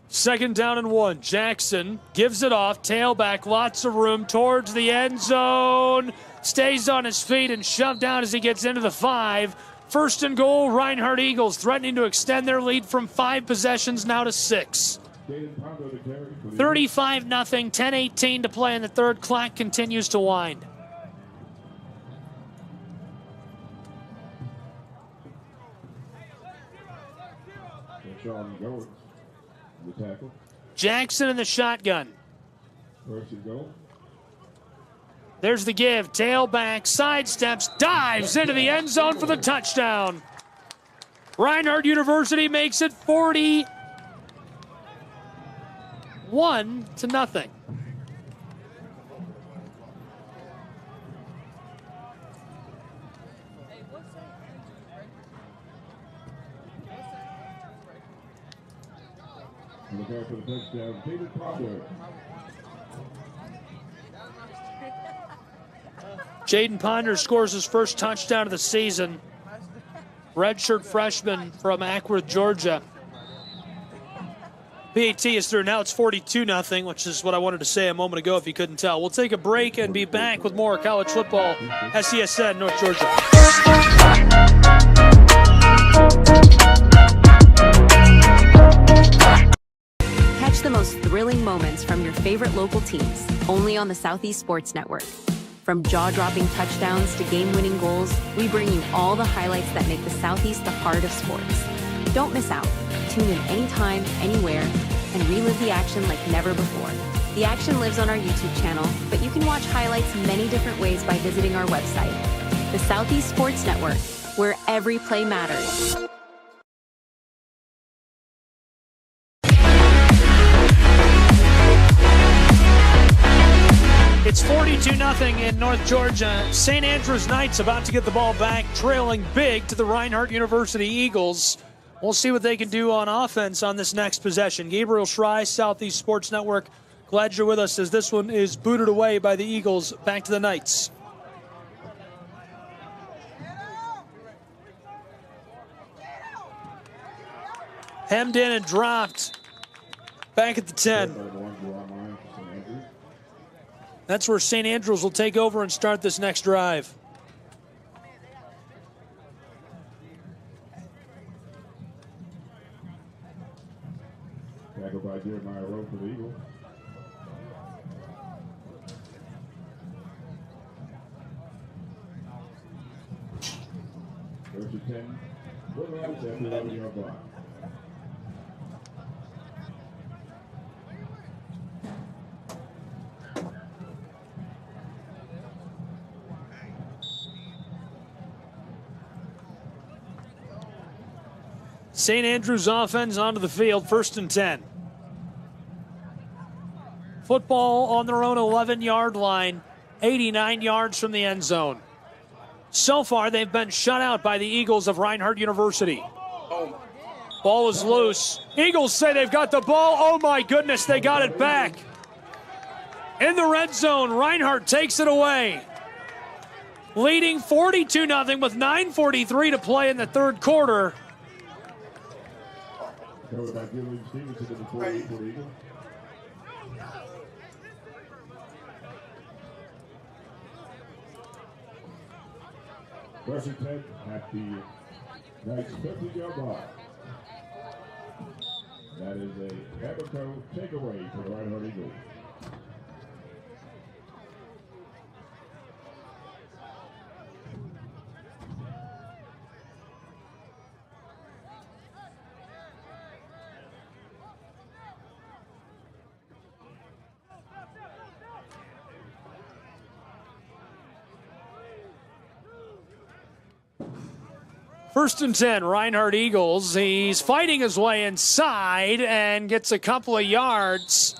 Second down and 1. Jackson gives it off. Tailback, lots of room towards the end zone. Stays on his feet and shoved down as he gets into the 5. 1st and goal, Reinhardt Eagles threatening to extend their lead from 5 possessions now to 6. 35-0, 10-18 to play in the third. Clock continues to wind. The tackle. Jackson in the shotgun. 1st and goal. There's the give. Tailback, sidesteps, dives into the end zone for the touchdown. Reinhardt University makes it 41-0. Look out for the touchdown, David Ponder. Jaden Ponder scores his first touchdown of the season. Redshirt freshman from Ackworth, Georgia. PAT is through. Now it's 42-0, which is what I wanted to say a moment ago if you couldn't tell. We'll take a break and be back with more college football. SESN, North Georgia. Catch the most thrilling moments from your favorite local teams, only on the Southeast Sports Network. From jaw-dropping touchdowns to game-winning goals, we bring you all the highlights that make the Southeast the heart of sports. Don't miss out. Tune in anytime, anywhere, and relive the action like never before. The action lives on our YouTube channel, but you can watch highlights many different ways by visiting our website. The Southeast Sports Network, where every play matters. It's 42-0 in North Georgia. St. Andrews Knights about to get the ball back, trailing big to the Reinhardt University Eagles. We'll see what they can do on offense on this next possession. Gabriel Schrei, Southeast Sports Network. Glad you're with us as this one is booted away by the Eagles. Back to the Knights. Hemmed in and dropped. Back at the 10. That's where St. Andrews will take over and start this next drive. Tackled by Jeremiah Rowe for the Eagles. First and 10. Woodrow after 11-yard block. St. Andrews offense onto the field, 1st and 10. Football on their own 11-yard line, 89 yards from the end zone. So far, they've been shut out by the Eagles of Reinhardt University. Ball is loose. Eagles say they've got the ball. Oh my goodness, they got it back. In the red zone, Reinhardt takes it away. Leading 42-0 with 9:43 to play in the third quarter. Covered by Gillian Stevenson to the 48 for the Eagles. First and 10 at the Knights 50-yard line. That is a Abaco takeaway for the Reinhardt Eagles. First and 10, Reinhardt Eagles. He's fighting his way inside and gets a couple of yards.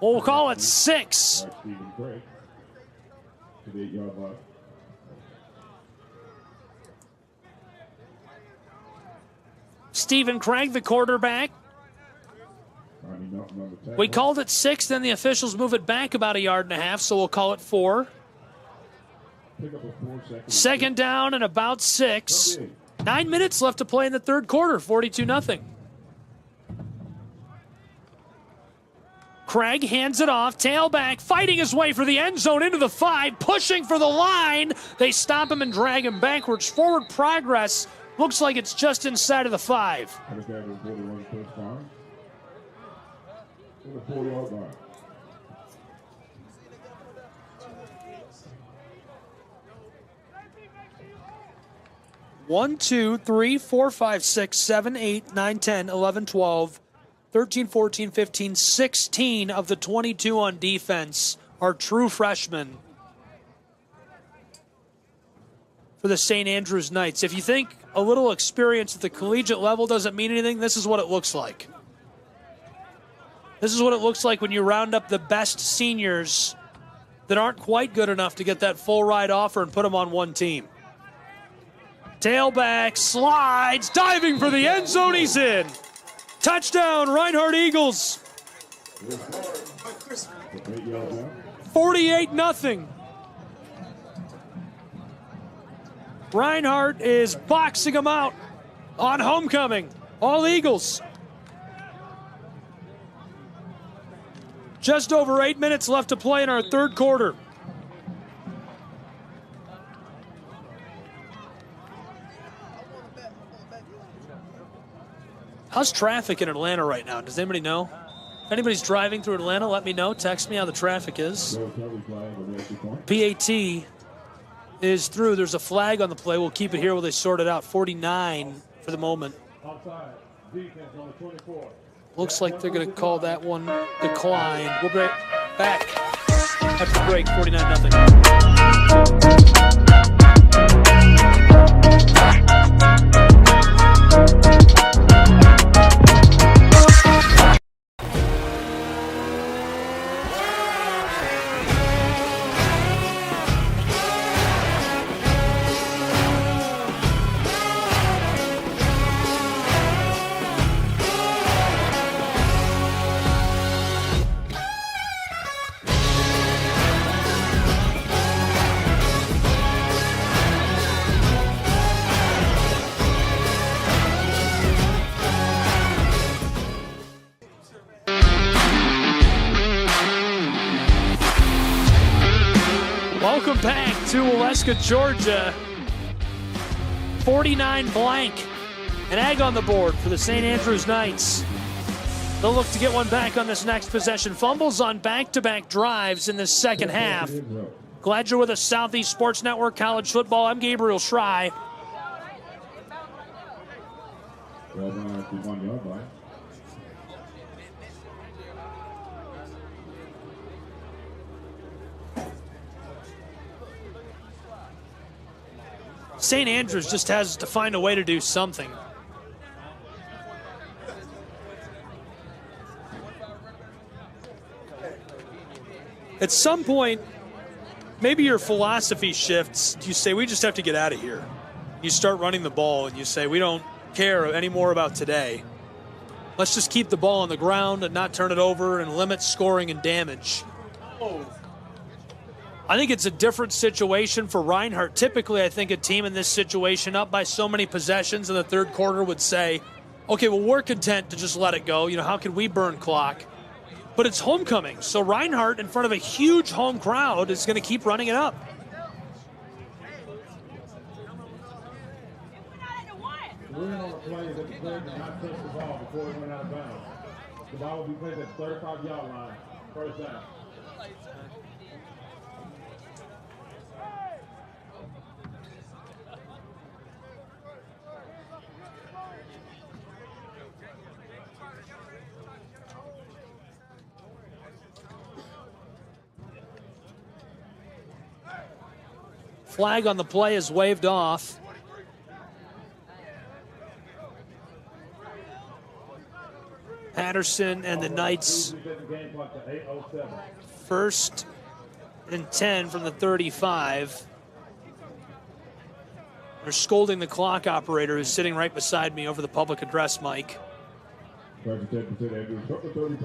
We'll call it 6. Stephen Craig to the 8-yard line. Stephen Craig, the quarterback. We called it 6, then the officials move it back about 1.5 yards, so we'll call it 4. Second down and about 6. 9 minutes left to play in the third quarter, 42-0. Craig hands it off, tailback, fighting his way for the end zone into the 5, pushing for the line. They stop him and drag him backwards. Forward progress looks like it's just inside of the 5. And the 41 first down. To the 4-yard line. 1, 2, 3, 4, 5, 6, 7, 8, 9, 10, 11, 12, 13, 14, 15, 16 of the 22 on defense are true freshmen for the St. Andrews Knights. If you think a little experience at the collegiate level doesn't mean anything, this is what it looks like. This is what it looks like when you round up the best seniors that aren't quite good enough to get that full ride offer and put them on one team. Tailback, slides, diving for the end zone, he's in. Touchdown, Reinhardt Eagles. 48-0. Reinhardt is boxing them out on homecoming. All Eagles. Just over 8 minutes left to play in our third quarter. How's traffic in Atlanta right now? Does anybody know? If anybody's driving through Atlanta, let me know. Text me how the traffic is. PAT is through. There's a flag on the play. We'll keep it here while they sort it out. 49 for the moment. Looks like they're going to call that one declined. We'll be back after the break. 49-0. Welcome back to Waleska, Georgia. 49 blank. An egg on the board for the St. Andrews Knights. They'll look to get one back on this next possession. Fumbles on back-to-back drives in the second half. Glad you're with us, Southeast Sports Network College Football. I'm Gabriel Schrei. St. Andrews just has to find a way to do something. At some point, maybe your philosophy shifts. You say, we just have to get out of here. You start running the ball and you say, we don't care anymore about today. Let's just keep the ball on the ground and not turn it over and limit scoring and damage. I think it's a different situation for Reinhardt. Typically, I think a team in this situation up by so many possessions in the third quarter would say, okay, well, we're content to just let it go. You know, how can we burn clock? But it's homecoming, so Reinhardt in front of a huge home crowd is going to keep running it up. We're on a play that the player did not touch the ball before it went out of bounds. The ball will be played at the 35-yard line, first down. Flag on the play is waved off. Patterson and the Knights. First and 10 from the 35. They're scolding the clock operator who's sitting right beside me over the public address mic.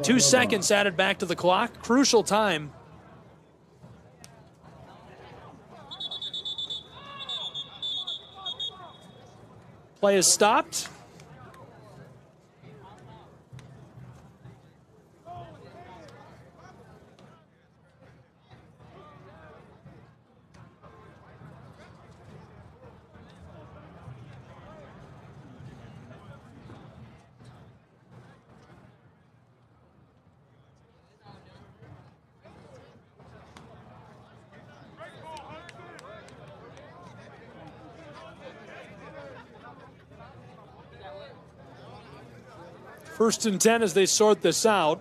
2 seconds added back to the clock. Crucial time. Play is stopped. First and 10 as they sort this out.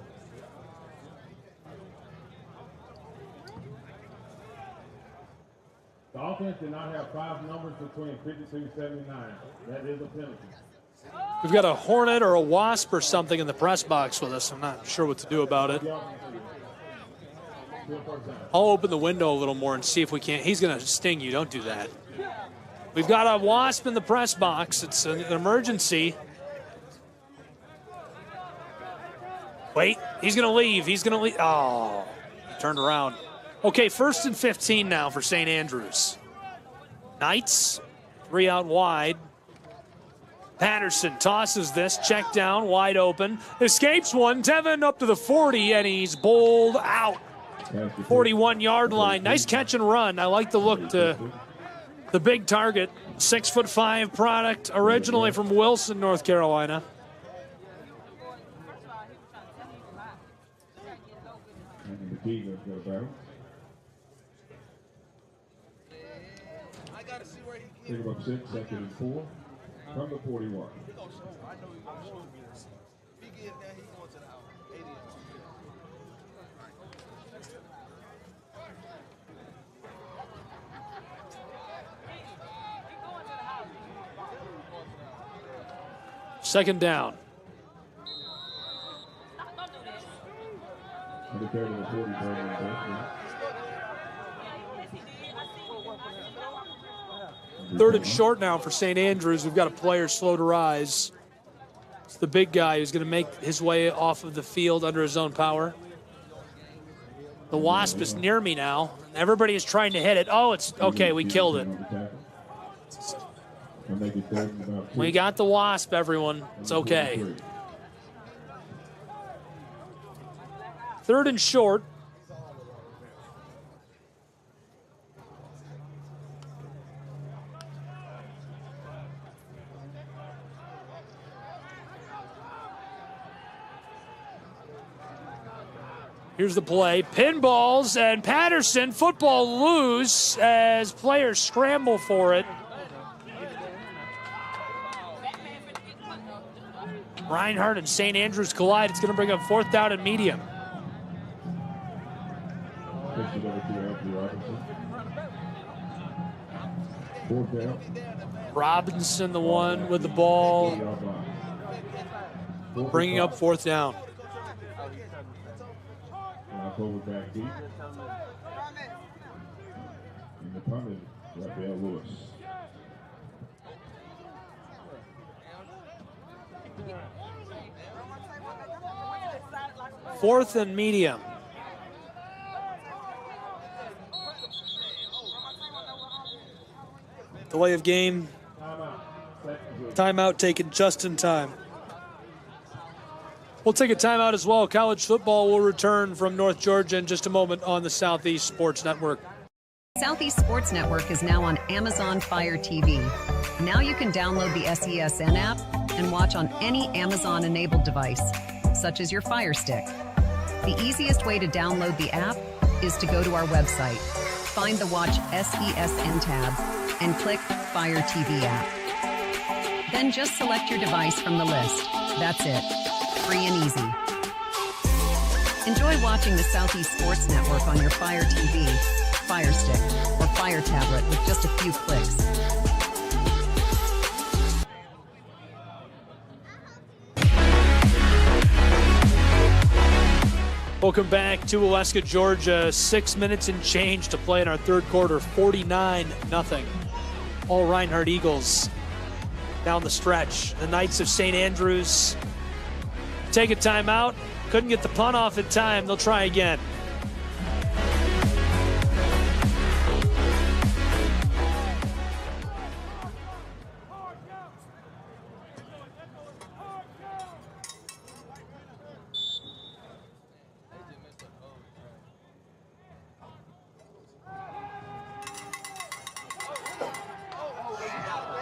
The offense did not have 5 numbers between 52 and 79. That is a penalty. We've got a hornet or a wasp or something in the press box with us. I'm not sure what to do about it. I'll open the window a little more and see if we can't. He's going to sting you. Don't do that. We've got a wasp in the press box. It's an emergency. Wait, he's going to leave. He's going to leave. Oh, he turned around. Okay, first and 15 now for St. Andrews. Knights, 3 out wide. Patterson tosses this, check down, wide open. Escapes one, Tevin up to the 40, and he's bowled out. 41-yard line. Nice catch and run. I like the look to the big target. 6'5" product, originally from Wilson, North Carolina. Take about 6, second and 4. From the 41. Second down. Third and short now for St. Andrews. We've got a player slow to rise. It's the big guy who's going to make his way off of the field under his own power. The Wasp is near me now. Everybody is trying to hit it. Oh, it's okay. We killed it. We got the Wasp, everyone. It's okay. Third and short. Here's the play. Pinballs and Patterson. Football loose as players scramble for it. Reinhardt and St. Andrews collide. It's going to bring up 4th down and medium. Robinson, the one with the ball, bringing up 4th down. Back deep. And the punter, Raphael Lewis. Fourth and medium. Delay of game. Timeout taken just in time. We'll take a timeout as well. College football will return from North Georgia in just a moment on the Southeast Sports Network. Southeast Sports Network is now on Amazon Fire TV. Now you can download the SESN app and watch on any Amazon-enabled device, such as your Fire Stick. The easiest way to download the app is to go to our website, find the Watch SESN tab, and click Fire TV app. Then just select your device from the list. That's it. Free and easy. Enjoy watching the Southeast Sports Network on your Fire TV, Fire Stick, or Fire tablet with just a few clicks. Welcome back to Waleska, Georgia. 6 minutes and change to play in our third quarter. 49-0. All Reinhardt Eagles down the stretch. The Knights of St. Andrews take a timeout. Couldn't get the punt off in time. They'll try again.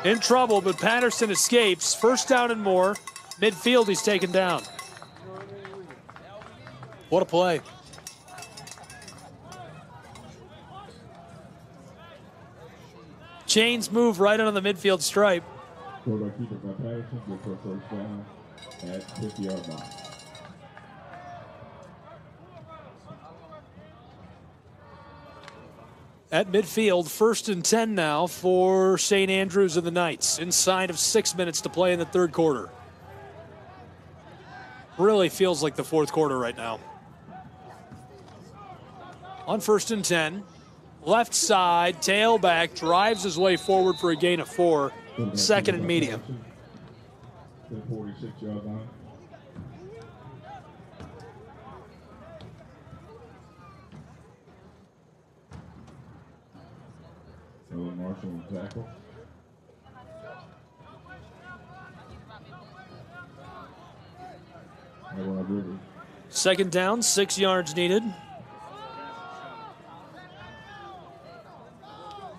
In trouble, but Patterson escapes. First down and more. Midfield, he's taken down. What a play. Chains move right on the midfield stripe. Quarterback keeper by Patterson, good for a first down at 50-yard line. At midfield, 1st and 10 now for St. Andrews and the Knights. Inside of 6 minutes to play in the third quarter. Really feels like the fourth quarter right now. On 1st and 10, left side, tailback, drives his way forward for a gain of 4. 2nd and medium. 46-yard line. Marshall and tackle. Second down, 6 yards needed.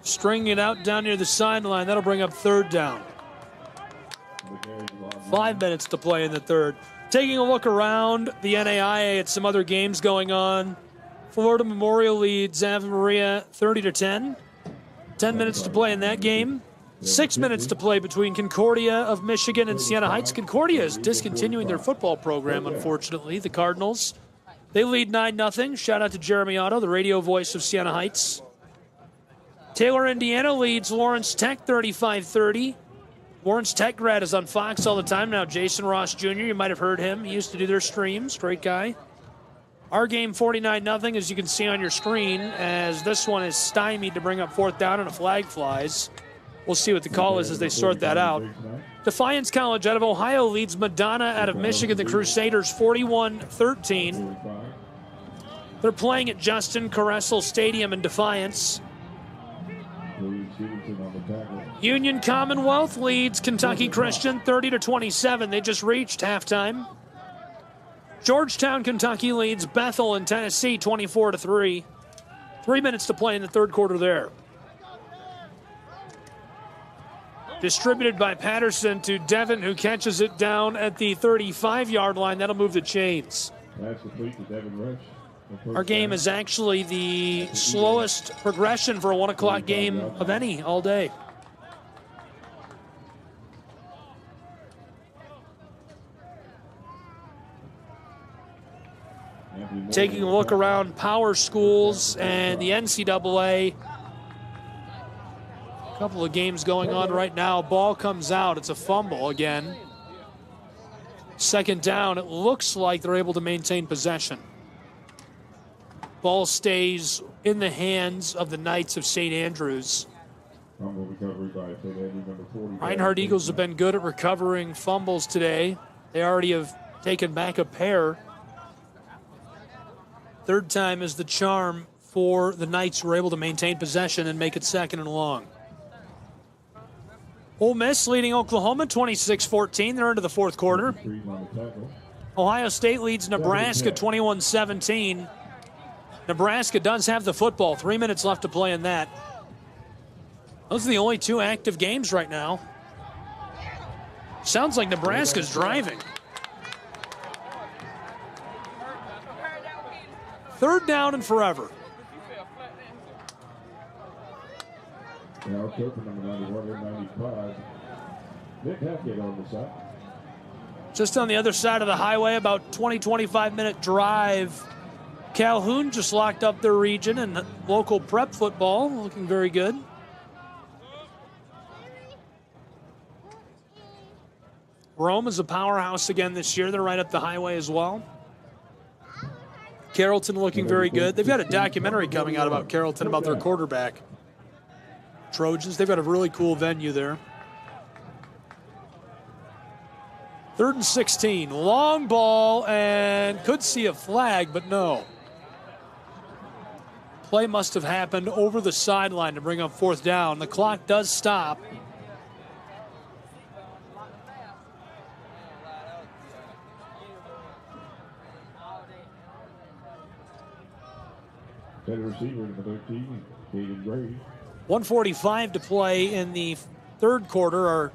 Stringing it out down near the sideline. That'll bring up 3rd down. 5 minutes to play in the third. Taking a look around the NAIA at some other games going on. Florida Memorial leads Ave Maria 30-10. 10 minutes to play in that game. 6 minutes to play between Concordia of Michigan and Siena Heights. Concordia is discontinuing their football program, unfortunately. The Cardinals, they lead 9-0. Shout out to Jeremy Otto, the radio voice of Siena Heights. Taylor, Indiana leads Lawrence Tech 35-30. Lawrence Tech grad is on Fox all the time now. Jason Ross Jr., you might have heard him. He used to do their streams. Great guy. Our game 49-0, as you can see on your screen, as this one is stymied to bring up 4th down and a flag flies. We'll see what the call is as they sort that out. Defiance College out of Ohio leads Madonna out of Michigan, the Crusaders, 41-13. They're playing at Justin Caressel Stadium in Defiance. Union Commonwealth leads Kentucky Christian 30-27. They just reached halftime. Georgetown, Kentucky leads Bethel in Tennessee 24-3. 3 minutes to play in the third quarter there. Distributed by Patterson to Devin, who catches it down at the 35-yard line. That'll move the chains. Pass complete to Devin Rush Our game is actually the slowest progression for a 1 o'clock game of any all day. Taking a look around power schools and the NCAA. A couple of games going on right now. Ball comes out. It's a fumble again. Second down. It looks like they're able to maintain possession. Ball stays in the hands of the Knights of St. Andrews. Reinhardt Eagles have been good at recovering fumbles today. They already have taken back a pair. Third time is the charm for the Knights, who were able to maintain possession and make it 2nd and long. Ole Miss leading Oklahoma 26-14. They're into the fourth quarter. Ohio State leads Nebraska 21-17. Nebraska does have the football. 3 minutes left to play in that. Those are the only 2 active games right now. Sounds like Nebraska's driving. Third down and forever. Just on the other side of the highway, about 20-25 minute drive. Calhoun just locked up their region and local prep football, looking very good. Rome is a powerhouse again this year. They're right up the highway as well. Carrollton looking very good. They've got a documentary coming out about Carrollton, about their quarterback. Trojans, they've got a really cool venue there. 3rd and 16. Long ball, and could see a flag, but no. Play must have happened over the sideline to bring up 4th down. The clock does stop. Receiver number 13, Caden Gray. 1:45 to play in the 3rd quarter. Our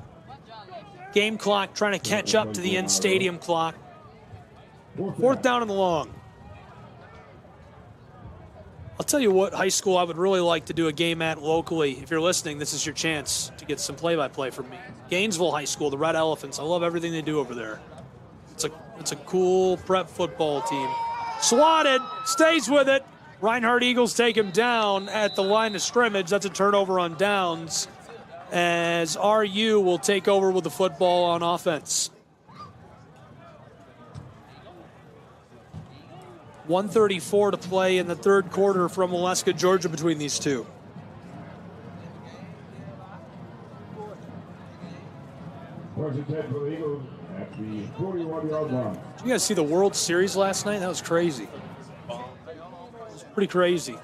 game clock trying to catch up to the in-stadium clock. 4th down and long. I'll tell you what high school I would really like to do a game at locally. If you're listening, this is your chance to get some play-by-play from me. Gainesville High School, the Red Elephants. I love everything they do over there. It's a cool prep football team. Swatted, stays with it. Reinhardt Eagles take him down at the line of scrimmage. That's a turnover on downs, as RU will take over with the football on offense. 1:34 to play in the 3rd quarter from Waleska, Georgia, between these two. First and 10 for the Eagles at the 41-yard line. Did you guys see the World Series last night? That was crazy. Pretty crazy.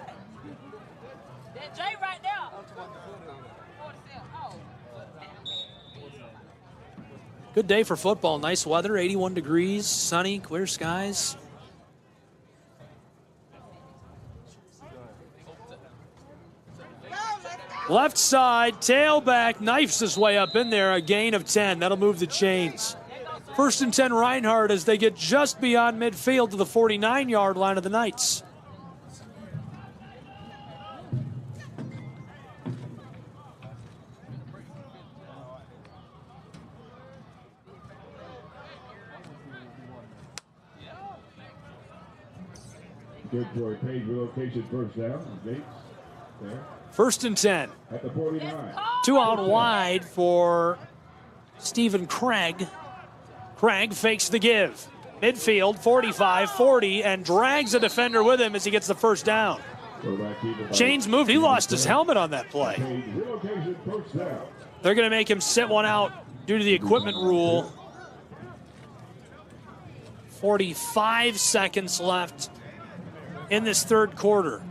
Good day for football. Nice weather, 81 degrees, sunny, clear skies. Left side, tailback, knifes his way up in there, a gain of 10. That'll move the chains. 1st and 10 Reinhardt as they get just beyond midfield to the 49-yard line of the Knights. Good for a page relocation, 1st down. Gates there. 1st and 10. At the 49. 2 out wide for Stephen Craig. Craig fakes the give. Midfield, 45, 40, and drags a defender with him as he gets the 1st down. Chains moved. He lost his helmet on that play. They're going to make him sit one out due to the equipment rule. 45 seconds left in this 3rd quarter.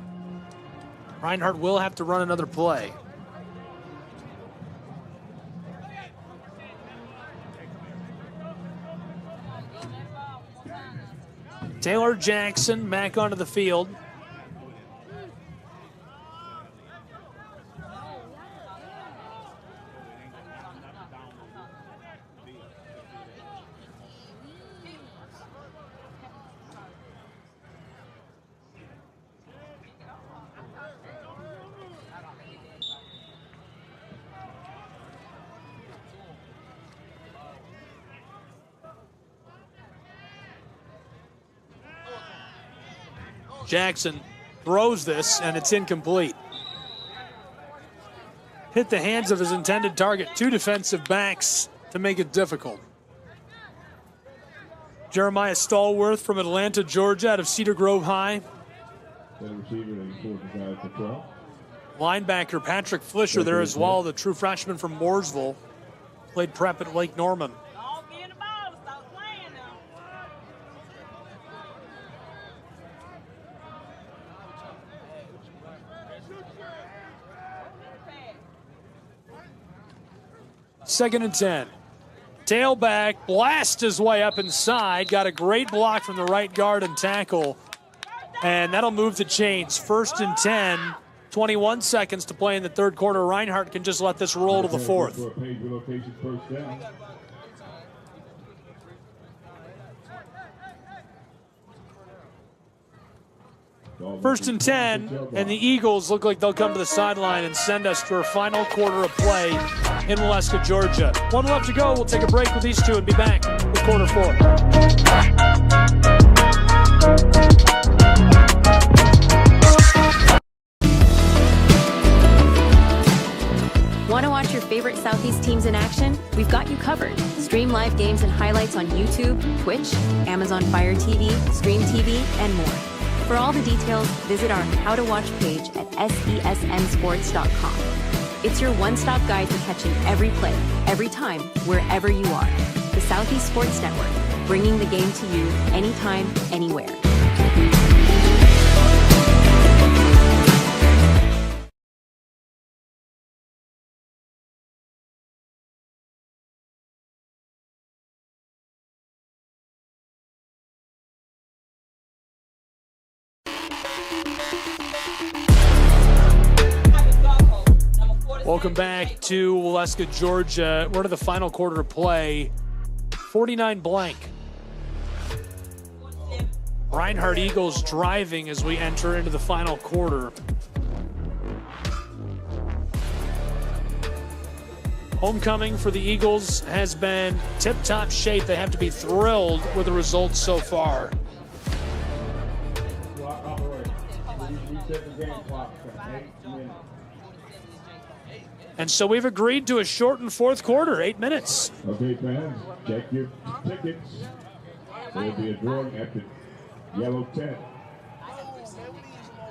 Reinhardt will have to run another play. Taylor Jackson back onto the field. Jackson throws this, and it's incomplete. Hit the hands of his intended target. 2 defensive backs to make it difficult. Jeremiah Stallworth from Atlanta, Georgia, out of Cedar Grove High. Linebacker Patrick Flisher there as well, the true freshman from Mooresville. Played prep at Lake Norman. Second and 10. Tailback, blast his way up inside. Got a great block from the right guard and tackle. And that'll move the chains. First and 10. 21 seconds to play in the third quarter. Reinhardt can just let this roll to the fourth. First and 10, and the Eagles look like they'll come to the sideline and send us to our final quarter of play in Waleska, Georgia. 1 left to go. We'll take a break with these two and be back with quarter 4. Want to watch your favorite Southeast teams in action? We've got you covered. Stream live games and highlights on YouTube, Twitch, Amazon Fire TV, Stream TV, and more. For all the details, visit our How to Watch page at sesnsports.com. It's your one-stop guide to catching every play, every time, wherever you are. The Southeast Sports Network, bringing the game to you anytime, anywhere. Welcome back to Waleska, Georgia. We're to the final quarter of play. 49 blank. Reinhardt Eagles driving as we enter into the final quarter. Homecoming for the Eagles has been tip-top shape. They have to be thrilled with the results so far. And so we've agreed to a shortened fourth quarter, 8 minutes. Okay, fans, check your tickets. There'll be a drawing at the yellow tent.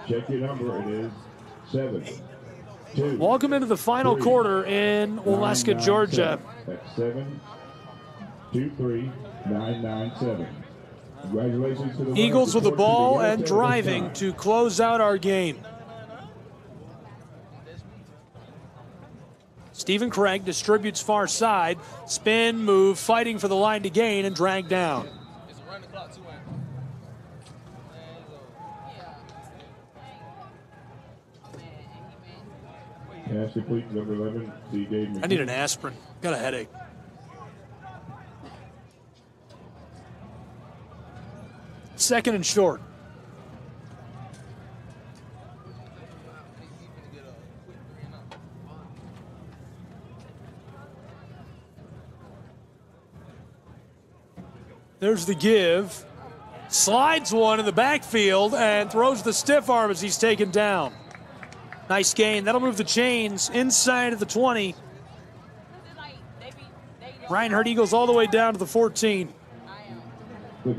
Check your number. It is 7, 2. Welcome into the final quarter in Waleska, Georgia. That's 7, 2, 3, 9, 9, 7. Congratulations to the Eagles with the ball and driving to close out our game. Stephen Craig distributes far side, spin, move, fighting for the line to gain and drag down. Pass complete, number 11, C. I need an aspirin. Got a headache. Second and short. There's the give. Slides one in the backfield and throws the stiff arm as he's taken down. Nice gain. That'll move the chains inside of the 20. Reinhardt Eagles all the way down to the 14. That'll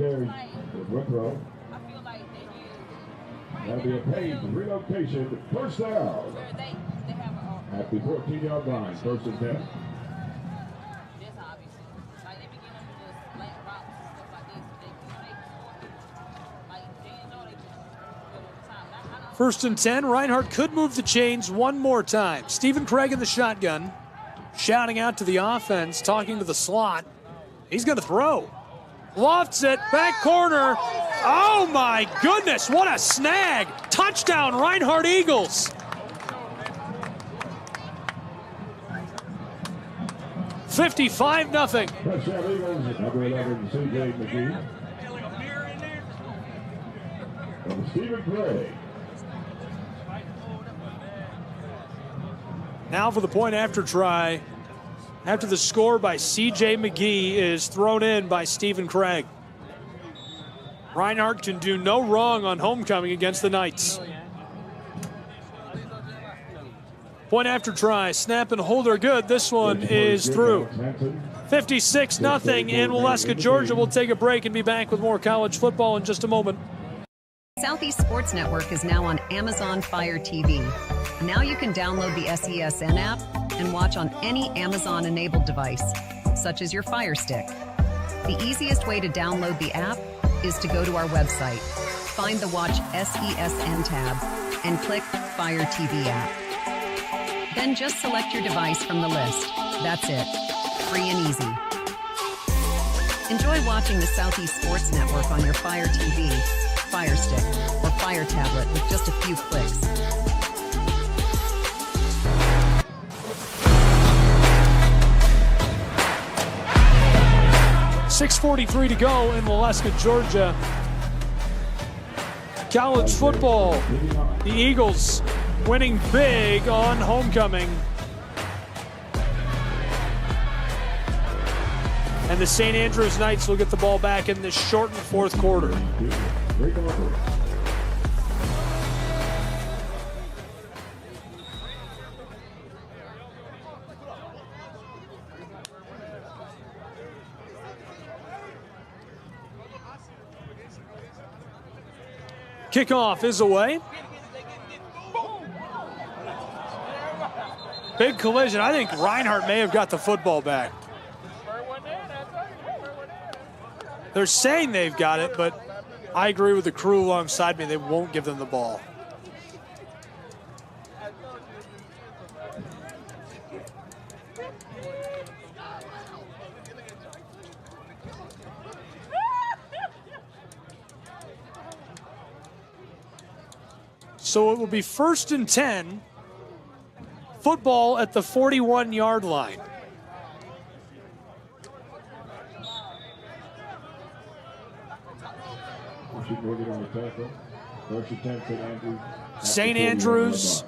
be a paid relocation. First down. At the 14-yard line. First and 10. First and 10, Reinhardt could move the chains one more time. Stephen Craig in the shotgun, shouting out to the offense, talking to the slot. He's going to throw. Lofts it, back corner. Oh my goodness, what a snag. Touchdown, Reinhardt Eagles. 55-0. Touchdown Eagles, number 11, C.J. McGee. And Stephen Craig. Now for the point after try. After the score by C.J. McGee is thrown in by Stephen Craig. Reinhardt can do no wrong on homecoming against the Knights. Point after try, snap and hold are good. This one is through. 56-0 in Waleska, Georgia. We'll take a break and be back with more college football in just a moment. Southeast Sports Network is now on Amazon Fire TV. Now you can download the SESN app and watch on any Amazon-enabled device, such as your Fire Stick. The easiest way to download the app is to go to our website, find the Watch SESN tab, and click Fire TV app. Then just select your device from the list. That's it. Free and easy. Enjoy watching the Southeast Sports Network on your Fire TV, Fire Stick, or Fire tablet with just a few clicks. .643 to go in Waleska, Georgia. College football. The Eagles winning big on homecoming. And the St. Andrews Knights will get the ball back in this shortened fourth quarter. Kickoff is away. Big collision. I think Reinhardt may have got the football back. They're saying they've got it, but I agree with the crew alongside me. They won't give them the ball. So it will be 1st and 10. Football at the 41-yard line. St. Andrews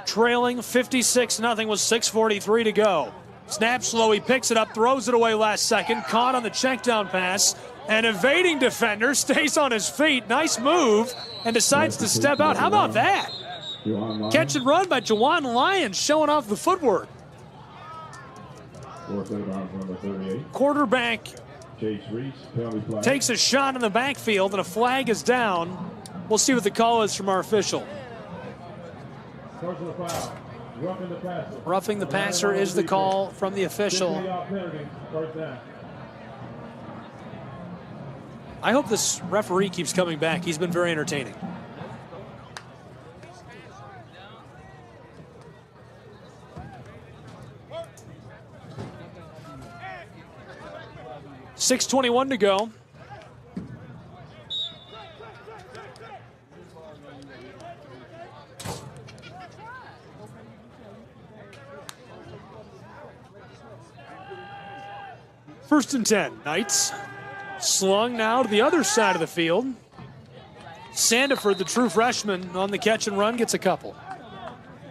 trailing 56-0 with 6:43 to go. Snap slow, he picks it up, throws it away last second, caught on the check down pass. An evading defender stays on his feet. Nice move and decides to step out. How about that? Catch and run by Jawan Lyons, showing off the footwork. Quarterback takes a shot in the backfield and a flag is down. We'll see what the call is from our official. Roughing the passer is the call from the official. I hope this referee keeps coming back. He's been very entertaining. .621 to go. First and 10, Knights. Slung now to the other side of the field. Sandiford, the true freshman, on the catch and run, gets a couple.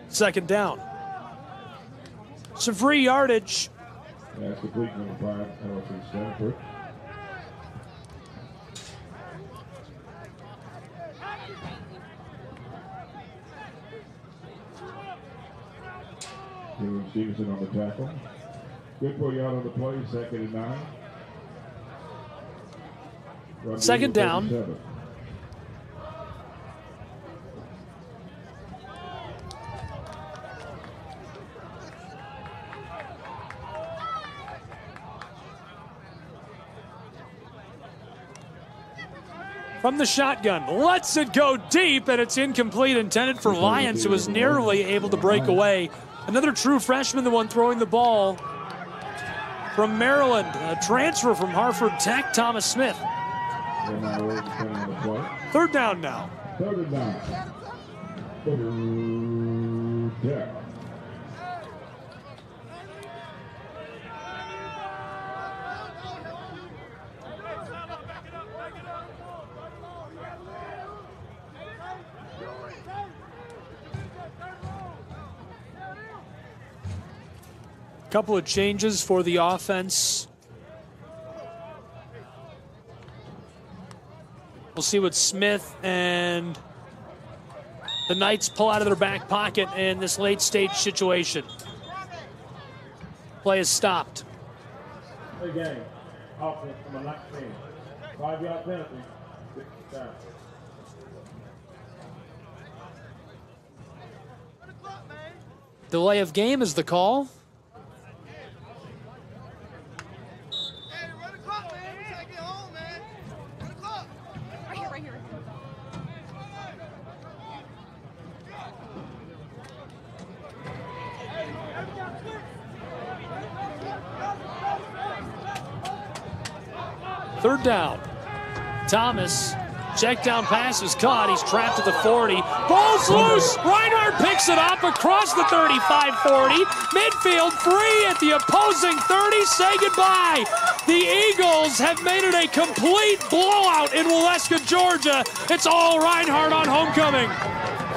Second down. Some free yardage. That's complete number 5, Allison Stanford. Stevenson on the tackle. Good 40 out on the play, 2nd and 9. Second down. 37. From the shotgun, lets it go deep, and it's incomplete, intended for Lyons, who was nearly able to break away. Another true freshman, the one throwing the ball from Maryland, a transfer from Hartford Tech, Thomas Smith. Third down now. Third and down. Couple of changes for the offense. We'll see what Smith and the Knights pull out of their back pocket in this late-stage situation. Play is stopped. Hey, game. Offense from a 19. 5-yard penalty. Down. Delay of game is the call. Third down. Thomas, check down pass is caught. He's trapped at the 40. Ball's loose. Reinhardt picks it up across the 35-40. Midfield free at the opposing 30. Say goodbye. The Eagles have made it a complete blowout in Waleska, Georgia. It's all Reinhardt on homecoming.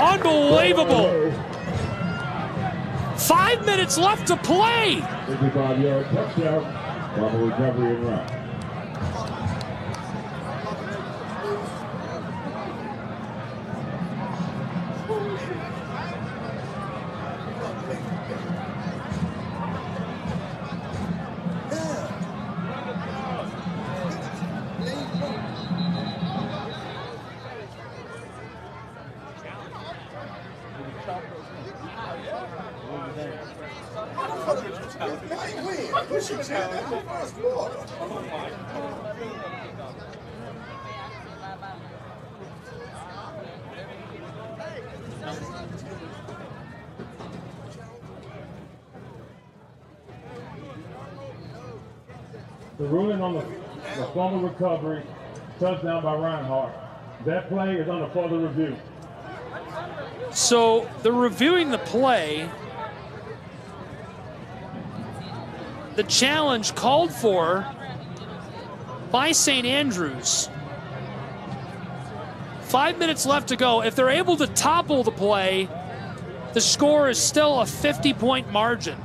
Unbelievable. 5 minutes left to play. 55-yard touchdown. Double recovery and run. The ruling on the fumble recovery, touchdown by Reinhardt. That play is under further review. So they're reviewing the play. The challenge called for by St. Andrews. 5 minutes left to go. If they're able to topple the play, the score is still a 50-point margin.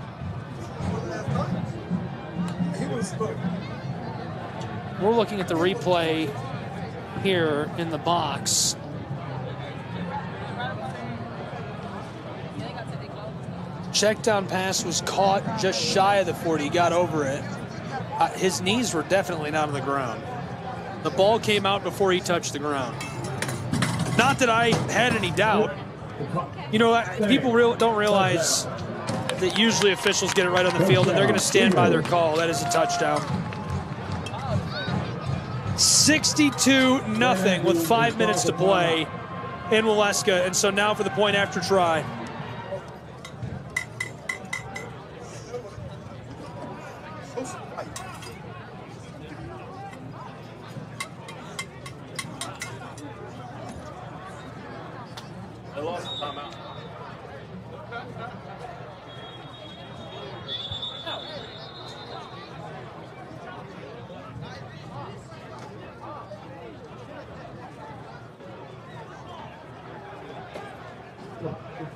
We're looking at the replay here in the box. Check down pass was caught just shy of the 40. He got over it. His knees were definitely not on the ground. The ball came out before he touched the ground. Not that I had any doubt. You know, people don't realize that usually officials get it right on the field, and they're going to stand by their call. That is a touchdown. 62-0 with 5 minutes to play in Waleska, and so now for the point after try. They lost the timeout.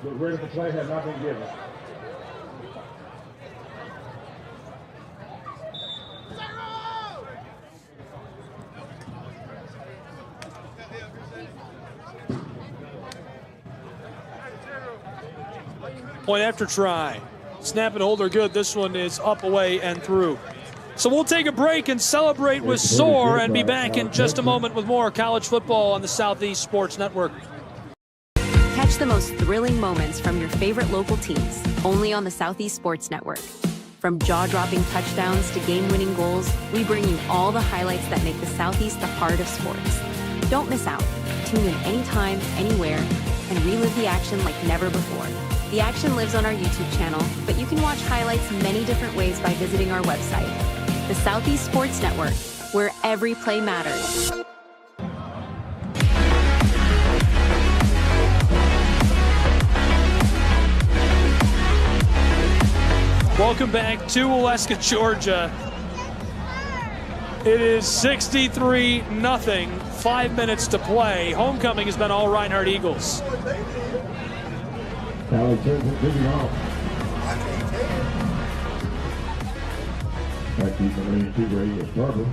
The ready to play has not been given. Point after try. Snap and hold are good. This one is up, away, and through. So we'll take a break and celebrate with SOAR and be back in just a moment with more college football on the Southeast Sports Network. Catch the most thrilling moments from your favorite local teams, only on the Southeast Sports Network. From jaw-dropping touchdowns to game-winning goals, we bring you all the highlights that make the Southeast the heart of sports. Don't miss out. Tune in anytime, anywhere, and relive the action like never before. The action lives on our YouTube channel, but you can watch highlights many different ways by visiting our website. The Southeast Sports Network, where every play matters. Welcome back to Waleska, Georgia. It is 63-0, 5 minutes to play. Homecoming has been all Reinhardt Eagles. Tyler turns it busy off. Back deep in lane 2 is Barber.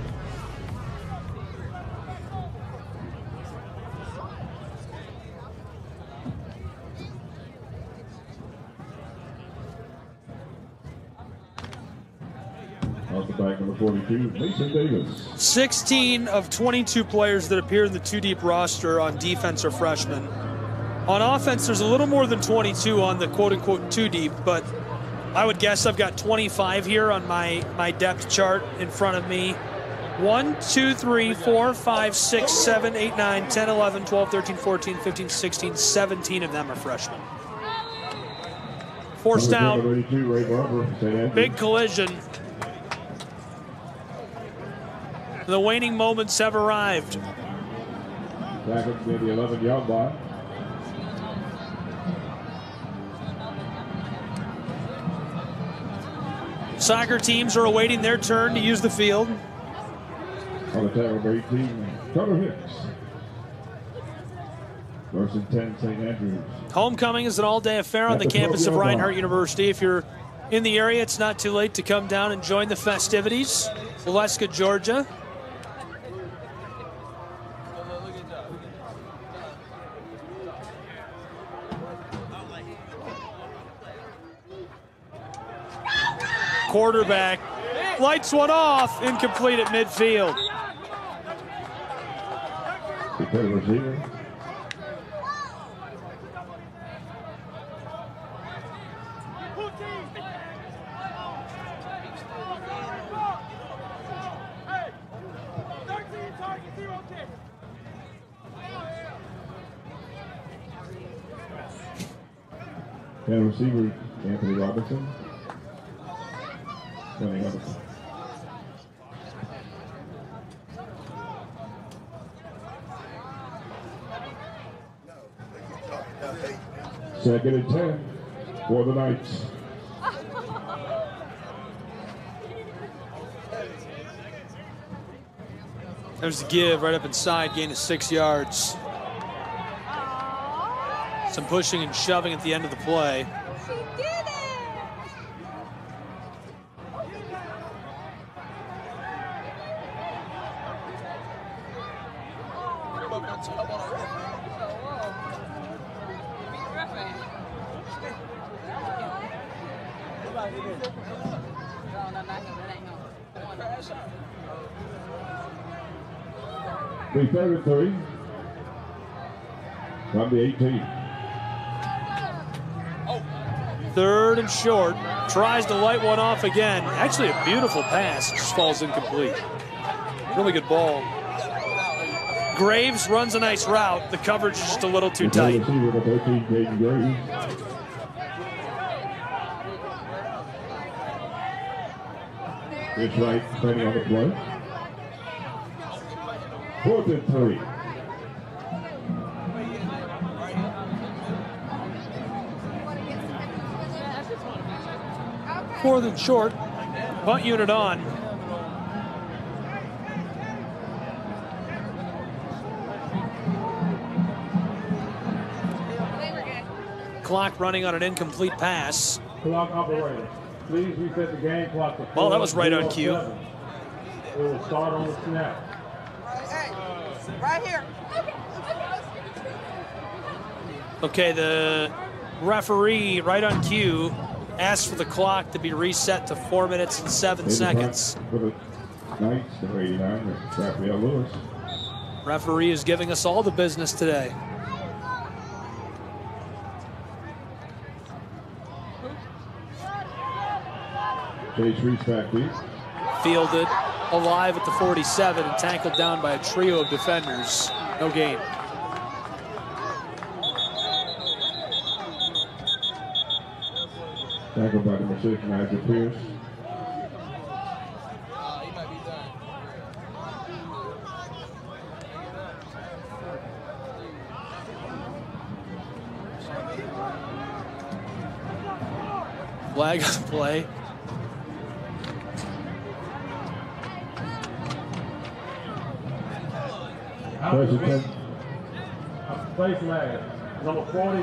32, Mason Davis. 16 of 22 players that appear in the two-deep roster on defense are freshmen. On offense, there's a little more than 22 on the quote-unquote two-deep, but I would guess I've got 25 here on my depth chart in front of me. 1, 2, 3, 4, 5, 6, 7, 8, 9, 10, 11, 12, 13, 14, 15, 16, 17 of them are freshmen. Forced out. Big collision. The waning moments have arrived. Back up near the 11-yard line. Soccer teams are awaiting their turn to use the field. On the tackle number 18, Carter Hicks. Versus 10, St. Andrews. Homecoming is an all-day affair on the campus of Reinhardt University. If you're in the area, it's not too late to come down and join the festivities. Valeska, Georgia. Quarterback lights one off, incomplete at midfield. Receiver. And receiver Anthony Robinson. Second and 10 for the Knights. There's the give right up inside, gain of 6 yards. Some pushing and shoving at the end of the play. The third and 3 from the 18. Third and short. Tries to light one off again. Actually a beautiful pass. Just falls incomplete. Really good ball. Graves runs a nice route. The coverage is just a little too tight. It's right, depending on the play. 4th and 3. Fourth and short. Punt unit on. Clock running on an incomplete pass. Clock operator, please reset the game clock to 4. Well, that was right on cue. It will start on the snap. Right here. Okay, the referee, right on cue, asked for the clock to be reset to 4 minutes and 7 seconds. For the Knights, number 89, Raphael Lewis. Referee is giving us all the business today. Chase Reese back deep. Fielded, alive at the 47 and tackled down by a trio of defenders. No gain. Tackled by number 6, Nigel Pierce. Flag on play. Place lag. Number 40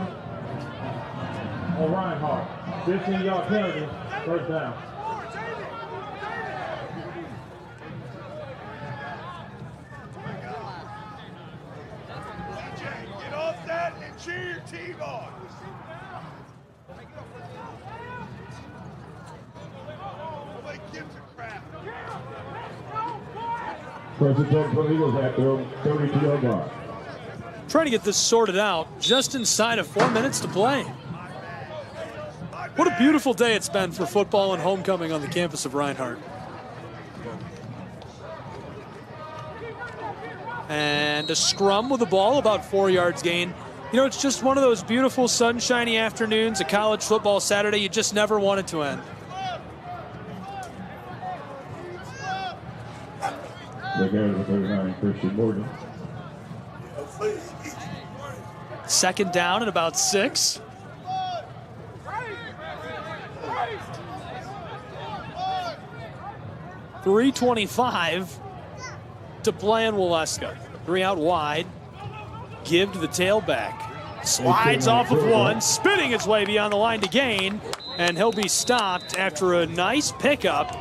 on Reinhardt. 15-yard penalty. First down. Get off that and cheer your team on. Nobody gives a crap. First attempt for the Eagles at their 32-yard line. Trying to get this sorted out just inside of 4 minutes to play. What a beautiful day it's been for football and homecoming on the campus of Reinhardt. And a scrum with the ball, about 4 yards gain. You know, it's just one of those beautiful sunshiny afternoons, a college football Saturday you just never want it to end. The guy with 39, Christian Morgan. Second down at about 6. .325 to play in Waleska. 3 out wide. Give to the tailback. Slides off of one, spinning its way beyond the line to gain, and he'll be stopped after a nice pickup.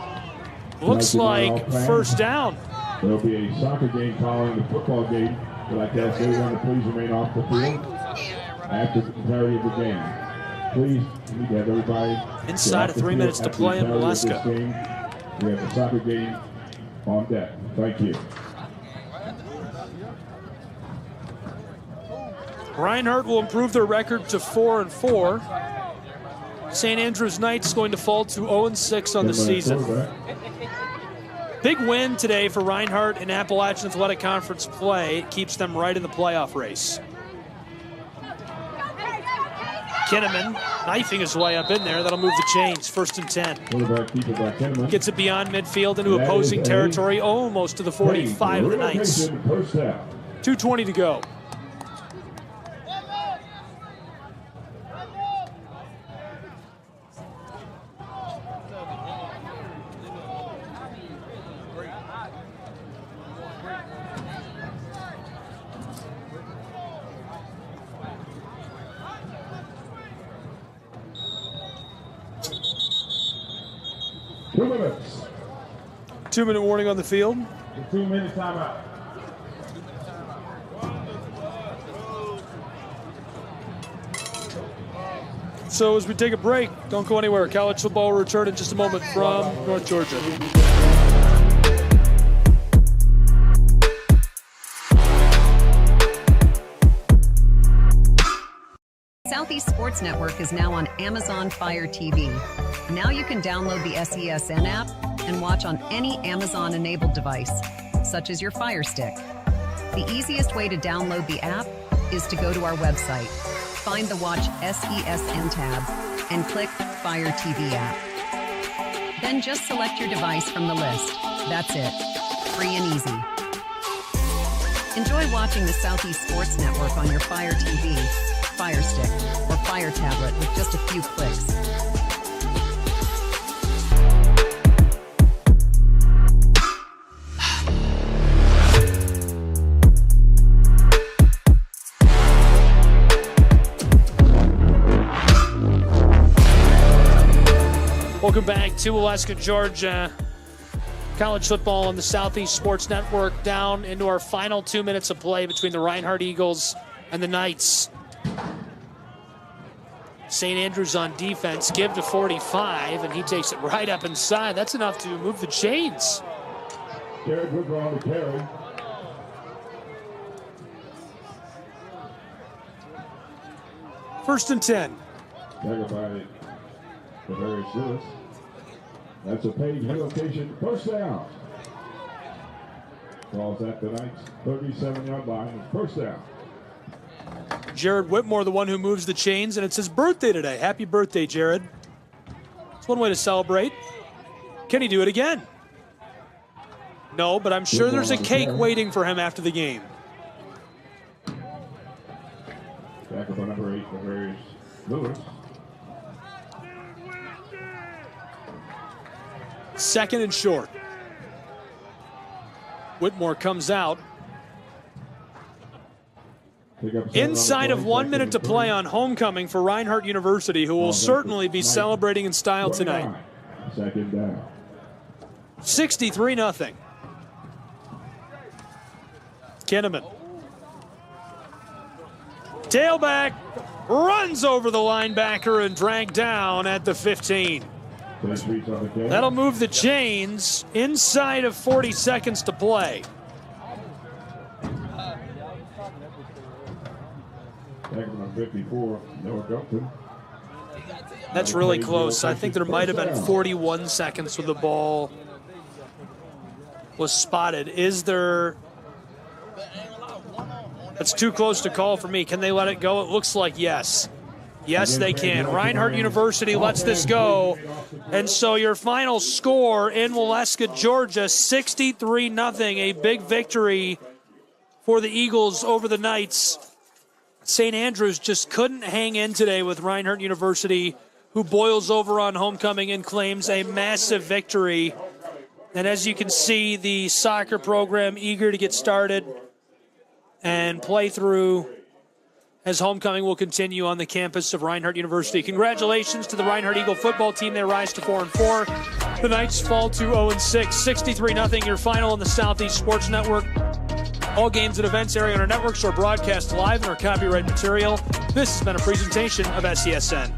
Looks like first down. There'll be a soccer game following the football game. I'd like to ask everyone to please remain off the field after the entirety of the game. Please, we need to have everybody inside of 3 minutes to play in Waleska. We have the soccer game on deck. Thank you. Reinhardt will improve their record to 4-4. St. Andrews Knights going to fall to 0-6 on the season. Big win today for Reinhardt in Appalachian Athletic Conference play. It keeps them right in the playoff race. Kinnaman knifing his way up in there. That'll move the chains. 1st and 10. Gets it beyond midfield into opposing territory, almost to the 45 of the Knights. 2:20 to go. Minutes. 2-minute warning on the field. 2 minute timeout. So as we take a break, don't go anywhere. College football will return in just a moment from North Georgia. Southeast Sports Network is now on Amazon Fire TV. Now you can download the SESN app and watch on any Amazon-enabled device, such as your Fire Stick. The easiest way to download the app is to go to our website, find the Watch SESN tab, and click Fire TV app. Then just select your device from the list. That's it. Free and easy. Enjoy watching the Southeast Sports Network on your Fire TV, Fire Stick, or Fire tablet with just a few clicks. Welcome back to Alaska, Georgia. College football on the Southeast Sports Network, down into our final 2 minutes of play between the Reinhardt Eagles and the Knights. St. Andrews on defense, give to 45, and he takes it right up inside. That's enough to move the chains. Jared Woodrow on the carry. First and 10. Tackled by Bavarius Lewis. That's a page relocation. First down. Balls at the Knights 37-yard line. First down. Jared Whitmore, the one who moves the chains, and it's his birthday today. Happy birthday, Jared. It's one way to celebrate. Can he do it again? No, but I'm sure there's a cake waiting for him after the game. Back up on number 8, Bavarius Lewis. Second and short. Whitmore comes out. Inside of 1 minute to play on homecoming for Reinhardt University, who will certainly be celebrating in style tonight. Second down. 63-0. Kinnaman. Tailback runs over the linebacker and dragged down at the 15. That'll move the chains inside of 40 seconds to play. Tackle number 54, Noah Dumpton. That's really close. I think there might have been 41 seconds when the ball was spotted. Is there... That's too close to call for me. Can they let it go? It looooks like yes. Yes, they can. Reinhardt University lets this go. And so your final score in Waleska, Georgia, 63-0, a big victory for the Eagles over the Knights. St. Andrews just couldn't hang in today with Reinhardt University, who boils over on homecoming and claims a massive victory. And as you can see, the soccer program eager to get started and play through as homecoming will continue on the campus of Reinhardt University. Congratulations to the Reinhardt Eagle football team. They rise to 4-4. The Knights fall to 0-6. 63-0, your final on the Southeast Sports Network. All games and events airing on our networks are broadcast live in our copyright material. This has been a presentation of SESN.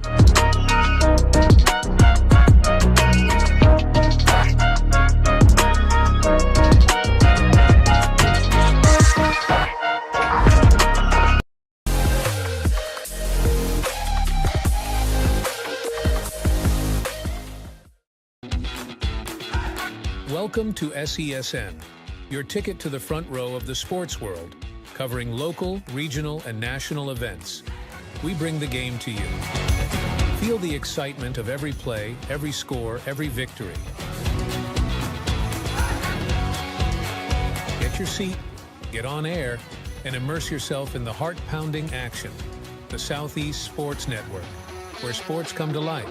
Welcome to SESN, your ticket to the front row of the sports world, covering local, regional, and national events. We bring the game to you. Feel the excitement of every play, every score, every victory. Get your seat, get on air, and immerse yourself in the heart-pounding action. The Southeast Sports Network, where sports come to life.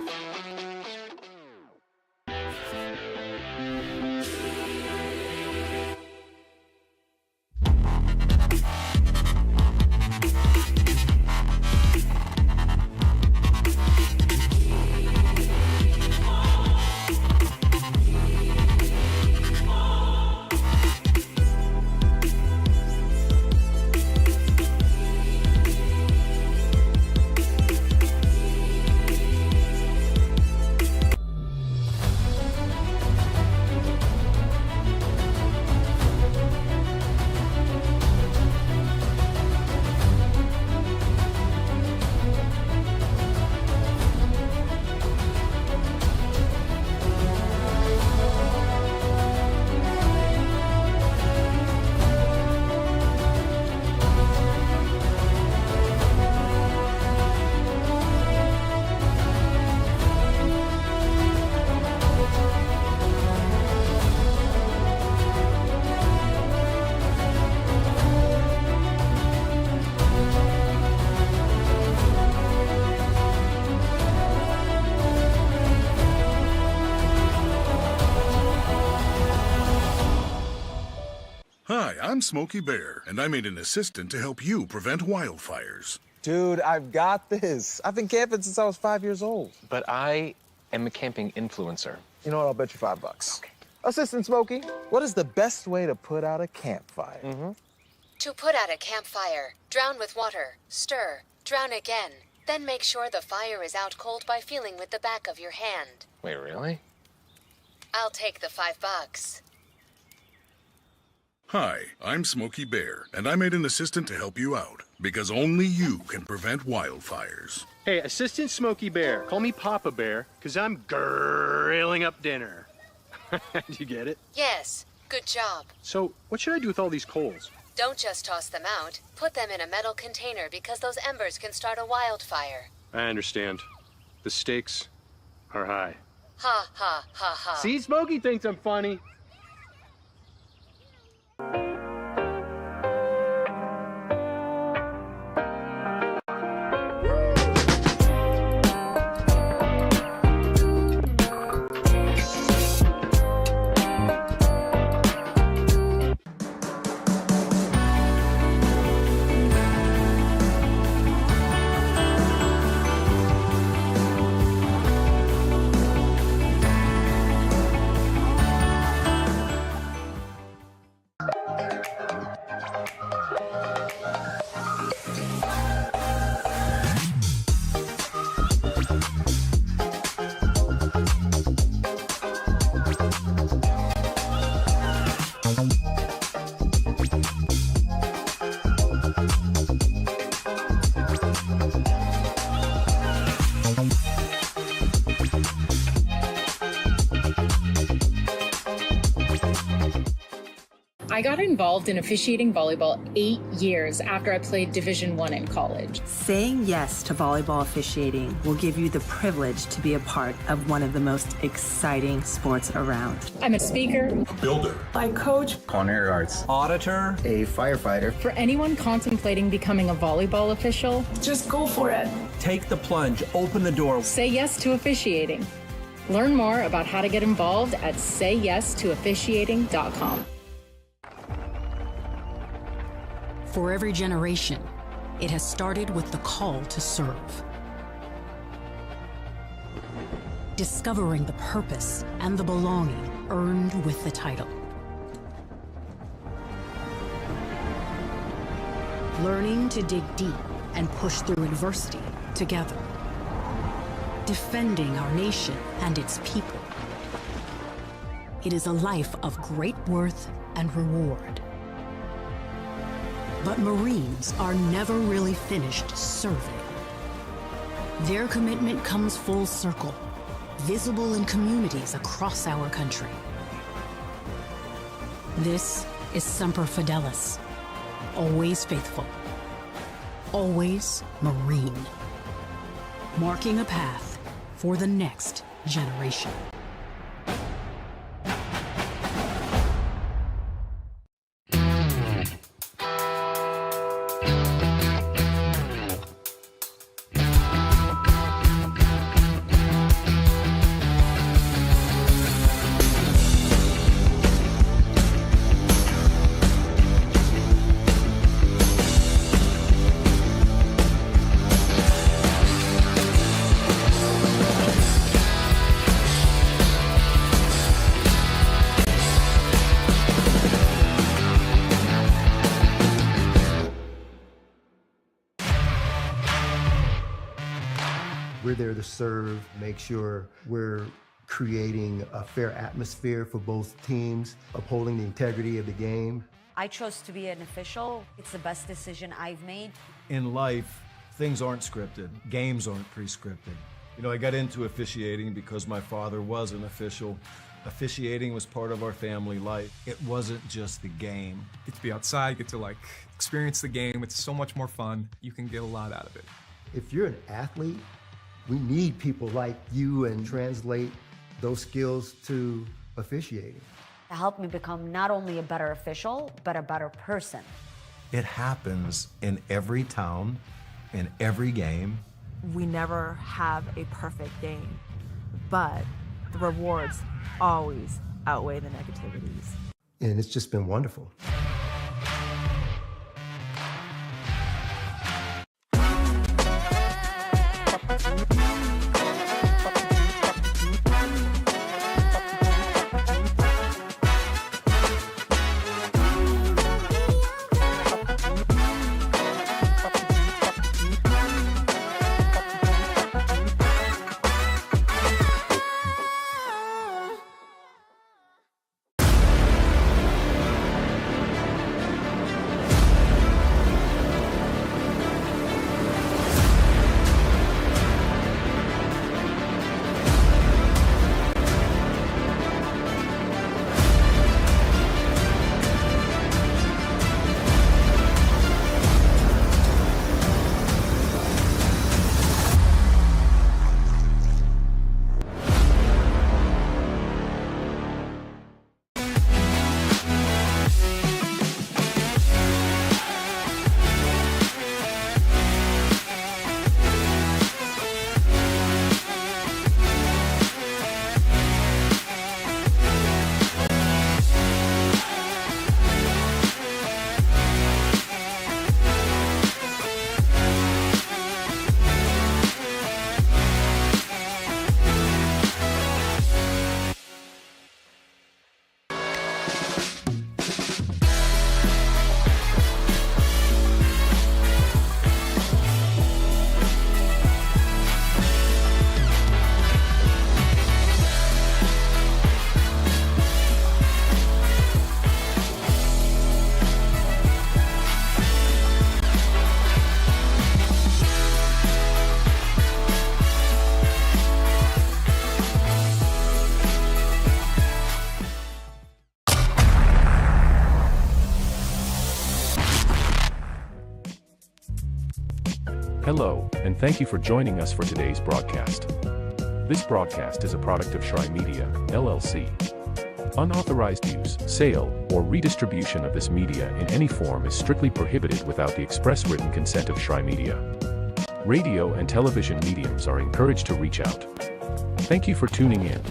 Hi, I'm Smokey Bear, and I made an assistant to help you prevent wildfires. Dude, I've got this. I've been camping since I was 5 years old. But I am a camping influencer. You know what? I'll bet you $5. Okay. Assistant Smokey, what is the best way to put out a campfire? To put out a campfire, drown with water, stir, drown again. Then make sure the fire is out cold by feeling with the back of your hand. Wait, really? I'll take the $5. Hi, I'm Smokey Bear, and I made an assistant to help you out, because only you can prevent wildfires. Hey, Assistant Smokey Bear, call me Papa Bear, because I'm grilling up dinner. Do you get it? Yes, good job. So, what should I do with all these coals? Don't just toss them out. Put them in a metal container because those embers can start a wildfire. I understand. The stakes are high. Ha, ha, ha, ha. See, Smokey thinks I'm funny. I got involved in officiating volleyball 8 years after I played Division I in college. Saying yes to volleyball officiating will give you the privilege to be a part of one of the most exciting sports around. I'm a speaker, Builder. I coach. Culinary arts. Auditor. A firefighter. For anyone contemplating becoming a volleyball official, Just go for it. Take the plunge. Open the door. say yes to officiating. Learn more about how to get involved at sayyestoofficiating.com. For every generation, it has started with the call to serve. Discovering the purpose and the belonging earned with the title. Learning to dig deep and push through adversity together. Defending our nation and its people. It is a life of great worth and reward. But Marines are never really finished serving. Their commitment comes full circle, visible in communities across our country. This is Semper Fidelis, always faithful, always Marine, marking a path for the next generation. We're there to serve, make sure we're creating a fair atmosphere for both teams, upholding the integrity of the game. I chose to be an official. It's the best decision I've made. In life, things aren't scripted. Games aren't pre-scripted. You know, I got into officiating because my father was an official. Officiating was part of our family life. It wasn't just the game. Get to be outside, get to experience the game. It's so much more fun. You can get a lot out of it. If you're an athlete, we need people like you and translate those skills to officiating. It helped me become not only a better official, but a better person. It happens in every town, in every game. We never have a perfect game, but the rewards always outweigh the negativities. And it's just been wonderful. Hello, and thank you for joining us for today's broadcast. This broadcast is a product of Shry Media, LLC. Unauthorized use, sale, or redistribution of this media in any form is strictly prohibited without the express written consent of Shry Media. Radio and television mediums are encouraged to reach out. Thank you for tuning in.